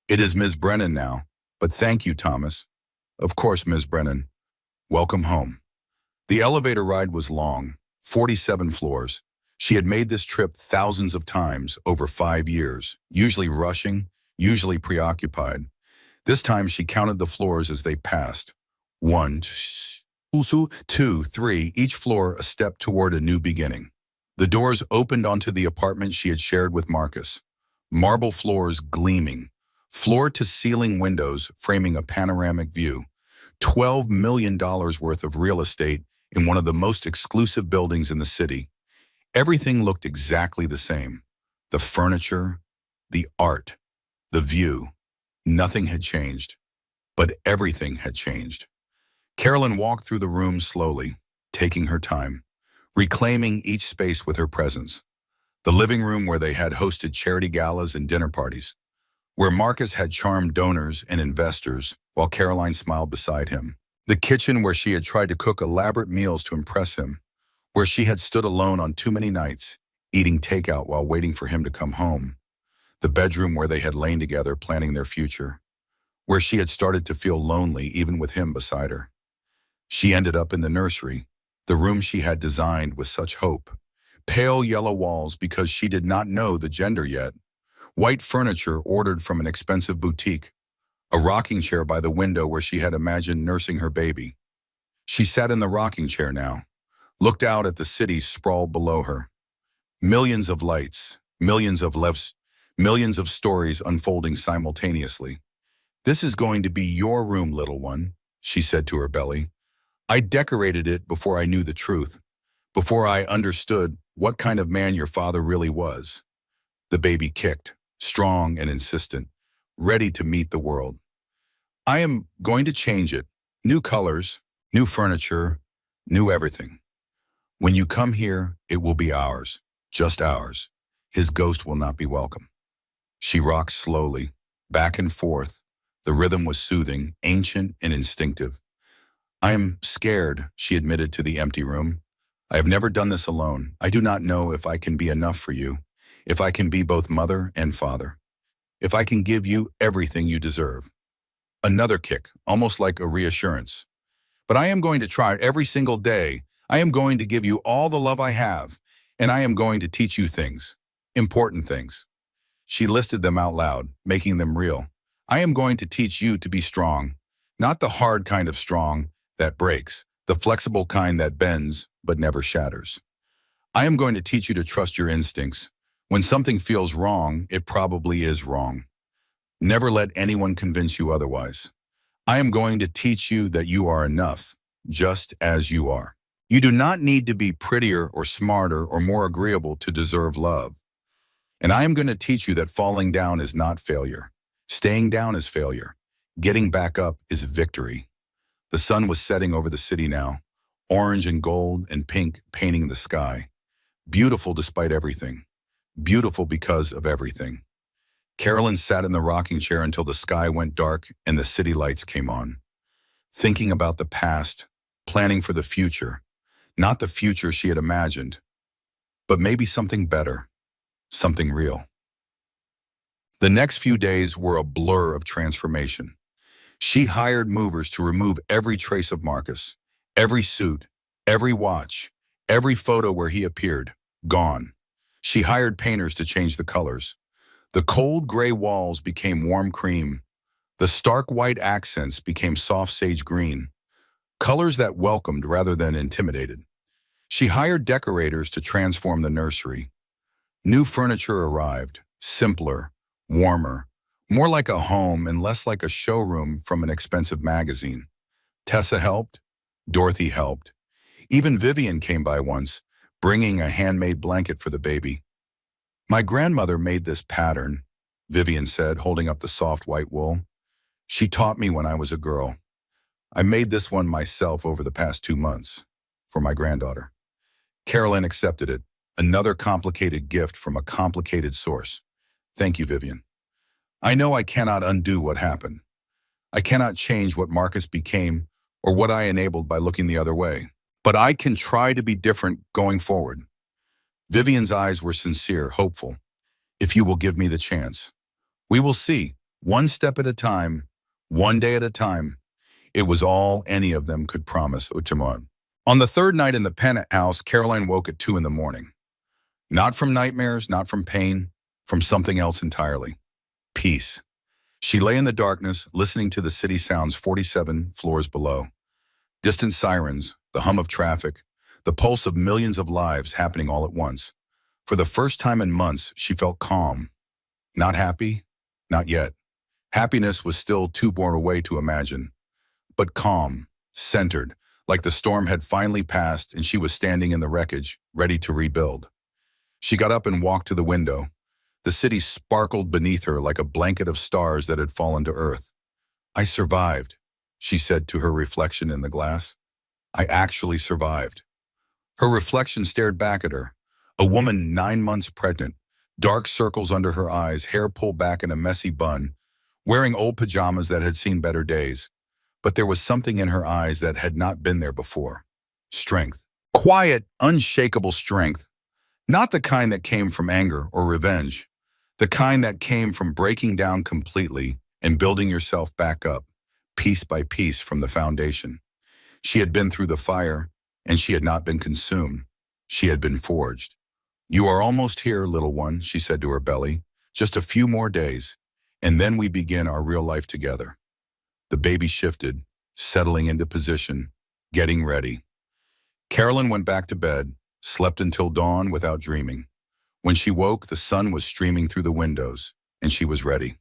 It is Ms. Brennan now, but thank you, Thomas. Of course, Ms. Brennan. Welcome home. The elevator ride was long, 47 floors. She had made this trip thousands of times over 5 years, usually rushing, usually preoccupied. This time she counted the floors as they passed. 1, 2, 3, each floor a step toward a new beginning. The doors opened onto the apartment she had shared with Marcus. Marble floors gleaming, floor-to-ceiling windows framing a panoramic view. $12 million worth of real estate in one of the most exclusive buildings in the city. Everything looked exactly the same. The furniture, the art, the view. Nothing had changed, but everything had changed. Carolyn walked through the room slowly, taking her time, reclaiming each space with her presence. The living room where they had hosted charity galas and dinner parties, where Marcus had charmed donors and investors while Caroline smiled beside him. The kitchen where she had tried to cook elaborate meals to impress him, where she had stood alone on too many nights, eating takeout while waiting for him to come home. The bedroom where they had lain together planning their future, where she had started to feel lonely even with him beside her. She ended up in the nursery, the room she had designed with such hope. Pale yellow walls because she did not know the gender yet. White furniture ordered from an expensive boutique. A rocking chair by the window where she had imagined nursing her baby. She sat in the rocking chair now, looked out at the city sprawled below her. Millions of lights, millions of lefts, millions of stories unfolding simultaneously. This is going to be your room, little one, she said to her belly. I decorated it before I knew the truth, before I understood what kind of man your father really was. The baby kicked, strong and insistent, ready to meet the world. I am going to change it. New colors, new furniture, new everything. When you come here, it will be ours, just ours. His ghost will not be welcome. She rocked slowly, back and forth. The rhythm was soothing, ancient and instinctive. I am scared, she admitted to the empty room. I have never done this alone. I do not know if I can be enough for you, if I can be both mother and father, if I can give you everything you deserve. Another kick, almost like a reassurance. But I am going to try every single day. I am going to give you all the love I have, and I am going to teach you things, important things. She listed them out loud, making them real. I am going to teach you to be strong, not the hard kind of strong that breaks, the flexible kind that bends but never shatters. I am going to teach you to trust your instincts. When something feels wrong, it probably is wrong. Never let anyone convince you otherwise. I am going to teach you that you are enough, just as you are. You do not need to be prettier or smarter or more agreeable to deserve love. And I am going to teach you that falling down is not failure. Staying down is failure. Getting back up is victory. The sun was setting over the city now, orange and gold and pink painting the sky. Beautiful despite everything. Beautiful because of everything. Carolyn sat in the rocking chair until the sky went dark and the city lights came on. Thinking about the past, planning for the future. Not the future she had imagined, but maybe something better, something real. The next few days were a blur of transformation. She hired movers to remove every trace of Marcus, every suit, every watch, every photo where he appeared, gone. She hired painters to change the colors. The cold gray walls became warm cream. The stark white accents became soft sage green, colors that welcomed rather than intimidated. She hired decorators to transform the nursery. New furniture arrived, simpler, warmer, more like a home and less like a showroom from an expensive magazine. Tessa helped. Dorothy helped. Even Vivian came by once, bringing a handmade blanket for the baby. My grandmother made this pattern, Vivian said, holding up the soft white wool. She taught me when I was a girl. I made this one myself over the past 2 months for my granddaughter. Carolyn accepted it, another complicated gift from a complicated source. Thank you, Vivian. I know I cannot undo what happened. I cannot change what Marcus became or what I enabled by looking the other way. But I can try to be different going forward. Vivian's eyes were sincere, hopeful. If you will give me the chance. We will see, one step at a time, one day at a time. It was all any of them could promise Utamon. On the third night in the penthouse, Caroline woke at 2 in the morning. Not from nightmares, not from pain, from something else entirely. Peace. She lay in the darkness, listening to the city sounds 47 floors below. Distant sirens, the hum of traffic, the pulse of millions of lives happening all at once. For the first time in months, she felt calm. Not happy? Not yet. Happiness was still too far away to imagine. But calm, centered, like the storm had finally passed and she was standing in the wreckage, ready to rebuild. She got up and walked to the window. The city sparkled beneath her like a blanket of stars that had fallen to earth. I survived, she said to her reflection in the glass. I actually survived. Her reflection stared back at her. A woman 9 months pregnant, dark circles under her eyes, hair pulled back in a messy bun, wearing old pajamas that had seen better days. But there was something in her eyes that had not been there before. Strength. Quiet, unshakable strength. Not the kind that came from anger or revenge. The kind that came from breaking down completely and building yourself back up, piece by piece from the foundation. She had been through the fire, and she had not been consumed. She had been forged. You are almost here, little one, she said to her belly. Just a few more days, and then we begin our real life together. The baby shifted, settling into position, getting ready. Carolyn went back to bed, slept until dawn without dreaming. When she woke, the sun was streaming through the windows, and she was ready.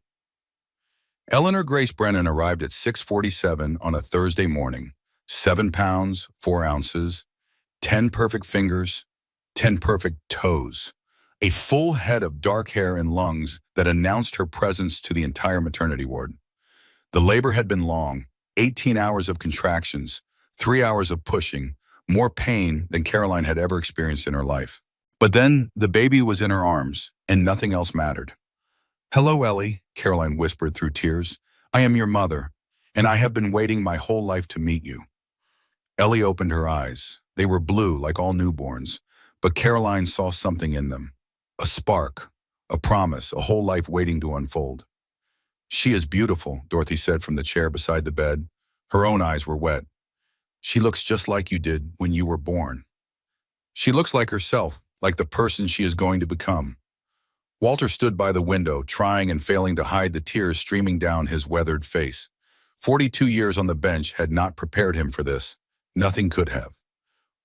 Eleanor Grace Brennan arrived at 6:47 on a Thursday morning. 7 pounds, 4 ounces, 10 perfect fingers, 10 perfect toes. A full head of dark hair and lungs that announced her presence to the entire maternity ward. The labor had been long, 18 hours of contractions, 3 hours of pushing, more pain than Caroline had ever experienced in her life. But then the baby was in her arms, and nothing else mattered. Hello, Ellie, Caroline whispered through tears. I am your mother, and I have been waiting my whole life to meet you. Ellie opened her eyes. They were blue like all newborns, but Caroline saw something in them. A spark, a promise, a whole life waiting to unfold. She is beautiful, Dorothy said from the chair beside the bed. Her own eyes were wet. She looks just like you did when you were born. She looks like herself, like the person she is going to become. Walter stood by the window, trying and failing to hide the tears streaming down his weathered face. 42 years on the bench had not prepared him for this. Nothing could have.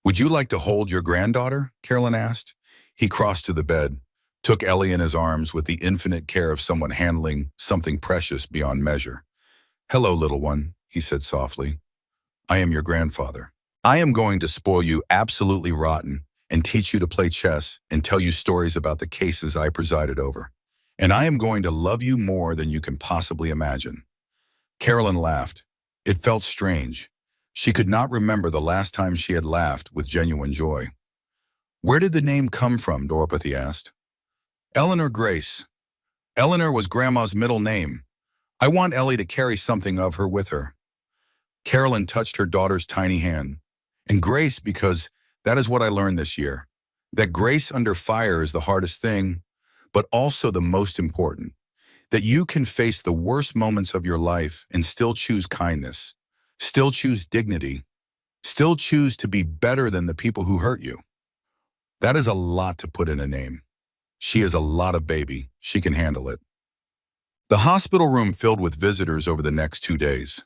Would you like to hold your granddaughter? Carolyn asked. He crossed to the bed, took Ellie in his arms with the infinite care of someone handling something precious beyond measure. Hello, little one, he said softly. I am your grandfather. I am going to spoil you absolutely rotten and teach you to play chess and tell you stories about the cases I presided over. And I am going to love you more than you can possibly imagine. Carolyn laughed. It felt strange. She could not remember the last time she had laughed with genuine joy. Where did the name come from? Dorothy asked. Eleanor Grace. Eleanor was Grandma's middle name. I want Ellie to carry something of her with her. Carolyn touched her daughter's tiny hand. And Grace, because that is what I learned this year. That grace under fire is the hardest thing, but also the most important. That you can face the worst moments of your life and still choose kindness, still choose dignity, still choose to be better than the people who hurt you. That is a lot to put in a name. She is a lot of baby. She can handle it. The hospital room filled with visitors over the next 2 days.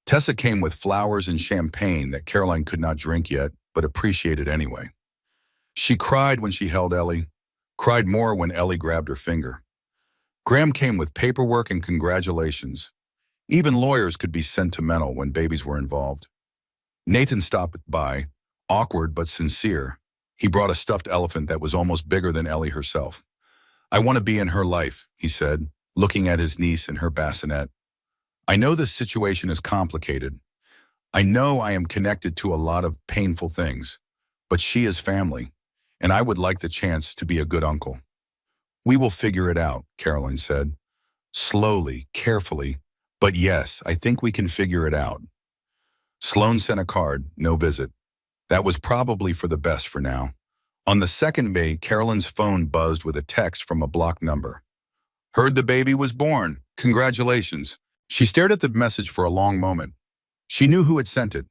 Tessa came with flowers and champagne that Caroline could not drink yet, but appreciated anyway. She cried when she held Ellie, cried more when Ellie grabbed her finger. Graham came with paperwork and congratulations. Even lawyers could be sentimental when babies were involved. Nathan stopped by, awkward but sincere. He brought a stuffed elephant that was almost bigger than Ellie herself. I want to be in her life, he said, looking at his niece in her bassinet. I know this situation is complicated. I know I am connected to a lot of painful things, but she is family, and I would like the chance to be a good uncle. We will figure it out, Caroline said. Slowly, carefully, but yes, I think we can figure it out. Sloan sent a card, no visit. That was probably for the best for now. On the second day, Carolyn's phone buzzed with a text from a blocked number. Heard the baby was born. Congratulations. She stared at the message for a long moment. She knew who had sent it,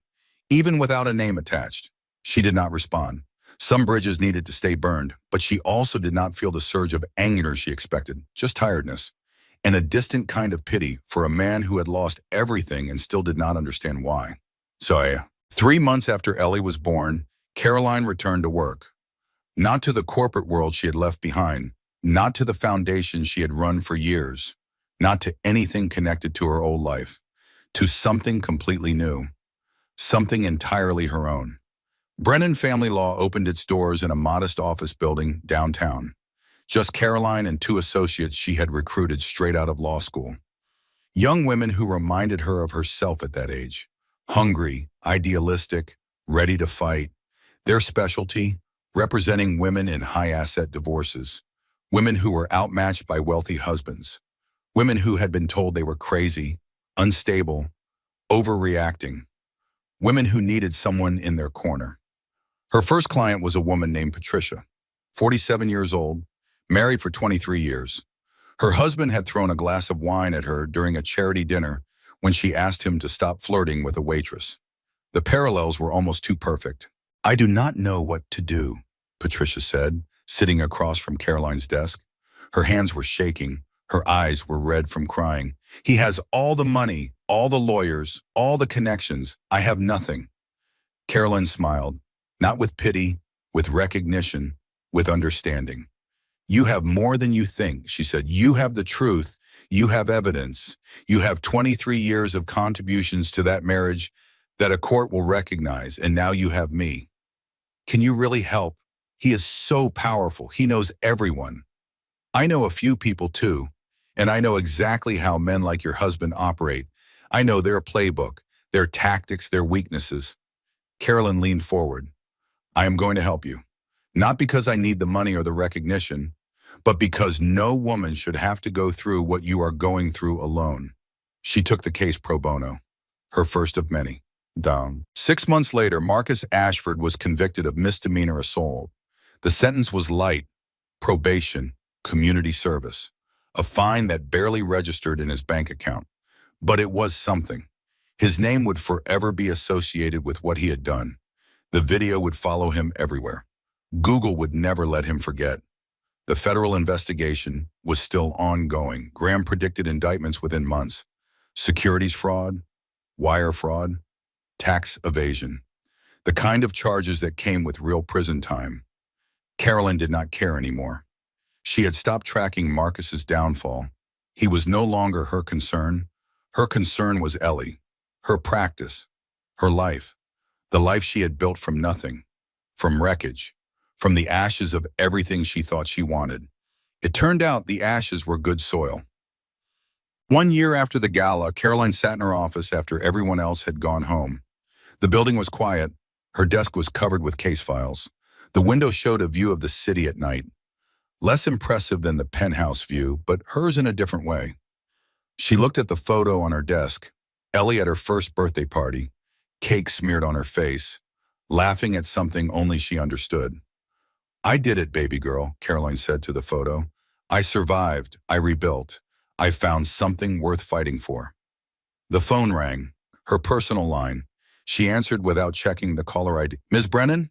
even without a name attached. She did not respond. Some bridges needed to stay burned, but she also did not feel the surge of anger she expected, just tiredness, and a distant kind of pity for a man who had lost everything and still did not understand why. So, 3 months after Ellie was born, Caroline returned to work. Not to the corporate world she had left behind, not to the foundation she had run for years, not to anything connected to her old life, to something completely new, something entirely her own. Brennan Family Law opened its doors in a modest office building downtown. Just Caroline and 2 associates she had recruited straight out of law school. Young women who reminded her of herself at that age. Hungry, idealistic, ready to fight. Their specialty, representing women in high-asset divorces. Women who were outmatched by wealthy husbands. Women who had been told they were crazy, unstable, overreacting. Women who needed someone in their corner. Her first client was a woman named Patricia, 47 years old, married for 23 years. Her husband had thrown a glass of wine at her during a charity dinner when she asked him to stop flirting with a waitress. The parallels were almost too perfect. I do not know what to do, Patricia said, sitting across from Caroline's desk. Her hands were shaking. Her eyes were red from crying. He has all the money, all the lawyers, all the connections. I have nothing. Caroline smiled, not with pity, with recognition, with understanding. You have more than you think, she said. You have the truth. You have evidence. You have 23 years of contributions to that marriage that a court will recognize, and now you have me. Can you really help? He is so powerful. He knows everyone. I know a few people too, and I know exactly how men like your husband operate. I know their playbook, their tactics, their weaknesses. Carolyn leaned forward. I am going to help you. Not because I need the money or the recognition, but because no woman should have to go through what you are going through alone. She took the case pro bono, her first of many. Down. 6 months later, Marcus Ashford was convicted of misdemeanor assault. The sentence was light, probation, community service, a fine that barely registered in his bank account. But it was something. His name would forever be associated with what he had done. The video would follow him everywhere. Google would never let him forget. The federal investigation was still ongoing. Graham predicted indictments within months. Securities fraud, wire fraud, tax evasion. The kind of charges that came with real prison time. Carolyn did not care anymore. She had stopped tracking Marcus's downfall. He was no longer her concern. Her concern was Ellie, her practice, her life, the life she had built from nothing, from wreckage, from the ashes of everything she thought she wanted. It turned out the ashes were good soil. 1 year after the gala, Caroline sat in her office after everyone else had gone home. The building was quiet. Her desk was covered with case files. The window showed a view of the city at night. Less impressive than the penthouse view, but hers in a different way. She looked at the photo on her desk. Ellie at her first birthday party, cake smeared on her face, laughing at something only she understood. I did it, baby girl, Caroline said to the photo. I survived. I rebuilt. I found something worth fighting for. The phone rang, her personal line. She answered without checking the caller ID. Ms. Brennan?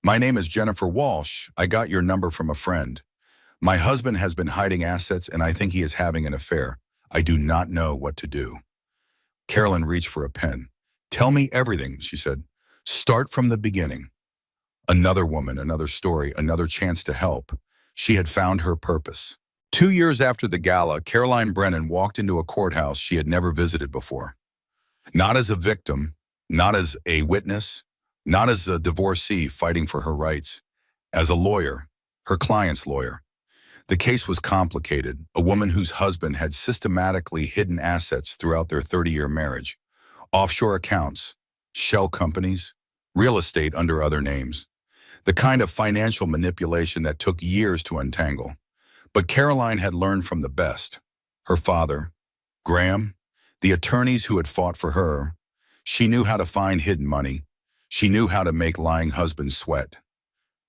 My name is Jennifer Walsh. I got your number from a friend. My husband has been hiding assets and I think he is having an affair. I do not know what to do. Carolyn reached for a pen. Tell me everything, she said. Start from the beginning. Another woman, another story, another chance to help. She had found her purpose. 2 years after the gala, Caroline Brennan walked into a courthouse she had never visited before. Not as a victim, not as a witness, not as a divorcee fighting for her rights. As a lawyer, her client's lawyer. The case was complicated. A woman whose husband had systematically hidden assets throughout their 30-year marriage. Offshore accounts, shell companies, real estate under other names. The kind of financial manipulation that took years to untangle. But Caroline had learned from the best. Her father, Graham, the attorneys who had fought for her. She knew how to find hidden money. She knew how to make lying husbands sweat.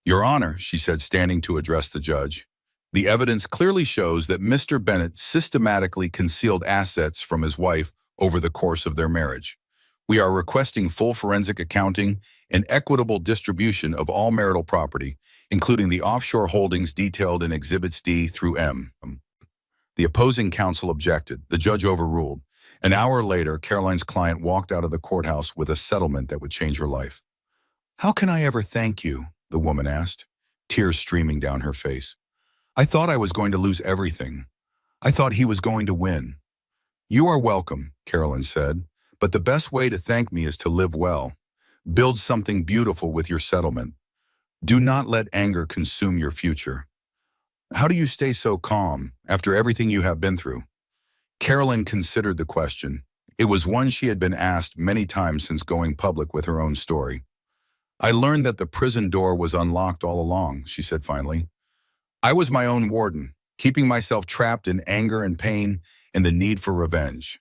Your Honor, she said, standing to address the judge, the evidence clearly shows that Mr. Bennett systematically concealed assets from his wife over the course of their marriage. We are requesting full forensic accounting and equitable distribution of all marital property, including the offshore holdings detailed in Exhibits D through M. The opposing counsel objected. The judge overruled. An hour later, Caroline's client walked out of the courthouse with a settlement that would change her life. "How can I ever thank you?" the woman asked, tears streaming down her face. "I thought I was going to lose everything. I thought he was going to win." "You are welcome," Caroline said, "but the best way to thank me is to live well. Build something beautiful with your settlement. Do not let anger consume your future." "How do you stay so calm after everything you have been through?" Caroline considered the question. It was one she had been asked many times since going public with her own story. "I learned that the prison door was unlocked all along," she said finally. "I was my own warden, keeping myself trapped in anger and pain and the need for revenge.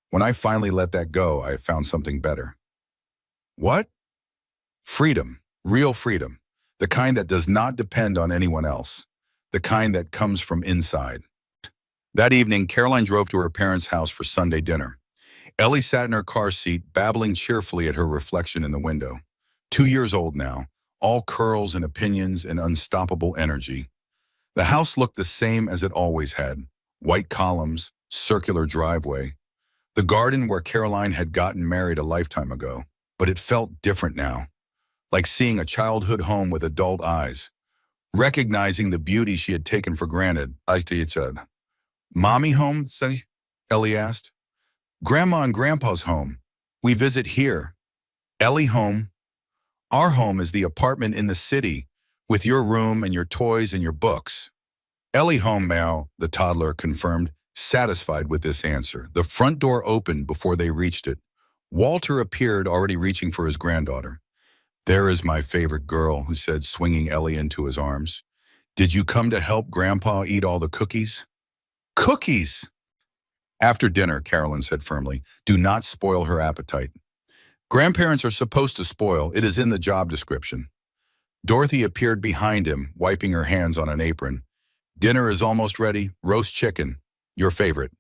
When I finally let that go, I found something better." "What?" "Freedom, real freedom, the kind that does not depend on anyone else, the kind that comes from inside." That evening, Caroline drove to her parents' house for Sunday dinner. Ellie sat in her car seat, babbling cheerfully at her reflection in the window. 2 years old now, all curls and opinions and unstoppable energy. The house looked the same as it always had. White columns, circular driveway. The garden where Caroline had gotten married a lifetime ago. But it felt different now, like seeing a childhood home with adult eyes. Recognizing the beauty she had taken for granted, I said, "Mommy home?" Ellie asked. "Grandma and Grandpa's home. We visit here." "Ellie home? Our home is the apartment in the city, with your room and your toys and your books." "Ellie home, Mao," the toddler confirmed, satisfied with this answer. The front door opened before they reached it. Walter appeared, already reaching for his granddaughter. "There is my favorite girl," he said, swinging Ellie into his arms. "Did you come to help Grandpa eat all the cookies?" "Cookies!" After dinner, Carolyn said firmly, "Do not spoil her appetite." "Grandparents are supposed to spoil. It is in the job description." Dorothy appeared behind him, wiping her hands on an apron. "Dinner is almost ready. Roast chicken. Your favorite."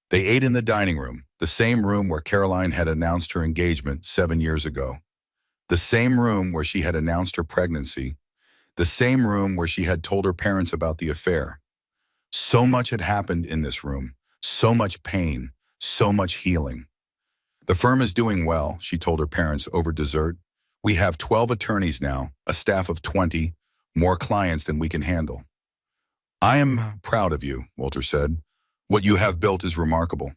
They ate in the dining room, the same room where Caroline had announced her engagement 7 years ago. The same room where she had announced her pregnancy. The same room where she had told her parents about the affair. So much had happened in this room. So much pain. So much healing. "The firm is doing well," she told her parents over dessert. "We have 12 attorneys now, a staff of 20, more clients than we can handle." "I am proud of you," Walter said. "What you have built is remarkable.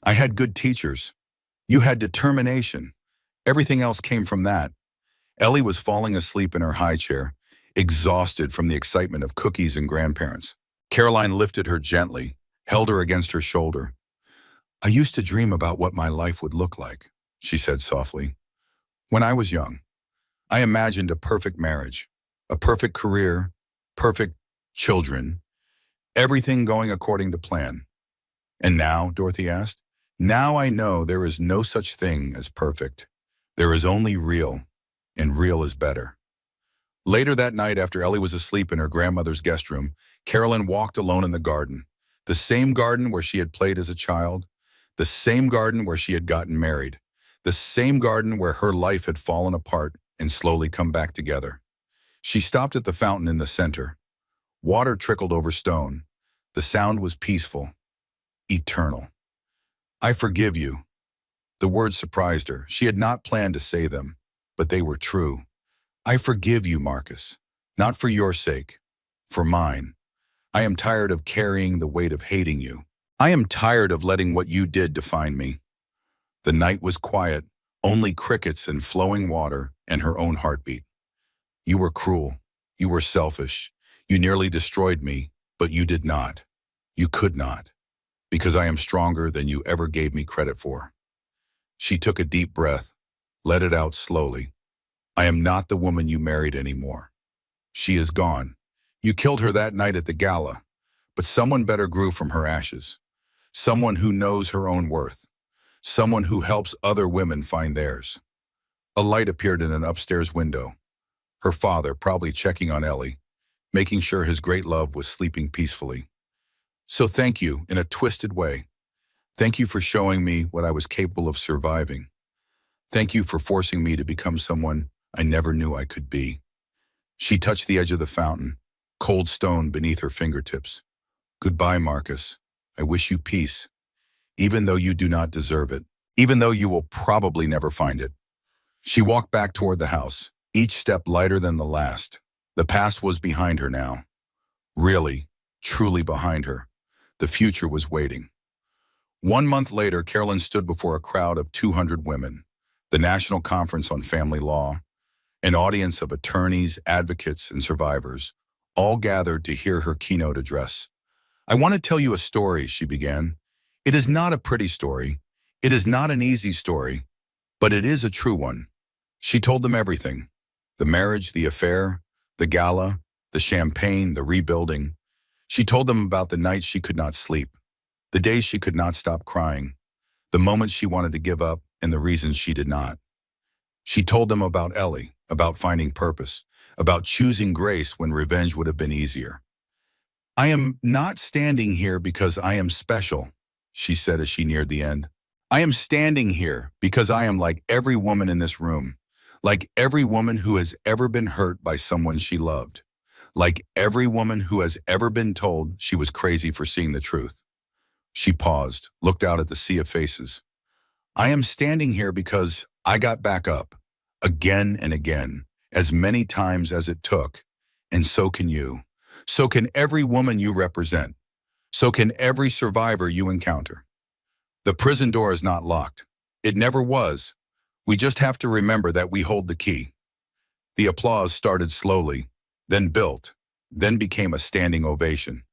I had good teachers. You had determination. Everything else came from that." Ellie was falling asleep in her high chair, exhausted from the excitement of cookies and grandparents. Caroline lifted her gently, held her against her shoulder. "I used to dream about what my life would look like," she said softly. "When I was young, I imagined a perfect marriage, a perfect career, perfect children, everything going according to plan." "And now?" Dorothy asked. "Now I know there is no such thing as perfect. There is only real, and real is better." Later that night, after Ellie was asleep in her grandmother's guest room, Carolyn walked alone in the garden. The same garden where she had played as a child. The same garden where she had gotten married. The same garden where her life had fallen apart and slowly come back together. She stopped at the fountain in the center. Water trickled over stone. The sound was peaceful, eternal. "I forgive you." The words surprised her. She had not planned to say them, but they were true. "I forgive you, Marcus. Not for your sake, for mine. I am tired of carrying the weight of hating you. I am tired of letting what you did define me." The night was quiet, only crickets and flowing water and her own heartbeat. "You were cruel. You were selfish. You nearly destroyed me, but you did not. You could not, because I am stronger than you ever gave me credit for." She took a deep breath, let it out slowly. "I am not the woman you married anymore. She is gone. You killed her that night at the gala, but someone better grew from her ashes. Someone who knows her own worth. Someone who helps other women find theirs." A light appeared in an upstairs window. Her father, probably checking on Ellie, making sure his great love was sleeping peacefully. So thank you, in a twisted way. Thank you for showing me what I was capable of surviving. Thank you for forcing me to become someone I never knew I could be. She touched the edge of the fountain, cold stone beneath her fingertips. Goodbye, Marcus. I wish you peace, even though you do not deserve it, even though you will probably never find it. She walked back toward the house, each step lighter than the last. The past was behind her now. Really, truly behind her. The future was waiting. 1 month later, Carolyn stood before a crowd of 200 women, the National Conference on Family Law, an audience of attorneys, advocates, and survivors, all gathered to hear her keynote address. I want to tell you a story, she began. It is not a pretty story. It is not an easy story, but it is a true one. She told them everything. The marriage, the affair, the gala, the champagne, the rebuilding. She told them about the nights she could not sleep, the days she could not stop crying, the moments she wanted to give up, and the reasons she did not. She told them about Ellie, about finding purpose, about choosing grace when revenge would have been easier. I am not standing here because I am special, she said as she neared the end. I am standing here because I am like every woman in this room, like every woman who has ever been hurt by someone she loved, like every woman who has ever been told she was crazy for seeing the truth. She paused, looked out at the sea of faces. I am standing here because I got back up, again and again, as many times as it took, and so can you. So can every woman you represent. So can every survivor you encounter. The prison door is not locked. It never was. We just have to remember that we hold the key. The applause started slowly, then built, then became a standing ovation.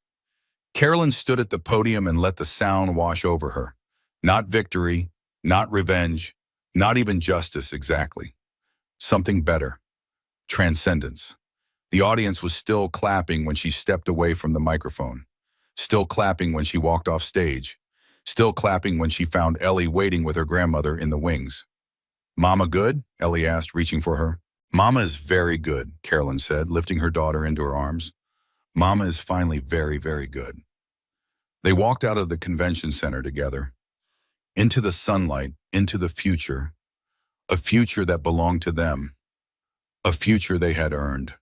Carolyn stood at the podium and let the sound wash over her. Not victory, not revenge, not even justice exactly. Something better. Transcendence. The audience was still clapping when she stepped away from the microphone, still clapping when she walked off stage, still clapping when she found Ellie waiting with her grandmother in the wings. Mama good? Ellie asked, reaching for her. Mama is very good, Carolyn said, lifting her daughter into her arms. Mama is finally very, very good. They walked out of the convention center together, into the sunlight, into the future, a future that belonged to them, a future they had earned.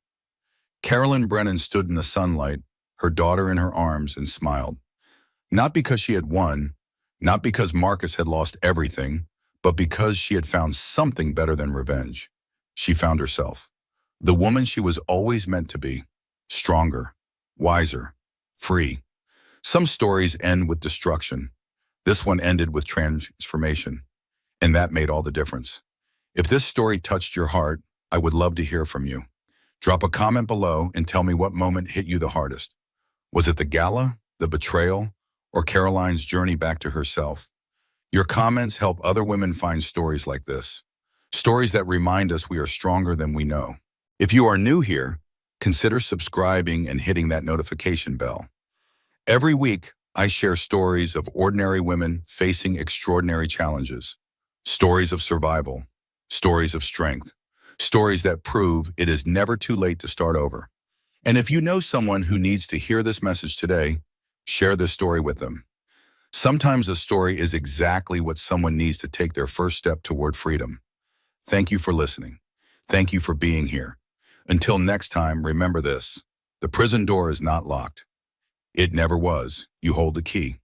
Carolyn Brennan stood in the sunlight, her daughter in her arms, and smiled. Not because she had won, not because Marcus had lost everything, but because she had found something better than revenge. She found herself, the woman she was always meant to be, stronger, wiser, free. Some stories end with destruction. This one ended with transformation, and that made all the difference. If this story touched your heart, I would love to hear from you. Drop a comment below and tell me what moment hit you the hardest. Was it the gala, the betrayal, or Caroline's journey back to herself? Your comments help other women find stories like this. Stories that remind us we are stronger than we know. If you are new here, consider subscribing and hitting that notification bell. Every week, I share stories of ordinary women facing extraordinary challenges. Stories of survival, stories of strength, stories that prove it is never too late to start over. And if you know someone who needs to hear this message today, share this story with them. Sometimes a story is exactly what someone needs to take their first step toward freedom. Thank you for listening. Thank you for being here. Until next time, remember this. The prison door is not locked. It never was. You hold the key.